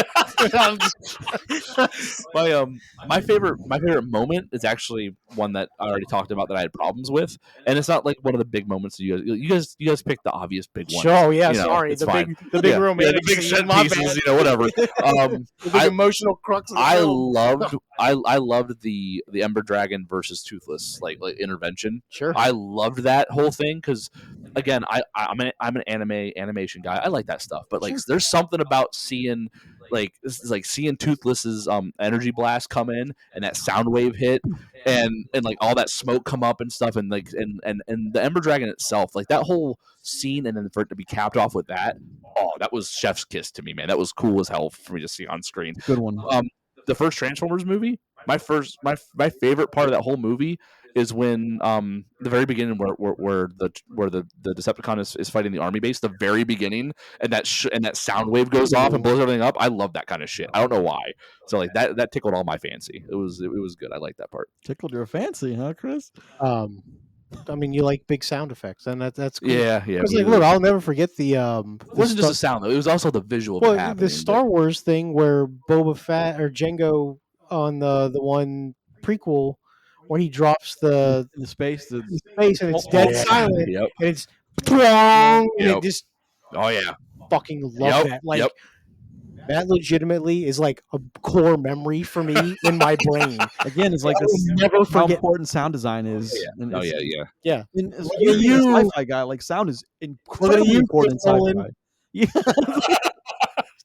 My favorite moment is actually one that I already talked about that I had problems with, and it's not like one of the big moments that you guys picked the obvious big one. Sure, yeah, You know, sorry. it's The fine. big romantic the big scene, set my pieces, bad. whatever. The big emotional crux of the I film. loved the Ember Dragon versus Toothless like intervention. Sure. I loved that whole thing because, again, I'm an animation guy. I like that stuff, but like there's something about seeing seeing Toothless's energy blast come in and that sound wave hit and like all that smoke come up and stuff and like and the Ember Dragon itself, like that whole scene, and then for it to be capped off with that, that was chef's kiss to me, man. That was cool as hell for me to see on screen. Good one. The first Transformers movie, my favorite part of that whole movie is when the very beginning where the Decepticon is fighting the army base, the very beginning, and that sound wave goes off and blows everything up. I love that kind of shit. I don't know why. So like that tickled all my fancy. It was good. I like that part. Tickled your fancy, huh, Chris? I mean, you like big sound effects, and that's cool. Yeah. Because like, look, I'll never forget the. It wasn't just the sound though; it was also the visual. Of it happening, the Star Wars thing where Boba Fett or Jango on the one prequel when he drops the In the space. space and it's dead silent, Yep. and it's and Yep. it just Oh yeah. fucking love that. Like that legitimately is like a core memory for me in my brain. Again, it's like I will this. never How forget. important sound design is. And Oh it's- yeah. Yeah. And as Look at you being a you. sci-fi guy, like sound is incredibly you, important in Chris sci-fi. Nolan. Yeah.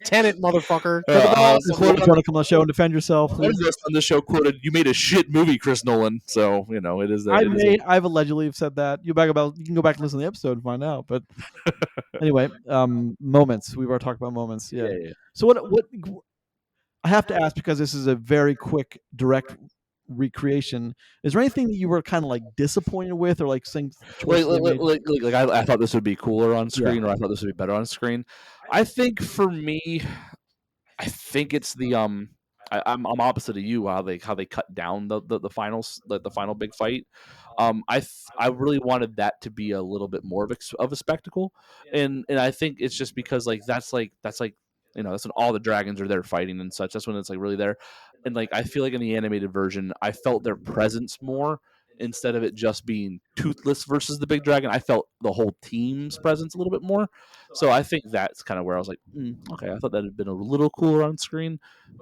Tenet, motherfucker. Chris Nolan, you want to come on the show and defend yourself? One of us on the show quoted, "You made a shit movie, Chris Nolan." So it is. I've allegedly said that. You can go back and listen to the episode and find out. But anyway, moments. We've already talked about moments. Yeah. So what I have to ask, because this is a very quick, direct recreation. Is there anything that you were kind of like disappointed with, or like saying, I thought this would be cooler on screen, or I thought this would be better on screen? I think for me, I think it's the I'm opposite of you. How they cut down the finals, the final big fight. I really wanted that to be a little bit more of a spectacle, and I think it's just because that's when all the dragons are there fighting and such. That's when it's like really there, and like I feel like in the animated version, I felt their presence more instead of it just being Toothless versus the big dragon. I felt the whole team's presence a little bit more. So I think that's kind of where I was like, okay, I thought that had been a little cooler on screen,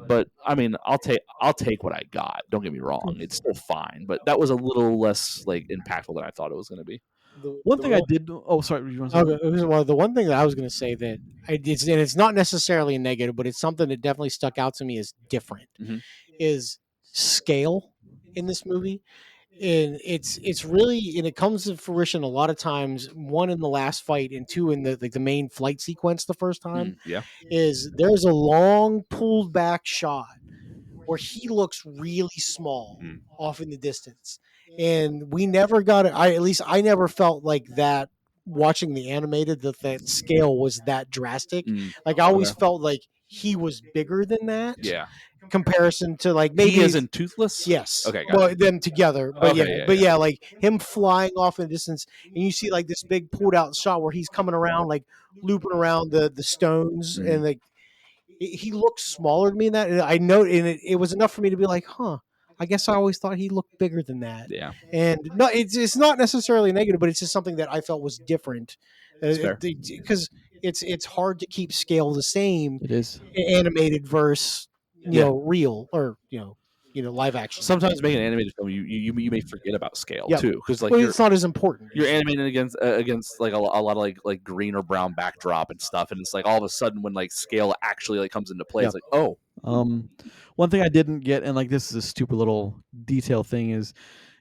but I mean, I'll take what I got. Don't get me wrong, it's still fine, but that was a little less like impactful than I thought it was going to be. One thing I did. Oh, sorry. You want to say Okay, well, the one thing that I was going to say that it's not necessarily a negative, but it's something that definitely stuck out to me as different, is scale in this movie. And it's really, and it comes to fruition a lot of times. One in the last fight, and two in the main flight sequence. The first time, is there's a long pulled back shot where he looks really small off in the distance, and we never got it. At least I never felt like that watching the animated that scale was that drastic. Like I always felt like he was bigger than that. Yeah. Comparison to like maybe he isn't Toothless. Yes. Okay. Well, them together, but Okay, like him flying off in the distance, and you see like this big pulled out shot where he's coming around, like looping around the stones, and like he looks smaller to me in that. And I know, and it was enough for me to be like, huh. I guess I always thought he looked bigger than that. Yeah. And no, it's not necessarily negative, but it's just something that I felt was different. Because it's hard to keep scale the same. It is animated versus real or live action. Sometimes making an animated film, you may forget about scale too, because like it's not as important. You're animating against like a lot of like green or brown backdrop and stuff, and it's like all of a sudden when like scale actually like comes into play, it's like one thing I didn't get, and like this is a stupid little detail thing, is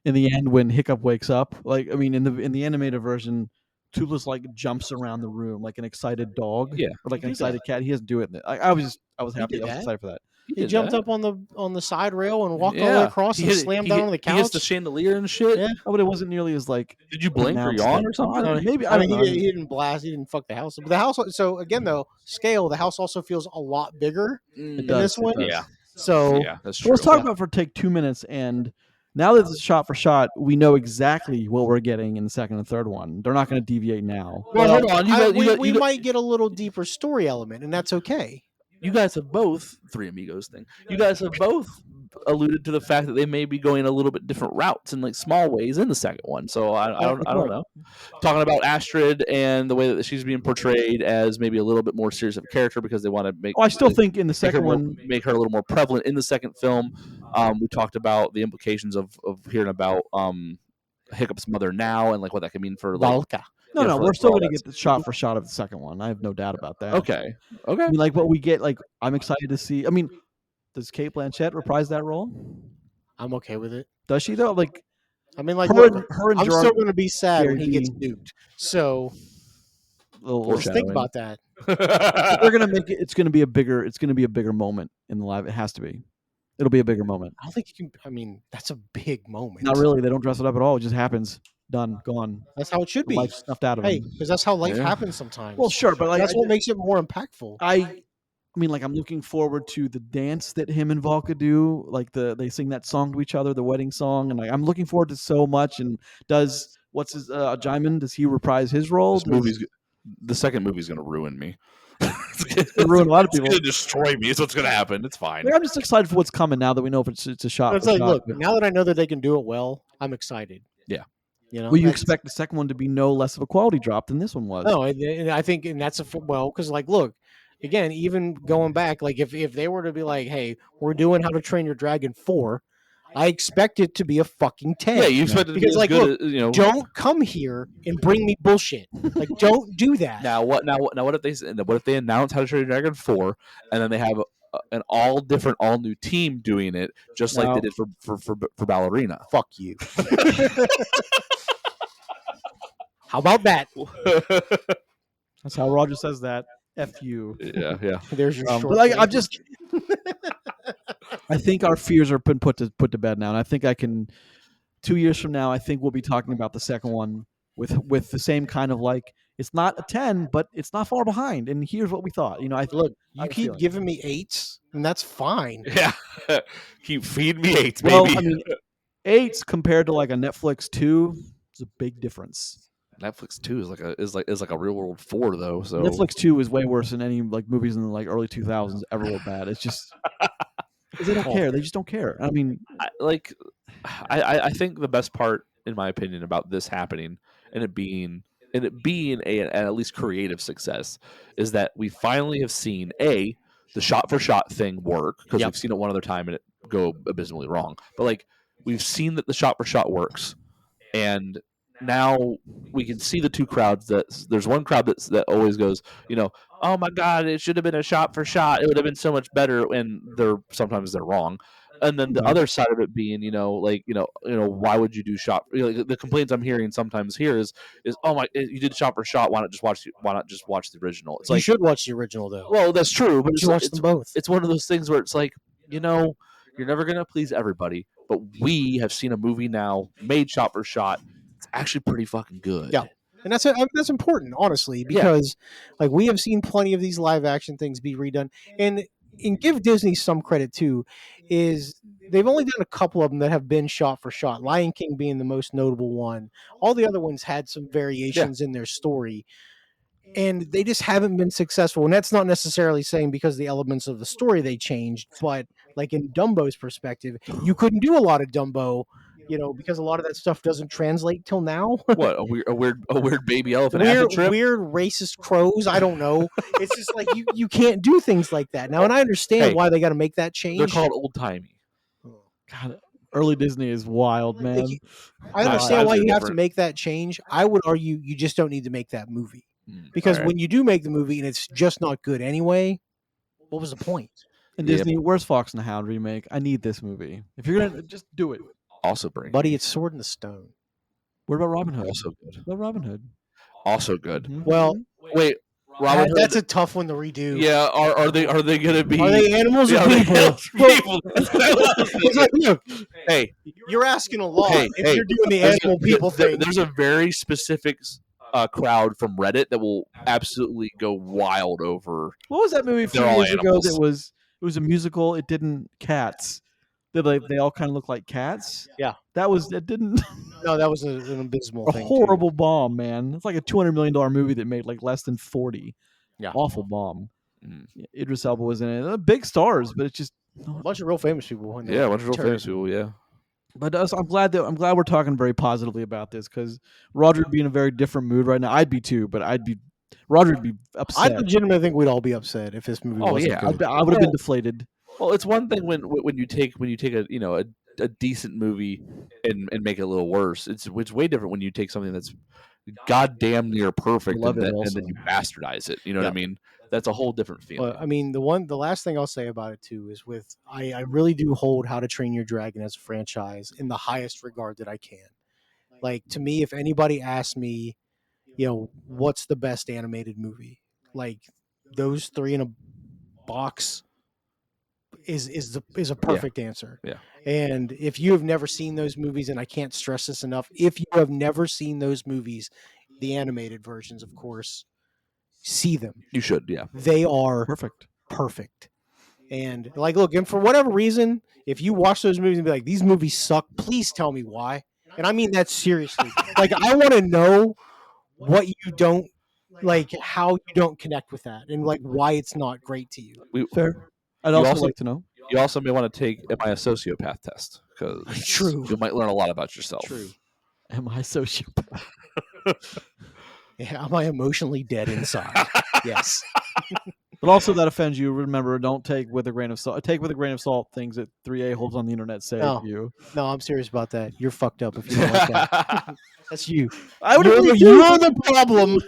in the end when Hiccup wakes up. Like I mean, in the animated version, Toothless like jumps around the room like an excited dog, Yeah, or like he an did that. excited cat. He doesn't do it. I was happy. did I was that. excited for that. He jumped up on the side rail and walked all the way Yeah. across He and hit- slammed he down hit- on the He hits the couch. chandelier and shit. Yeah. Oh, but it wasn't nearly as like. Did you blink or announced yawn it. or something? I don't know, maybe I I don't mean, know. he didn't blast. He didn't fuck the house. But the house. So again, though, scale. The house also feels a lot bigger It in does. this one. It does. Yeah. So Yeah, that's So true. let's talk about for take 2 minutes. And now that it's shot for shot, we know exactly what we're getting in the second and third one. They're not going to deviate now. Well, hold on. we might get a little deeper story element, and that's okay. You guys have both Three Amigos thing. You guys have both alluded to the fact that they may be going a little bit different routes in like small ways in the second one. So I don't know. Talking about Astrid and the way that she's being portrayed as maybe a little bit more serious of a character because they want to make. Oh, I still think in the make her second more- one, make her a little more prevalent in the second film. We talked about the implications of hearing about Hiccup's mother now and like what that could mean for like. Valka. no, Yeah, no, for- we're for still all going to that get the shot for shot of the second one. I have no doubt about that. Okay. I mean, like what we get, like I'm excited to see. I mean, does Kate Blanchett reprise that role? I'm okay with it. Does she though? Like I mean, like, her, look, and, her and I'm Gerard, still going to be sad when Gary he gets Vee. nuked. So let's think Foreshadowing. about that. they're going to make it. It's going to be a bigger. It's going to be a bigger moment in the live. It has to be. It'll be a bigger moment. I don't think you can. I mean, that's a big moment. Not really. They don't dress it up at all. It just happens. Done. Gone. That's how it should be. Life snuffed out of Hey, him. because that's how life Yeah. happens sometimes. Well, sure, but like that's what makes it more impactful. I mean, like I'm looking forward to the dance that him and Volka do. Like they sing that song to each other, the wedding song, and like I'm looking forward to so much. And does what's his Jaimin? Does he reprise his role? The second movie's going to ruin me. It's gonna ruin a lot of people. It's going to destroy me. It's what's going to happen. It's fine. Like, I'm just excited for what's coming now that we know if it's a shot. It's for like, shot. look, But now that I know that they can do it well, I'm excited. Yeah. You know, will you that's- expect the second one to be no less of a quality drop than this one was? No, and I think, and that's because like, look, again, even going back, like if they were to be like, hey, we're doing How to Train Your Dragon 4, I expect it to be a fucking 10. Yeah, you expect it to be Because, as like, good look, as, you know. Don't come here and bring me bullshit. Like, don't do that. Now what if they announce How to Train Your Dragon 4 and then they have an all new team doing it just like No. they did for Ballerina. Fuck you. How about that? That's how Roger says that. F you. yeah. There's your short. But like, I'm answer. just. I think our fears are been put to bed now, and I think I can. 2 years from now, I think we'll be talking about the second one with the same kind of like. It's not a 10, but it's not far behind. And here's what we thought. You know, I Look, I you have a keep feeling. giving me 8s, and that's fine. Yeah. Keep feeding me 8s, baby. Well, I mean, 8s compared to like a Netflix 2 is a big difference. Netflix 2 is like a real world 4 though. So Netflix 2 is way worse than any like movies in the like early 2000s ever were bad. It's just 'cause they don't care. They just don't care. I mean, I think the best part, in my opinion, about this happening and it being an at least creative success is that we finally have seen the shot for shot thing work because Yep. we've seen it one other time and it go abysmally wrong. But like we've seen that the shot for shot works, and now we can see the two crowds. There's one crowd that always goes, you know, oh my god, it should have been a shot for shot. It would have been so much better. And sometimes they're wrong. And then the Okay. other side of it being, why would you do shot? The complaints I'm hearing sometimes here is oh my, you did shot for shot. Why not just watch the original? It's You like, should watch the original though. well, that's true, but you watch them both. it's one of those things where it's like, you're never gonna please everybody, but we have seen a movie now made shot for shot. It's actually pretty fucking good. Yeah. And that's important, honestly, because like we have seen plenty of these live action things be redone, and give Disney some credit too, is they've only done a couple of them that have been shot for shot. Lion King being the most notable one. All the other ones had some variations in their story, and they just haven't been successful. And that's not necessarily saying because the elements of the story they changed, but like in Dumbo's perspective, you couldn't do a lot of Dumbo. Because a lot of that stuff doesn't translate till now. What a weird baby elephant acid trip. Weird racist crows. I don't know. It's just like you can't do things like that now, and I understand Hey, why they got to make that change. They're called old timey. God, early Disney is wild, man. I understand why Times are you have to different. make that change. I would argue you just don't need to make that movie because All right. when you do make the movie and it's just not good anyway, what was the point? And Yeah. Disney, where's Fox and the Hound remake? I need this movie. If you're gonna just do it. Also bring Buddy, it's Sword in the Stone. What about Robin Hood? also good. What about Robin Hood? Also good. Mhm. Well, Wait, Robin Hood. that's a tough one to redo. Yeah, are they going to be? Are they animals or are they people? animals or people? That's what I was It's like, thinking. look, Hey, you're asking a lot Hey, if hey, you're doing the there's animal people thing. There's a very specific crowd from Reddit that will absolutely go wild over. What was that movie a few They're all years ago animals. that was a musical? It didn't Cats. They all kind of look like cats. Yeah. It didn't No, that was an abysmal a thing. horrible bomb, man. It's like a $200 million movie that made like less than 40. Yeah. Awful bomb. Mm. Idris Elba was in it. Big stars, but it's just Too. A bunch of real famous people. In there. Yeah, a bunch of real Terrible. famous people. Yeah. But I'm glad we're talking very positively about this because Roger would be in a very different mood right now. I'd be too, but Roger would be I upset. legitimately think we'd all be upset if this movie wasn't yeah. good. I would have been deflated. Well, it's one thing when you take a decent movie and make it a little worse. It's way different when you take something that's goddamn near perfect Love it and also. then you bastardize it. You know what I mean? That's a whole different feeling. But I mean, the last thing I'll say about it too is I really do hold How to Train Your Dragon as a franchise in the highest regard that I can. Like, to me, if anybody asked me, what's the best animated movie, like those three in a box is a perfect answer. Yeah. And if you have never seen those movies, and I can't stress this enough, if you have never seen those movies, the animated versions, of course, see them. You should, yeah. They are perfect. And like, look, and for whatever reason, if you watch those movies and be like, these movies suck, please tell me why. And I mean that seriously. Like, I want to know what you don't like, how you don't connect with that, and like why it's not great to you. Fair. I'd You also like to know. You also may want to take Am I a Sociopath test because True. you might learn a lot about yourself. True. Am I sociopath? Yeah, am I emotionally dead inside? Yes. But also that offends you. Remember, don't take with a grain of salt. Take with a grain of salt things that 3 a-holes on the internet say to you. No, I'm serious about that. You're fucked up if you don't like that. That's you. I would You're the problem.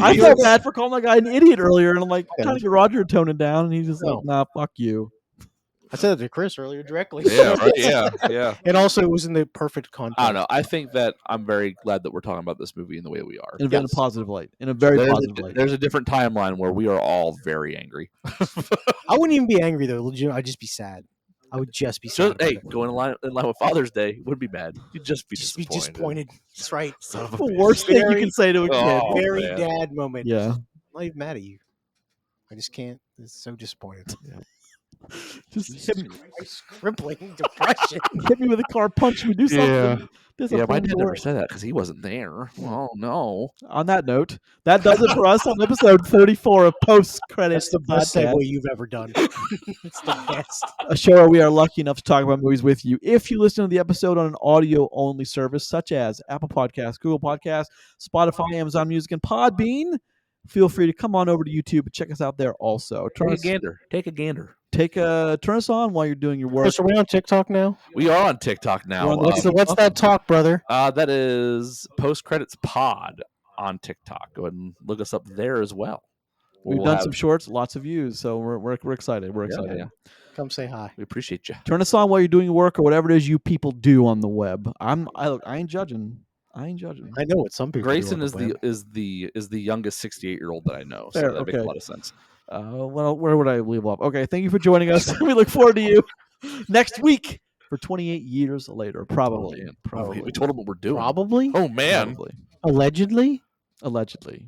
I felt bad for calling that guy an idiot earlier, and I'm like Yeah. trying to get Roger to tone it down, and he's just No. like, "Nah, fuck you." I said that to Chris earlier directly. Yeah, right. Yeah. And also, it was in the perfect context. I don't know. I think that I'm very glad that we're talking about this movie in the way we are. In a positive light. In a very positive light. There's a different timeline where we are all very angry. I wouldn't even be angry though. Legit, I'd just be sad. I would just be sad. Hey, going in line with Father's Day wouldn't be bad. You'd just be disappointed. That's right. Son of a The bitch. worst thing you can say to a kid. Oh, Very man. dad moment. Yeah. I'm not even mad at you. I just can't. It's so disappointed. Just hit me, Crippling depression. hit me with a car, punch me, do something. Yeah. There's Yeah, a my phone dad door. never said that because he wasn't there. Oh no. On that note, that does it for us on episode 34 of Post Credits. That's the best Podcast. segue you've ever done. It's the best. A show where we are lucky enough to talk about movies with you. If you listen to the episode on an audio-only service such as Apple Podcasts, Google Podcasts, Spotify, Amazon Music, and Podbean, feel free to come on over to YouTube and check us out there also. Take a gander. Turn us on while you're doing your work. Chris, are we on TikTok now? We are on TikTok now. We're on What's that talk, brother? That is Post Credits Pod on TikTok. Go ahead and look us up there as well. We've done some shorts, lots of views, so we're excited. We're excited. Yeah. Come say hi. We appreciate you. Turn us on while you're doing your work or whatever it is you people do on the web. I ain't judging. I know what some people. Grayson do on the is web. the youngest 68-year-old that I know, so Fair, that makes okay. a lot of sense. Well, where would I leave off? Okay, thank you for joining us. We look forward to you next week for 28 years later, probably. Probably. We told him what we're doing. Probably. Oh man. Probably. Allegedly. Allegedly.